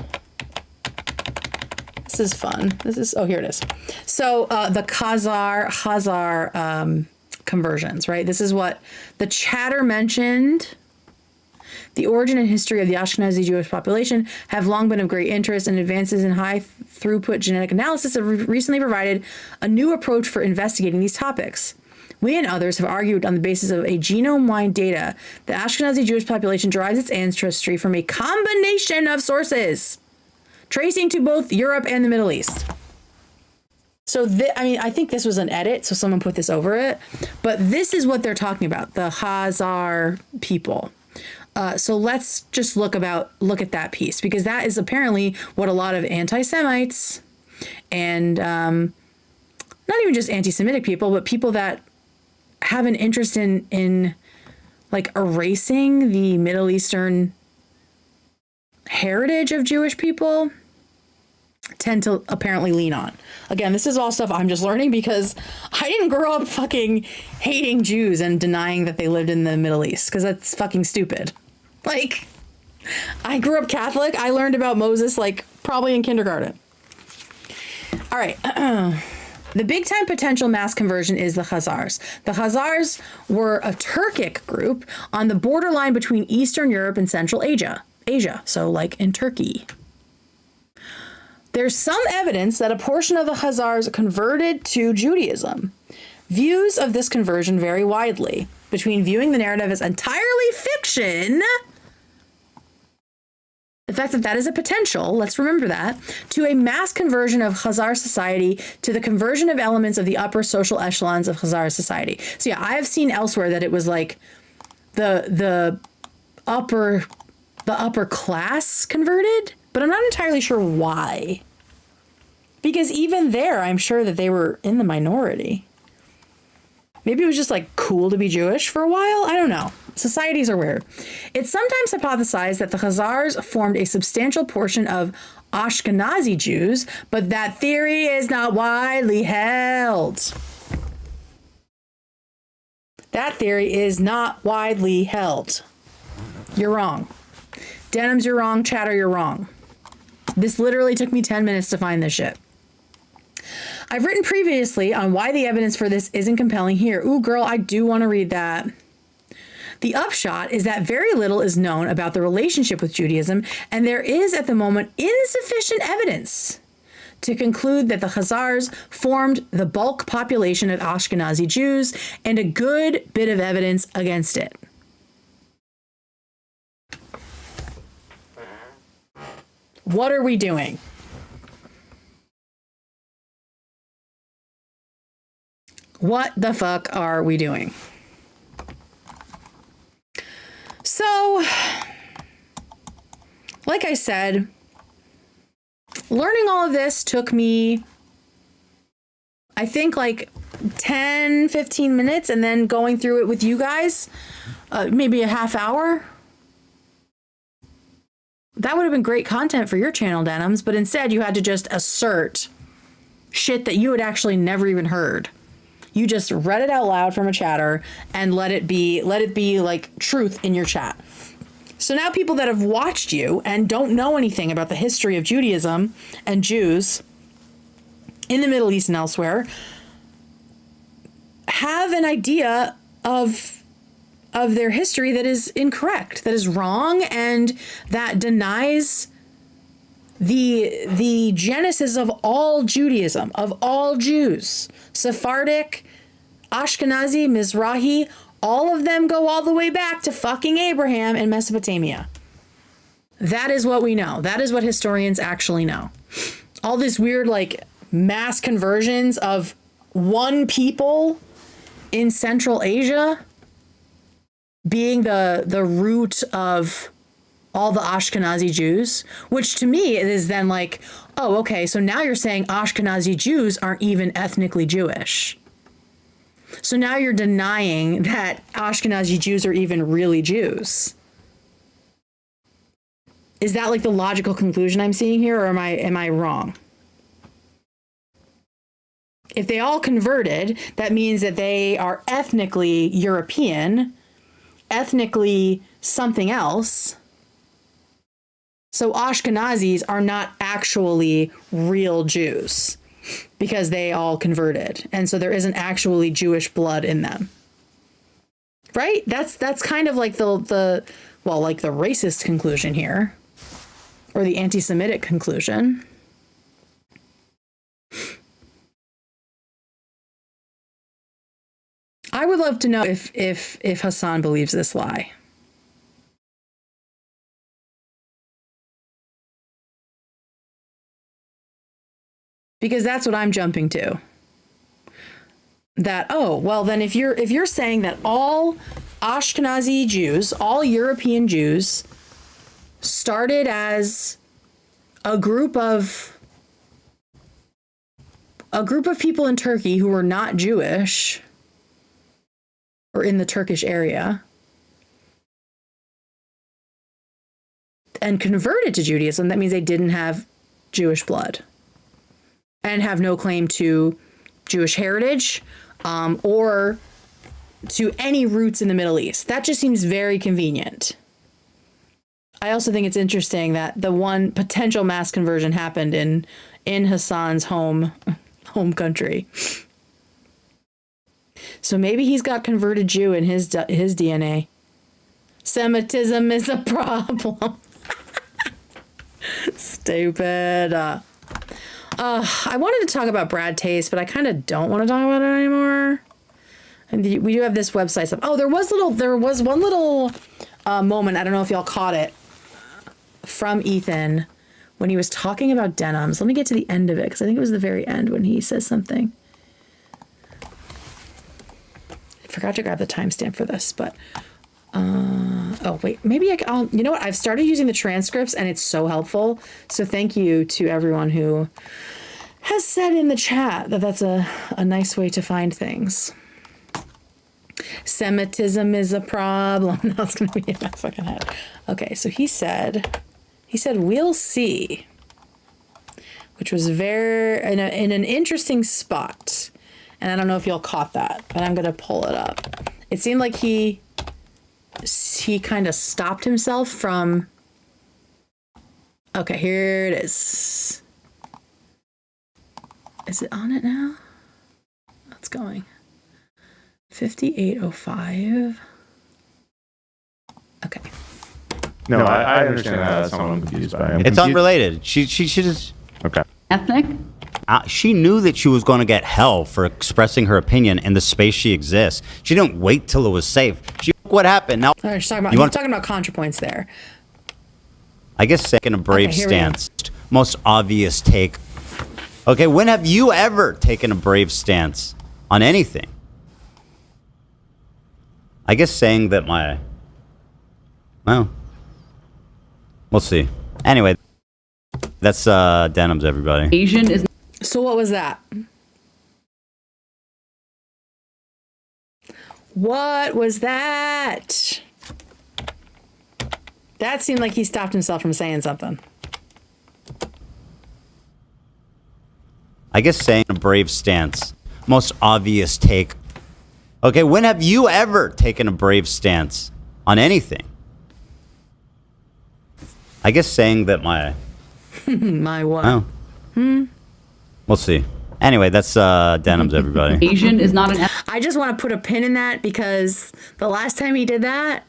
This is fun. Here it is. So the Khazar conversions, right? This is what the chatter mentioned. The origin and history of the Ashkenazi Jewish population have long been of great interest, and advances in high throughput genetic analysis have recently provided a new approach for investigating these topics. We and others have argued on the basis of a genome-wide data the Ashkenazi Jewish population derives its ancestry from a combination of sources, tracing to both Europe and the Middle East. So, I think this was an edit, so someone put this over it, but this is what they're talking about, the Khazar people. So let's just look at that piece, because that is apparently what a lot of anti-Semites and not even just anti-Semitic people, but people that have an interest in like erasing the Middle Eastern heritage of Jewish people tend to apparently lean on. Again, this is all stuff I'm just learning because I didn't grow up fucking hating Jews and denying that they lived in the Middle East, because that's fucking stupid. Like, I grew up Catholic. I learned about Moses like probably in kindergarten. All right. The big time potential mass conversion is the Khazars. The Khazars were a Turkic group on the borderline between Eastern Europe and Central Asia. So like in Turkey. There's some evidence that a portion of the Khazars converted to Judaism. Views of this conversion vary widely between viewing the narrative as entirely fiction, the fact that that is a potential, let's remember that, to a mass conversion of Khazar society, to the conversion of elements of the upper social echelons of Khazar society. So yeah, I have seen elsewhere that it was like the upper class converted, but I'm not entirely sure why. Because even there, I'm sure that they were in the minority. Maybe it was just like cool to be Jewish for a while. I don't know. Societies are weird. It's sometimes hypothesized that the Khazars formed a substantial portion of Ashkenazi Jews, but that theory is not widely held. That theory is not widely held. You're wrong. Denims, you're wrong. Chatter, you're wrong. This literally took me 10 minutes to find this shit. I've written previously on why the evidence for this isn't compelling here. Ooh, girl, I do want to read that. The upshot is that very little is known about the relationship with Judaism, and there is at the moment insufficient evidence to conclude that the Khazars formed the bulk population of Ashkenazi Jews, and a good bit of evidence against it. What are we doing? What the fuck are we doing? So, like I said, learning all of this took me, I think, like 10, 15 minutes, and then going through it with you guys, maybe a half hour. That would have been great content for your channel, Denims, but instead you had to just assert shit that you had actually never even heard. You just read it out loud from a chatter and let it be like truth in your chat. So now people that have watched you and don't know anything about the history of Judaism and Jews in the Middle East and elsewhere have an idea of their history that is incorrect, that is wrong, and that denies the genesis of all Judaism, of all Jews. Sephardic, Ashkenazi, Mizrahi, all of them go all the way back to fucking Abraham in Mesopotamia. That is what we know. That is what historians actually know. All this weird, like, mass conversions of one people in Central Asia being the root of all the Ashkenazi Jews, which to me is then like, oh, okay, so now you're saying Ashkenazi Jews aren't even ethnically Jewish. So now you're denying that Ashkenazi Jews are even really Jews. Is that like the logical conclusion I'm seeing here, or am I wrong? If they all converted, that means that they are ethnically European, ethnically something else. So Ashkenazis are not actually real Jews because they all converted. And so there isn't actually Jewish blood in them. Right? That's kind of like the racist conclusion here, or the anti-Semitic conclusion. I would love to know if Hassan believes this lie. Because that's what I'm jumping to. That, oh, well then if you're saying that all Ashkenazi Jews, all European Jews started as a group of people in Turkey who were not Jewish or in the Turkish area and converted to Judaism, that means they didn't have Jewish blood and have no claim to Jewish heritage or to any roots in the Middle East. That just seems very convenient. I also think it's interesting that the one potential mass conversion happened in Hassan's home country. So maybe he's got converted Jew in his DNA. Semitism is a problem. Stupid. I wanted to talk about Brad Taste, but I kind of don't want to talk about it anymore. And we do have this website stuff. Oh, there was one little moment. I don't know if y'all caught it from Ethan when he was talking about Denims. Let me get to the end of it because I think it was the very end when he says something. I forgot to grab the timestamp for this, but oh wait, maybe I'll, you know what? I've started using the transcripts and it's so helpful. So thank you to everyone who has said in the chat that that's a nice way to find things. Semitism is a problem. That's going to be in my fucking head. Okay, so he said, we'll see, which was very, in an interesting spot. And I don't know if y'all caught that, but I'm going to pull it up. It seemed like he kind of stopped himself from, okay, here it is. Is it on it now? It's going. 5805. Okay. No, I understand that. That's not what I'm confused by. It's unrelated. She just okay. Ethnic? She knew that she was going to get hell for expressing her opinion in the space she exists. She didn't wait till it was safe. What happened? Now He's talking about ContraPoints there. I guess taking a brave stance. Most obvious take. Okay, when have you ever taken a brave stance on anything? I guess saying that well, we'll see. Anyway, that's Denims, everybody. Asian is. So what was that? What was that? That seemed like he stopped himself from saying something. I guess saying a brave stance. Most obvious take. Okay, when have you ever taken a brave stance on anything? I guess saying that my what? Oh. We'll see. Anyway, that's Denims, everybody. Asian is not an. I just want to put a pin in that because the last time he did that,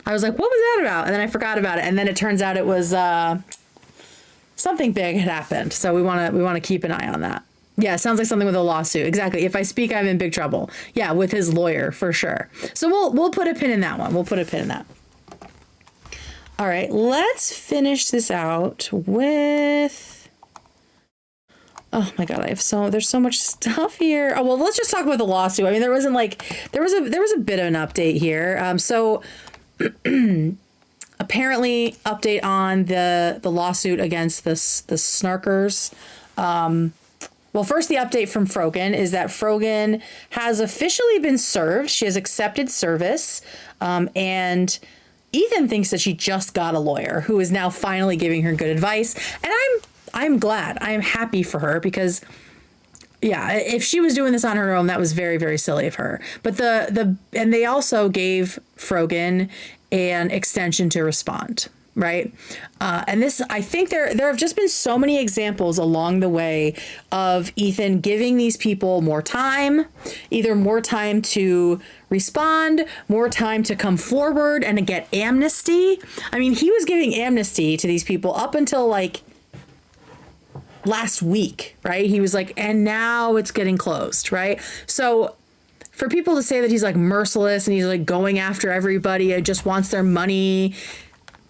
I was like, what was that about? And then I forgot about it. And then it turns out it was something big had happened. So we want to keep an eye on that. Yeah, it sounds like something with a lawsuit. Exactly. If I speak, I'm in big trouble. Yeah, with his lawyer for sure. So we'll put a pin in that one. We'll put a pin in that. All right, let's finish this out with. Oh my God, there's so much stuff here. Oh well, let's just talk about the lawsuit. I mean, there was a bit of an update here. So apparently, update on the lawsuit against the Snarkers. Well, first, the update from Frogan is that Frogan has officially been served. She has accepted service, and Ethan thinks that she just got a lawyer who is now finally giving her good advice. And I'm glad. I am happy for her because, yeah, if she was doing this on her own, that was very, very silly of her. But and they also gave Frogan an extension to respond. Right. And this, I think there have just been so many examples along the way of Ethan giving these people more time, either more time to respond, more time to come forward and to get amnesty. I mean, he was giving amnesty to these people up until like last week. Right. He was like, and now it's getting closed. Right. So for people to say that he's like merciless and he's like going after everybody and just wants their money.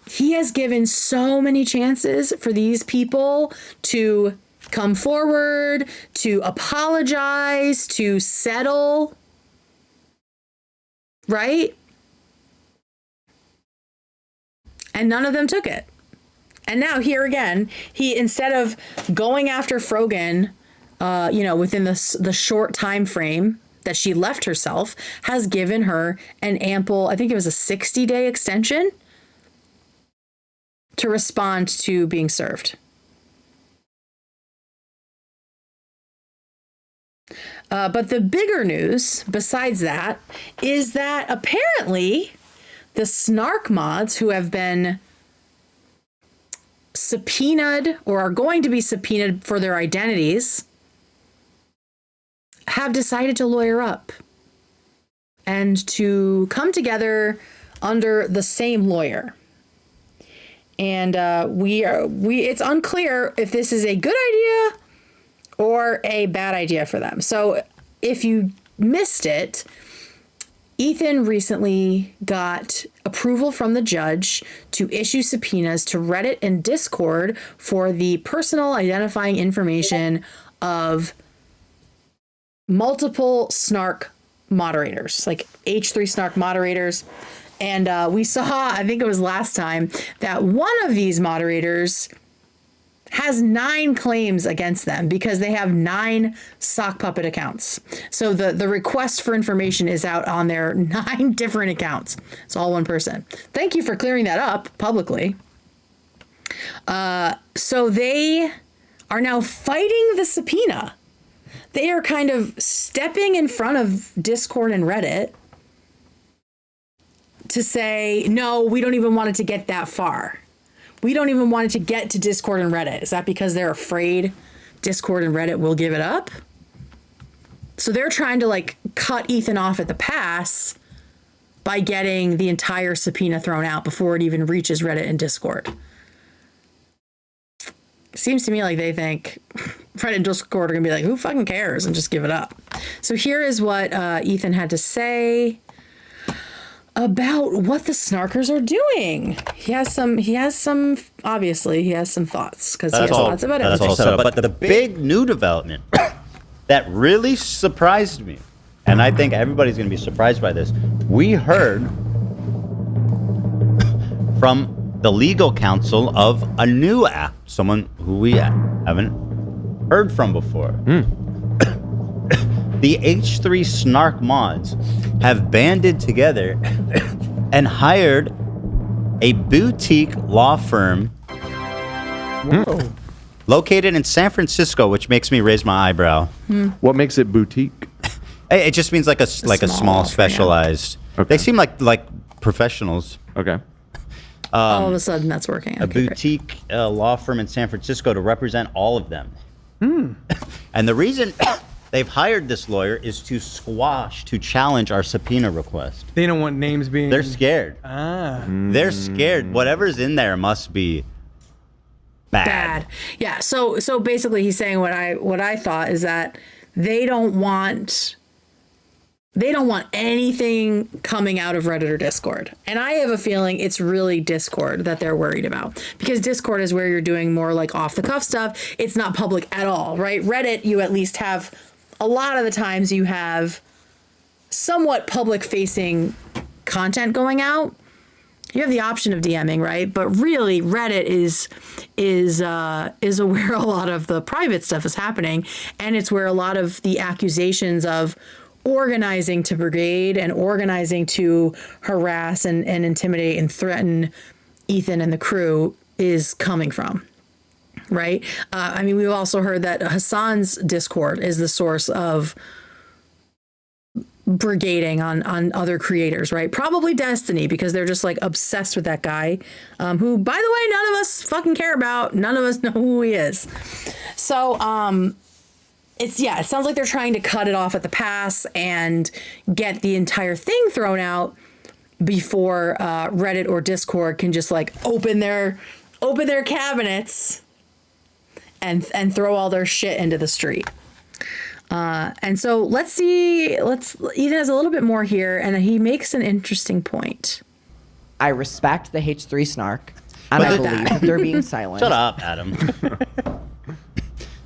He has given so many chances for these people to come forward, to apologize, to settle. Right? And none of them took it. And now here again, he, instead of going after Frogan, within the short time frame that she left herself, has given her an ample, I think it was a 60-day extension to respond to being served. But the bigger news, besides that, is that apparently the Snark mods who have been subpoenaed or are going to be subpoenaed for their identities have decided to lawyer up and to come together under the same lawyer. And it's unclear if this is a good idea or a bad idea for them. So if you missed it, Ethan recently got approval from the judge to issue subpoenas to Reddit and Discord for the personal identifying information of multiple Snark moderators, like H3 Snark moderators. And we saw, I think it was last time, that one of these moderators has 9 claims against them because they have 9 sock puppet accounts. So the request for information is out on their 9 different accounts. It's all one person. Thank you for clearing that up publicly. So they are now fighting the subpoena. They are kind of stepping in front of Discord and Reddit to say, no, we don't even want it to get that far. We don't even want it to get to Discord and Reddit. Is that because they're afraid Discord and Reddit will give it up? So they're trying to like cut Ethan off at the pass by getting the entire subpoena thrown out before it even reaches Reddit and Discord. Seems to me like they think Reddit and Discord are gonna be like, who fucking cares, and just give it up. So here is what Ethan had to say about what the Snarkers are doing. He has some obviously he has some thoughts because he has thoughts about it. That's all set up. But the big new development that really surprised me, and I think everybody's going to be surprised by this, we heard from the legal counsel of a new app, someone who we haven't heard from before. The H3 Snark mods have banded together and hired a boutique law firm located in San Francisco, which makes me raise my eyebrow. What makes it boutique? It just means like a small specialized. Okay. They seem like professionals. Okay. All of a sudden, that's working. A boutique law firm in San Francisco to represent all of them. And the reason they've hired this lawyer is to challenge our subpoena request. They don't want names being... They're scared. They're scared. Whatever's in there must be bad. Yeah. So basically, he's saying what I thought is that they don't want anything coming out of Reddit or Discord. And I have a feeling it's really Discord that they're worried about, because Discord is where you're doing more like off the cuff stuff. It's not public at all, right? Reddit, you at least have, a lot of the times you have somewhat public facing content going out. You have the option of DMing, right? But really Reddit is where a lot of the private stuff is happening. And it's where a lot of the accusations of organizing to brigade and organizing to harass and intimidate and threaten Ethan and the crew is coming from, right? I mean, we've also heard that Hassan's Discord is the source of brigading on other creators, right? Probably Destiny, because they're just like obsessed with that guy, who, by the way, none of us fucking care about. None of us know who he is. So, it sounds like they're trying to cut it off at the pass and get the entire thing thrown out before Reddit or Discord can just like open their cabinets and throw all their shit into the street. And so let's see. Ethan has a little bit more here, and he makes an interesting point. I respect the H3 Snark, and I believe that they're being silent. Shut up, Adam.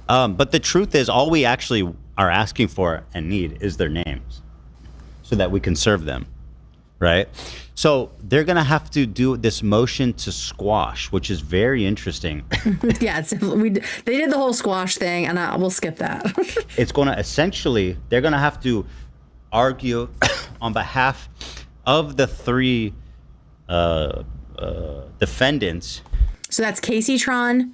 But the truth is, all we actually are asking for and need is their names so that we can serve them, right? So they're going to have to do this motion to squash, which is very interesting. Yeah, they did the whole squash thing, and we'll skip that. It's going to essentially, they're going to have to argue on behalf of the 3 defendants. So that's Casey Tron,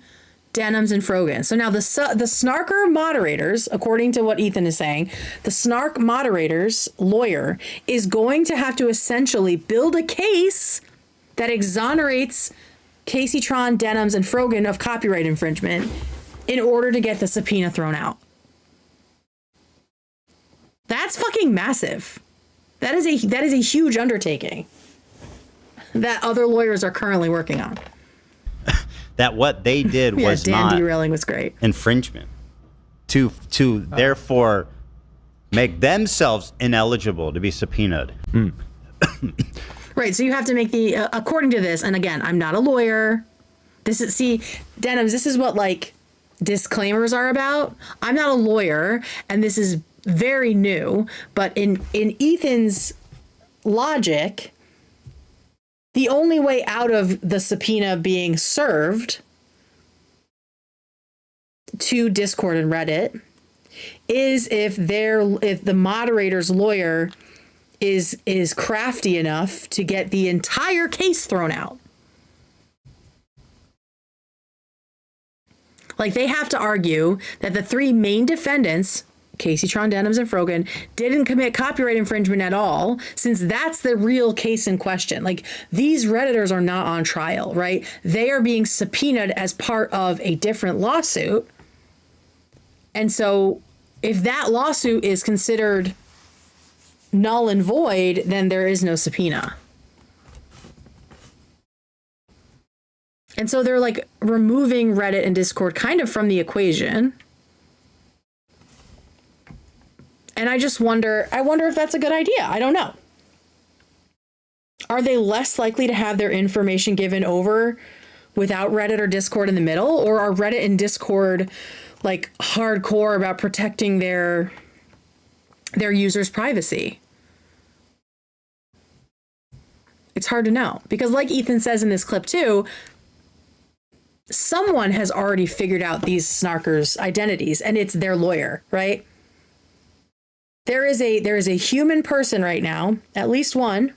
Denims, and Frogan. So now the Snarker moderators, according to what Ethan is saying, the Snark moderators lawyer is going to have to essentially build a case that exonerates Casey Tron, Denims, and Frogan of copyright infringement in order to get the subpoena thrown out. That's fucking massive. That is a huge undertaking that other lawyers are currently working on. That what they did was Dan not derailing was great. Infringement. To therefore make themselves ineligible to be subpoenaed. Right. So you have to make the, according to this, and again, I'm not a lawyer. This is, see, Denims, this is what like disclaimers are about. I'm not a lawyer, and this is very new, but in Ethan's logic, the only way out of the subpoena being served to Discord and Reddit is if the moderator's lawyer is crafty enough to get the entire case thrown out. Like, they have to argue that the three main defendants, Casey, Tron, Denims, and Frogan, didn't commit copyright infringement at all, since that's the real case in question. Like, these Redditors are not on trial, right? They are being subpoenaed as part of a different lawsuit. And so if that lawsuit is considered null and void, then there is no subpoena. And so they're like removing Reddit and Discord kind of from the equation. And I just wonder, if that's a good idea. I don't know. Are they less likely to have their information given over without Reddit or Discord in the middle? Or are Reddit and Discord like hardcore about protecting their users' privacy? It's hard to know, because like Ethan says in this clip too, someone has already figured out these snarkers' identities, and it's their lawyer, right? There is a human person right now, at least one,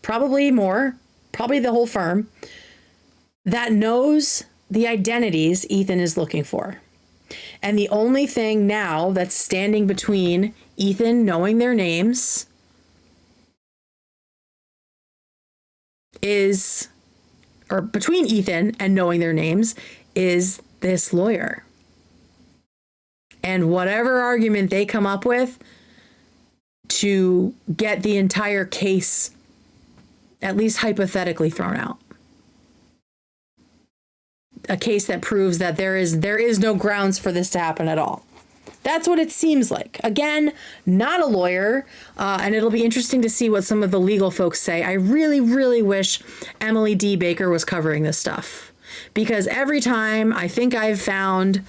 probably more, probably the whole firm, that knows the identities Ethan is looking for. And the only thing now that's standing between Ethan knowing their names between Ethan and knowing their names is this lawyer. And whatever argument they come up with to get the entire case, at least hypothetically, thrown out. A case that proves that there is no grounds for this to happen at all. That's what it seems like. Again, not a lawyer, and it'll be interesting to see what some of the legal folks say. I really, really wish Emily D. Baker was covering this stuff, because every time I think I've found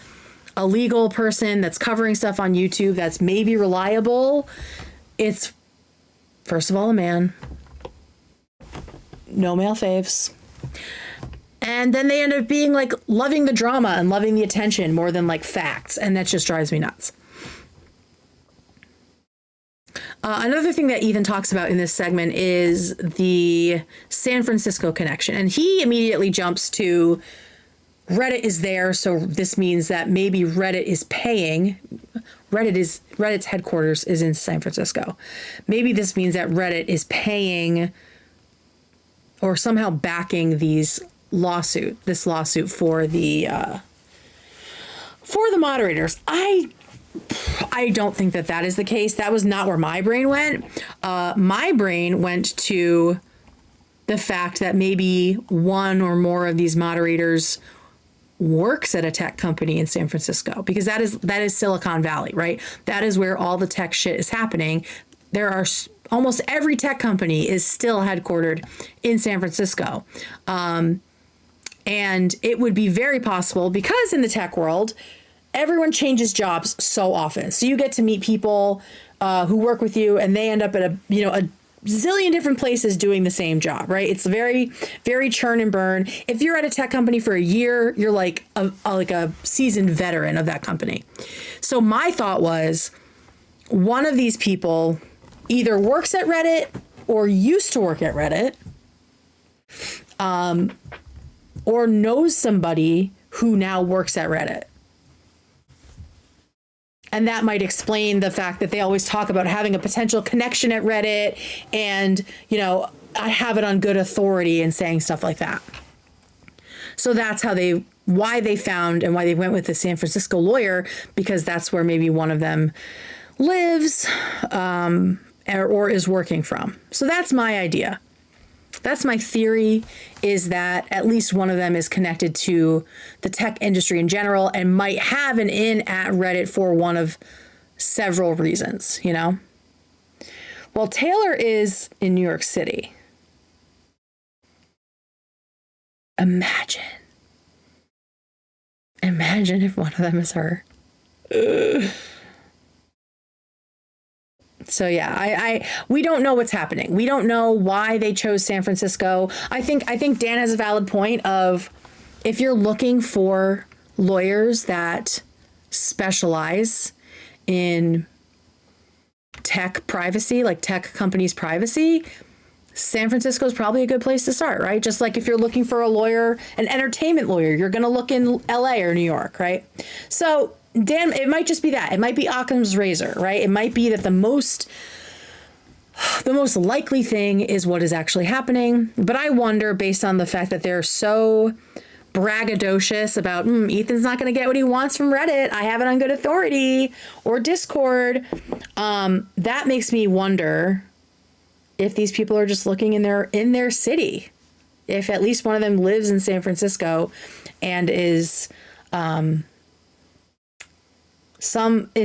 a legal person that's covering stuff on YouTube that's maybe reliable, it's, first of all, a man, no male faves. And then they end up being like loving the drama and loving the attention more than like facts. And that just drives me nuts. Another thing that Ethan talks about in this segment is the San Francisco connection. And he immediately jumps to Reddit is there. So this means that maybe Reddit is paying. Reddit's headquarters is in San Francisco. Maybe this means that Reddit is paying or somehow backing this lawsuit for the moderators. I don't think that is the case. That was not where my brain went. My brain went to the fact that maybe one or more of these moderators works at a tech company in San Francisco, because that is Silicon Valley, right? That is where all the tech shit is happening. There are almost every tech company is still headquartered in San Francisco. And it would be very possible, because in the tech world, everyone changes jobs so often. So you get to meet people who work with you, and they end up at a zillion different places doing the same job, right? It's very, very churn and burn. If you're at a tech company for a year, you're like a seasoned veteran of that company. So my thought was, one of these people either works at Reddit or used to work at Reddit, or knows somebody who now works at Reddit. And that might explain the fact that they always talk about having a potential connection at Reddit and, I have it on good authority and saying stuff like that. So that's why they found and why they went with the San Francisco lawyer, because that's where maybe one of them lives or is working from. So that's my idea. That's my theory, is that at least one of them is connected to the tech industry in general and might have an in at Reddit for one of several reasons, you know? Well, Taylor is in New York City. Imagine if one of them is her. Ugh. So yeah, we don't know what's happening. We don't know why they chose San Francisco. I think Dan has a valid point of, if you're looking for lawyers that specialize in tech privacy, like tech companies' privacy, San Francisco is probably a good place to start, right? Just like if you're looking for a lawyer, an entertainment lawyer, you're going to look in LA or New York, right? So Dan, it might just be that. It might be Occam's razor, right? It might be that the most likely thing is what is actually happening. But I wonder, based on the fact that they're so braggadocious about, Ethan's not going to get what he wants from Reddit, I have it on good authority, or Discord, that makes me wonder if these people are just looking in their city, if at least one of them lives in San Francisco and is in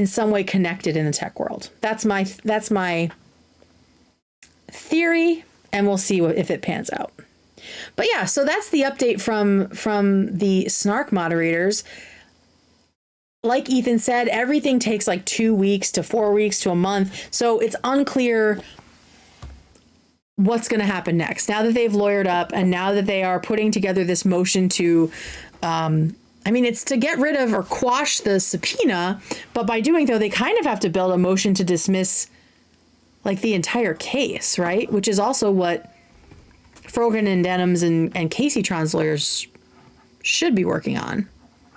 some way connected in the tech world. That's my theory, and we'll see if it pans out. But yeah, so that's the update from the Snark moderators. Like Ethan said, everything takes like 2 weeks to 4 weeks to a month, so it's unclear what's going to happen next. Now that they've lawyered up, and now that they are putting together this motion to it's to get rid of or quash the subpoena, but by doing so, they kind of have to build a motion to dismiss like the entire case, right? Which is also what Frogan and Denims and Casey Tron's lawyers should be working on.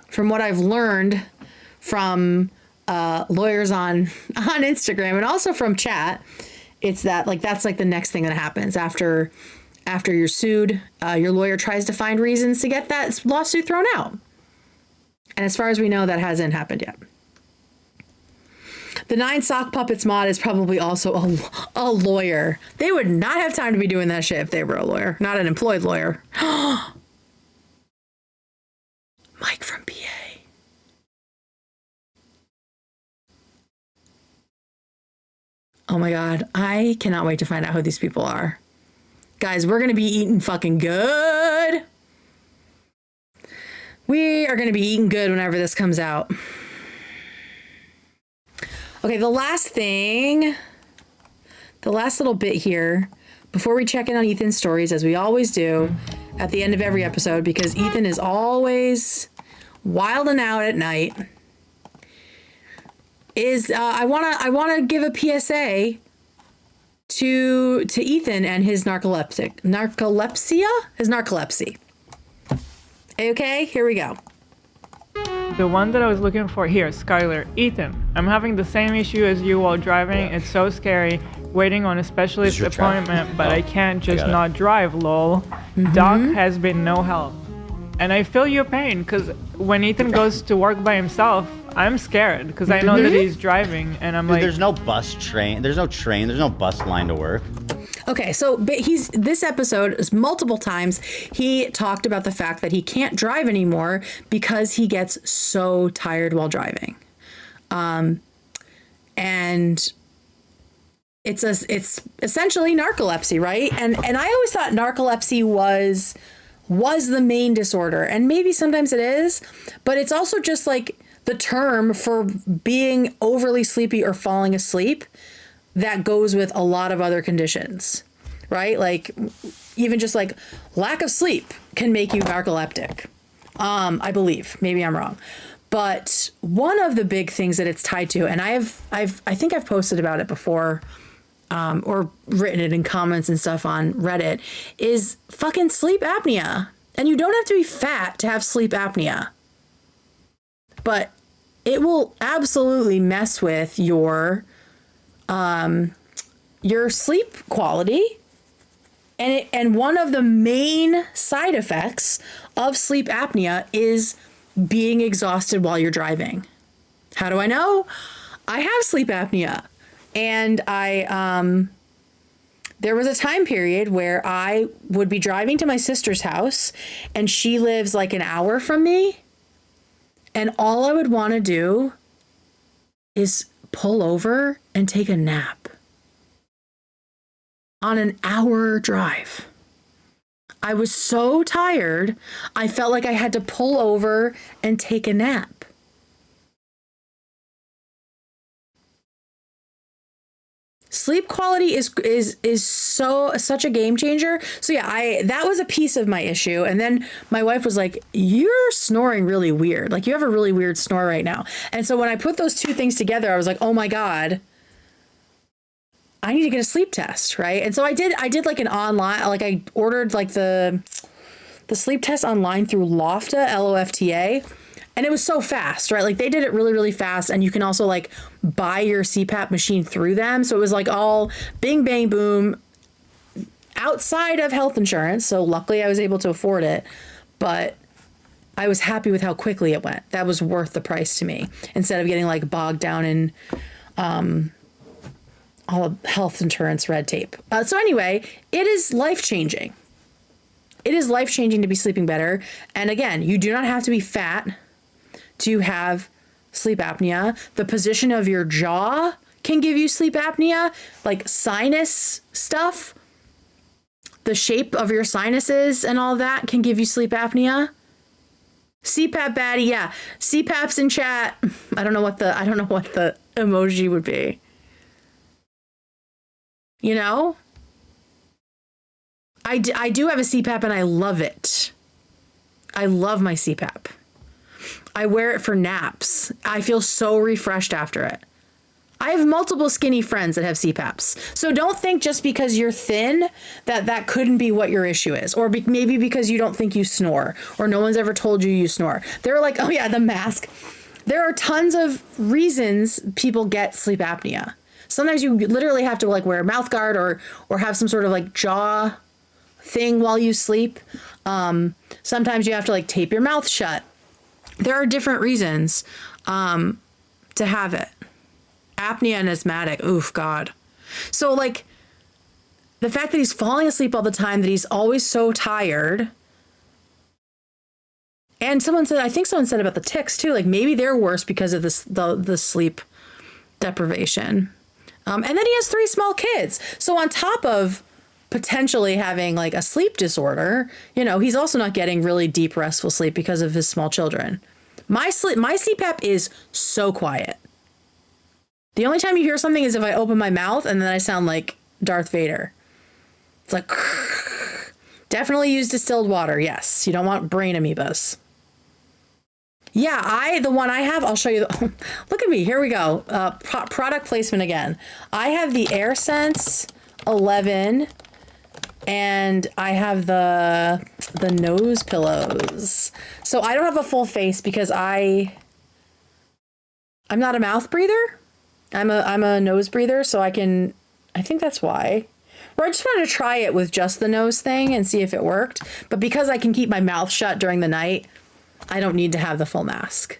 From what I've learned from lawyers on Instagram and also from chat, it's that that's like the next thing that happens after you're sued. Your lawyer tries to find reasons to get that lawsuit thrown out. And as far as we know, that hasn't happened yet. The 9 Sock Puppets mod is probably also a lawyer. They would not have time to be doing that shit if they were a lawyer, not an employed lawyer. Mike from PA. Oh my God. I cannot wait to find out who these people are. Guys, we're going to be eating fucking good. We are going to be eating good whenever this comes out. Okay, the last little bit here, before we check in on Ethan's stories, as we always do at the end of every episode, because Ethan is always wilding out at night, is I wanna give a PSA to Ethan and his narcolepsy. Okay, here we go. The one that I was looking for here, Skylar. Ethan, I'm having the same issue as you while driving. It's so scary waiting on a specialist appointment, but I can't just not drive, lol. Doc has been no help. And I feel your pain, because when Ethan goes to work by himself, I'm scared, because I know that he's driving, and I'm like... There's no bus, train, there's no bus line to work. Okay, so this episode is multiple times he talked about the fact that he can't drive anymore because he gets so tired while driving, and it's essentially narcolepsy, right? And I always thought narcolepsy was the main disorder, and maybe sometimes it is, but it's also just like the term for being overly sleepy or falling asleep that goes with a lot of other conditions, right? Like even just like lack of sleep can make you narcoleptic. I believe, maybe I'm wrong, but one of the big things that it's tied to, and I think I've posted about it before, or written it in comments and stuff on Reddit, is fucking sleep apnea. And you don't have to be fat to have sleep apnea, but it will absolutely mess with your sleep quality. And one of the main side effects of sleep apnea is being exhausted while you're driving. How do I know? I have sleep apnea, and there was a time period where I would be driving to my sister's house, and she lives like an hour from me, and all I would want to do is pull over and take a nap on an hour drive. I was so tired, I felt like I had to pull over and take a nap. Sleep quality is such a game changer. So yeah, that was a piece of my issue. And then my wife was like, "You're snoring really weird. Like you have a really weird snore right now." And so when I put those two things together, I was like, "Oh my God, I need to get a sleep test," right? And so I did like an online, like I ordered like the sleep test online through Lofta, Lofta. And it was so fast, right? Like they did it really, really fast. And you can also like buy your CPAP machine through them. So it was like all bing, bang, boom outside of health insurance. So luckily I was able to afford it, but I was happy with how quickly it went. That was worth the price to me instead of getting like bogged down in all of health insurance red tape. So anyway, it is life-changing. It is life-changing to be sleeping better. And again, you do not have to be fat to have sleep apnea. The position of your jaw can give you sleep apnea, like sinus stuff. The shape of your sinuses and all that can give you sleep apnea. CPAP baddie, yeah. CPAP's in chat. I don't know what the emoji would be. You know? I do have a CPAP and I love it. I love my CPAP. I wear it for naps. I feel so refreshed after it. I have multiple skinny friends that have CPAPs. So don't think just because you're thin that couldn't be what your issue is. Or maybe because you don't think you snore. Or no one's ever told you snore. They're like, oh yeah, the mask. There are tons of reasons people get sleep apnea. Sometimes you literally have to like wear a mouth guard or have some sort of like jaw thing while you sleep. Sometimes you have to like tape your mouth shut. There are different reasons to have it. Apnea and asthmatic. Oof, God. So like the fact that he's falling asleep all the time, that he's always so tired. And I think someone said about the tics too, like maybe they're worse because of the sleep deprivation. And then he has 3 small kids. So on top of potentially having like a sleep disorder, he's also not getting really deep restful sleep because of his small children. My CPAP is so quiet. The only time you hear something is if I open my mouth and then I sound like Darth Vader. It's like, definitely use distilled water. Yes. You don't want brain amoebas. Yeah, the one I have, I'll show you. Look at me. Here we go. Product placement again. I have the AirSense 11 and I have the nose pillows. So I don't have a full face because I'm not a mouth breather. I'm a nose breather, so I think that's why. Or I just wanted to try it with just the nose thing and see if it worked. But because I can keep my mouth shut during the night, I don't need to have the full mask.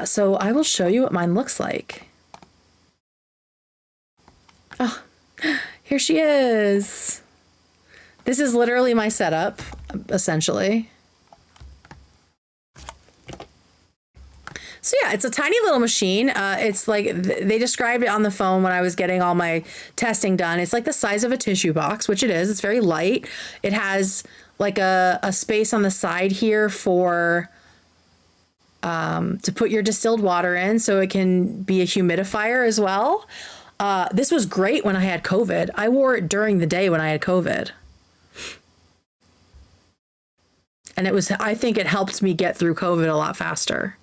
So I will show you what mine looks like. Oh, here she is. This is literally my setup, essentially. So yeah, it's a tiny little machine. It's like, they described it on the phone when I was getting all my testing done. It's like the size of a tissue box, which it is. It's very light. It has like a space on the side here for to put your distilled water in, so it can be a humidifier as well. This was great when I had COVID. I wore it during the day when I had COVID. And I think it helped me get through COVID a lot faster.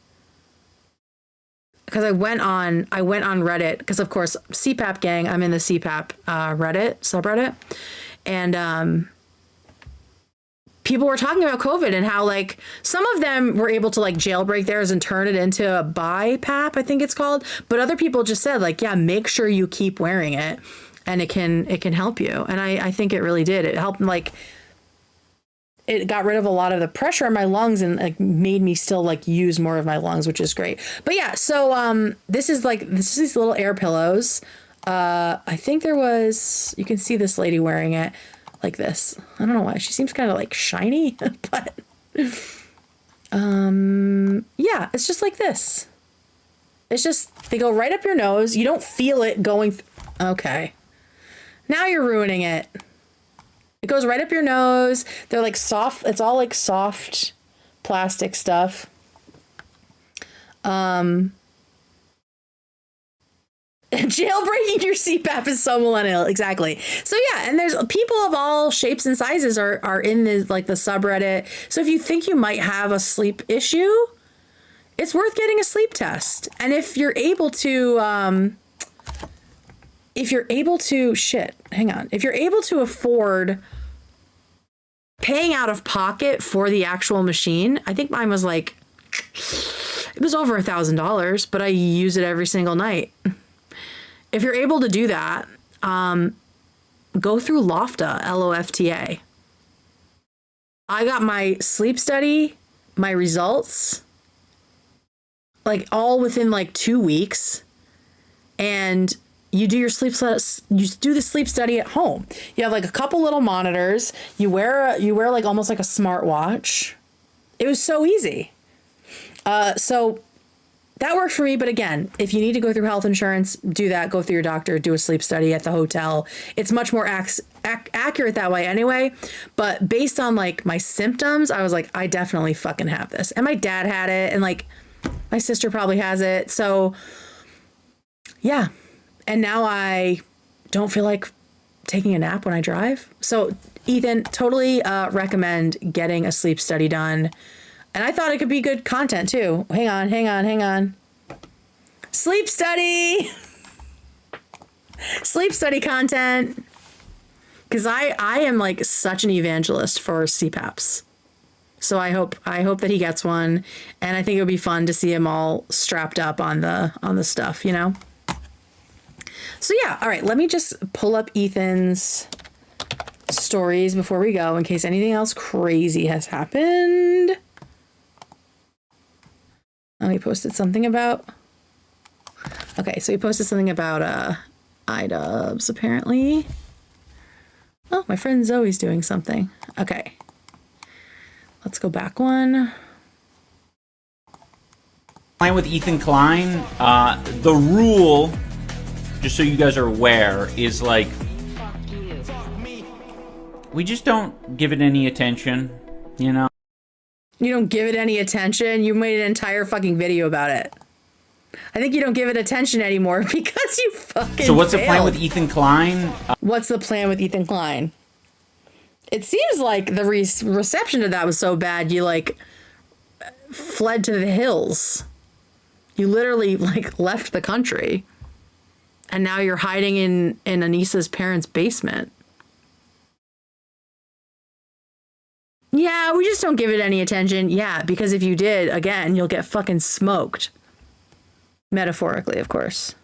Because I went on Reddit, because of course, CPAP gang, I'm in the CPAP Reddit subreddit. And people were talking about COVID and how like some of them were able to like jailbreak theirs and turn it into a BiPAP, I think it's called. But other people just said like, yeah, make sure you keep wearing it and it can help you. And I think it really did. It helped, like, it got rid of a lot of the pressure in my lungs and like made me still like use more of my lungs, which is great. But yeah, so this is these little air pillows. I think you can see this lady wearing it like this. I don't know why. She seems kind of like shiny, but yeah, it's just like this. It's just, they go right up your nose. You don't feel it going. Okay. Now you're ruining it. It goes right up your nose. They're like soft. It's all like soft plastic stuff. Jailbreaking your CPAP is so millennial. Exactly. So yeah, and there's people of all shapes and sizes are in the like the subreddit. So if you think you might have a sleep issue, it's worth getting a sleep test. And if you're able to if you're able to afford paying out of pocket for the actual machine, I think mine was like, it was over $1,000, but I use it every single night. If you're able to do that, go through LOFTA, LOFTA. I got my sleep study, my results, like all within like 2 weeks. And you do your you do the sleep study at home. You have like a couple little monitors. You wear like almost like a smartwatch. It was so easy. So that worked for me. But again, if you need to go through health insurance, do that. Go through your doctor, do a sleep study at the hotel. It's much more accurate that way anyway. But based on like my symptoms, I was like, I definitely fucking have this. And my dad had it, and like my sister probably has it. So yeah. And now I don't feel like taking a nap when I drive. So Ethan, totally recommend getting a sleep study done. And I thought it could be good content too. Hang on. Sleep study. Sleep study content. Because I am like such an evangelist for CPAPs. So I hope that he gets one. And I think it would be fun to see him all strapped up on the stuff, you know? So yeah, all right, let me just pull up Ethan's stories before we go in case anything else crazy has happened. Oh, he posted something about... Okay, so he posted something about iDubbbz, apparently. Oh, my friend Zoe's doing something. Okay. Let's go back one. Playing with Ethan Klein, the rule, just so you guys are aware, is like, we just don't give it any attention, you know? You don't give it any attention? You made an entire fucking video about it. I think you don't give it attention anymore because you fucking So what's failed. the plan with Ethan Klein? What's the plan with Ethan Klein? It seems like the reception to that was so bad you like fled to the hills. You literally like left the country. And now you're hiding in Anissa's parents' basement. Yeah, we just don't give it any attention. Yeah, because if you did, again, you'll get fucking smoked. Metaphorically, of course.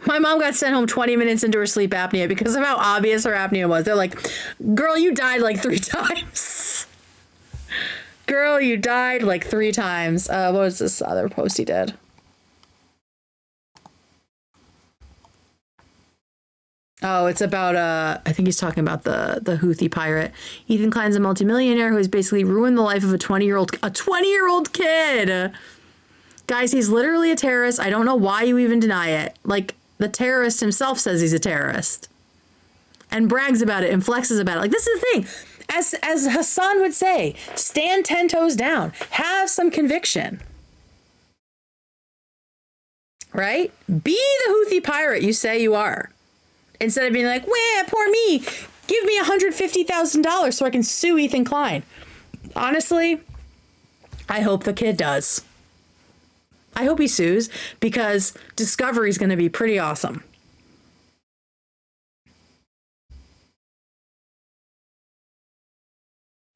My mom got sent home 20 minutes into her sleep apnea because of how obvious her apnea was. They're like, girl, you died like 3 times. Girl, you died like 3 times. What was this other post he did? Oh, it's about, I think he's talking about the Houthi pirate. Ethan Klein's a multimillionaire who has basically ruined the life of a 20-year-old kid. Guys, he's literally a terrorist. I don't know why you even deny it. Like, the terrorist himself says he's a terrorist. And brags about it and flexes about it. Like, this is the thing. As Hassan would say, stand 10 toes down. Have some conviction. Right? Be the Houthi pirate you say you are. Instead of being like, wah, poor me. Give me $150,000 so I can sue Ethan Klein. Honestly, I hope the kid does. I hope he sues because Discovery is going to be pretty awesome.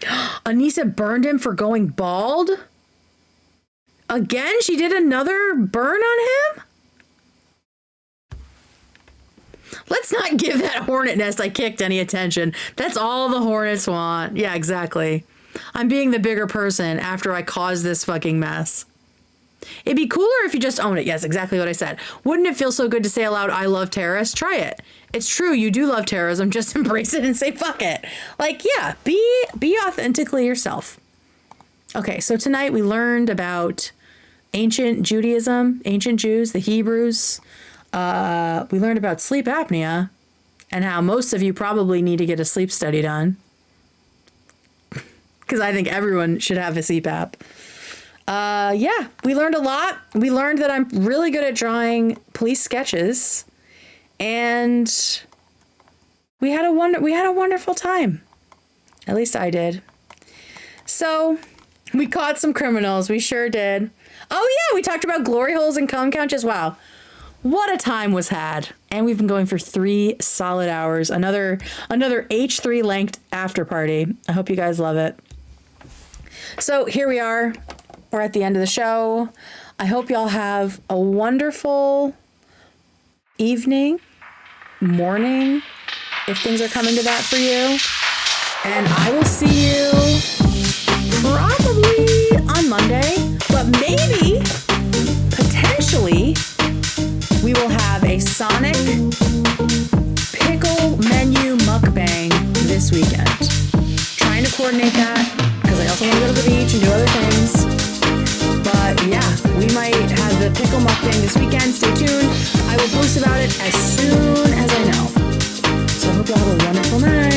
Anissa burned him for going bald? Again? She did another burn on him? Let's not give that hornet nest I kicked any attention. That's all the hornets want. Yeah, exactly. I'm being the bigger person after I caused this fucking mess. It'd be cooler if you just own it. Yes, exactly what I said. Wouldn't it feel so good to say aloud, I love terrorists? Try it. It's true, you do love terrorism. Just embrace it and say fuck it. Like, yeah, be authentically yourself. Okay, so tonight we learned about ancient Judaism, ancient Jews, the Hebrews. We learned about sleep apnea and how most of you probably need to get a sleep study done. Because I think everyone should have a CPAP. Yeah, we learned a lot. We learned that I'm really good at drawing police sketches. And we had a wonderful time. At least I did. So we caught some criminals. We sure did. Oh yeah, we talked about glory holes and cone couches. Wow. What a time was had. And we've been going for 3 solid hours. Another H3 length after party. I hope you guys love it. So here we are. We're at the end of the show. I hope y'all have a wonderful evening, morning, if things are coming to that for you. And I will see you probably on Monday, but maybe, potentially, we will have a Sonic pickle menu mukbang this weekend. Trying to coordinate that because I also want to go to the beach and do other things. But yeah, we might have the pickle mukbang this weekend. Stay tuned. I will post about it as soon as I know. So I hope y'all have a wonderful night.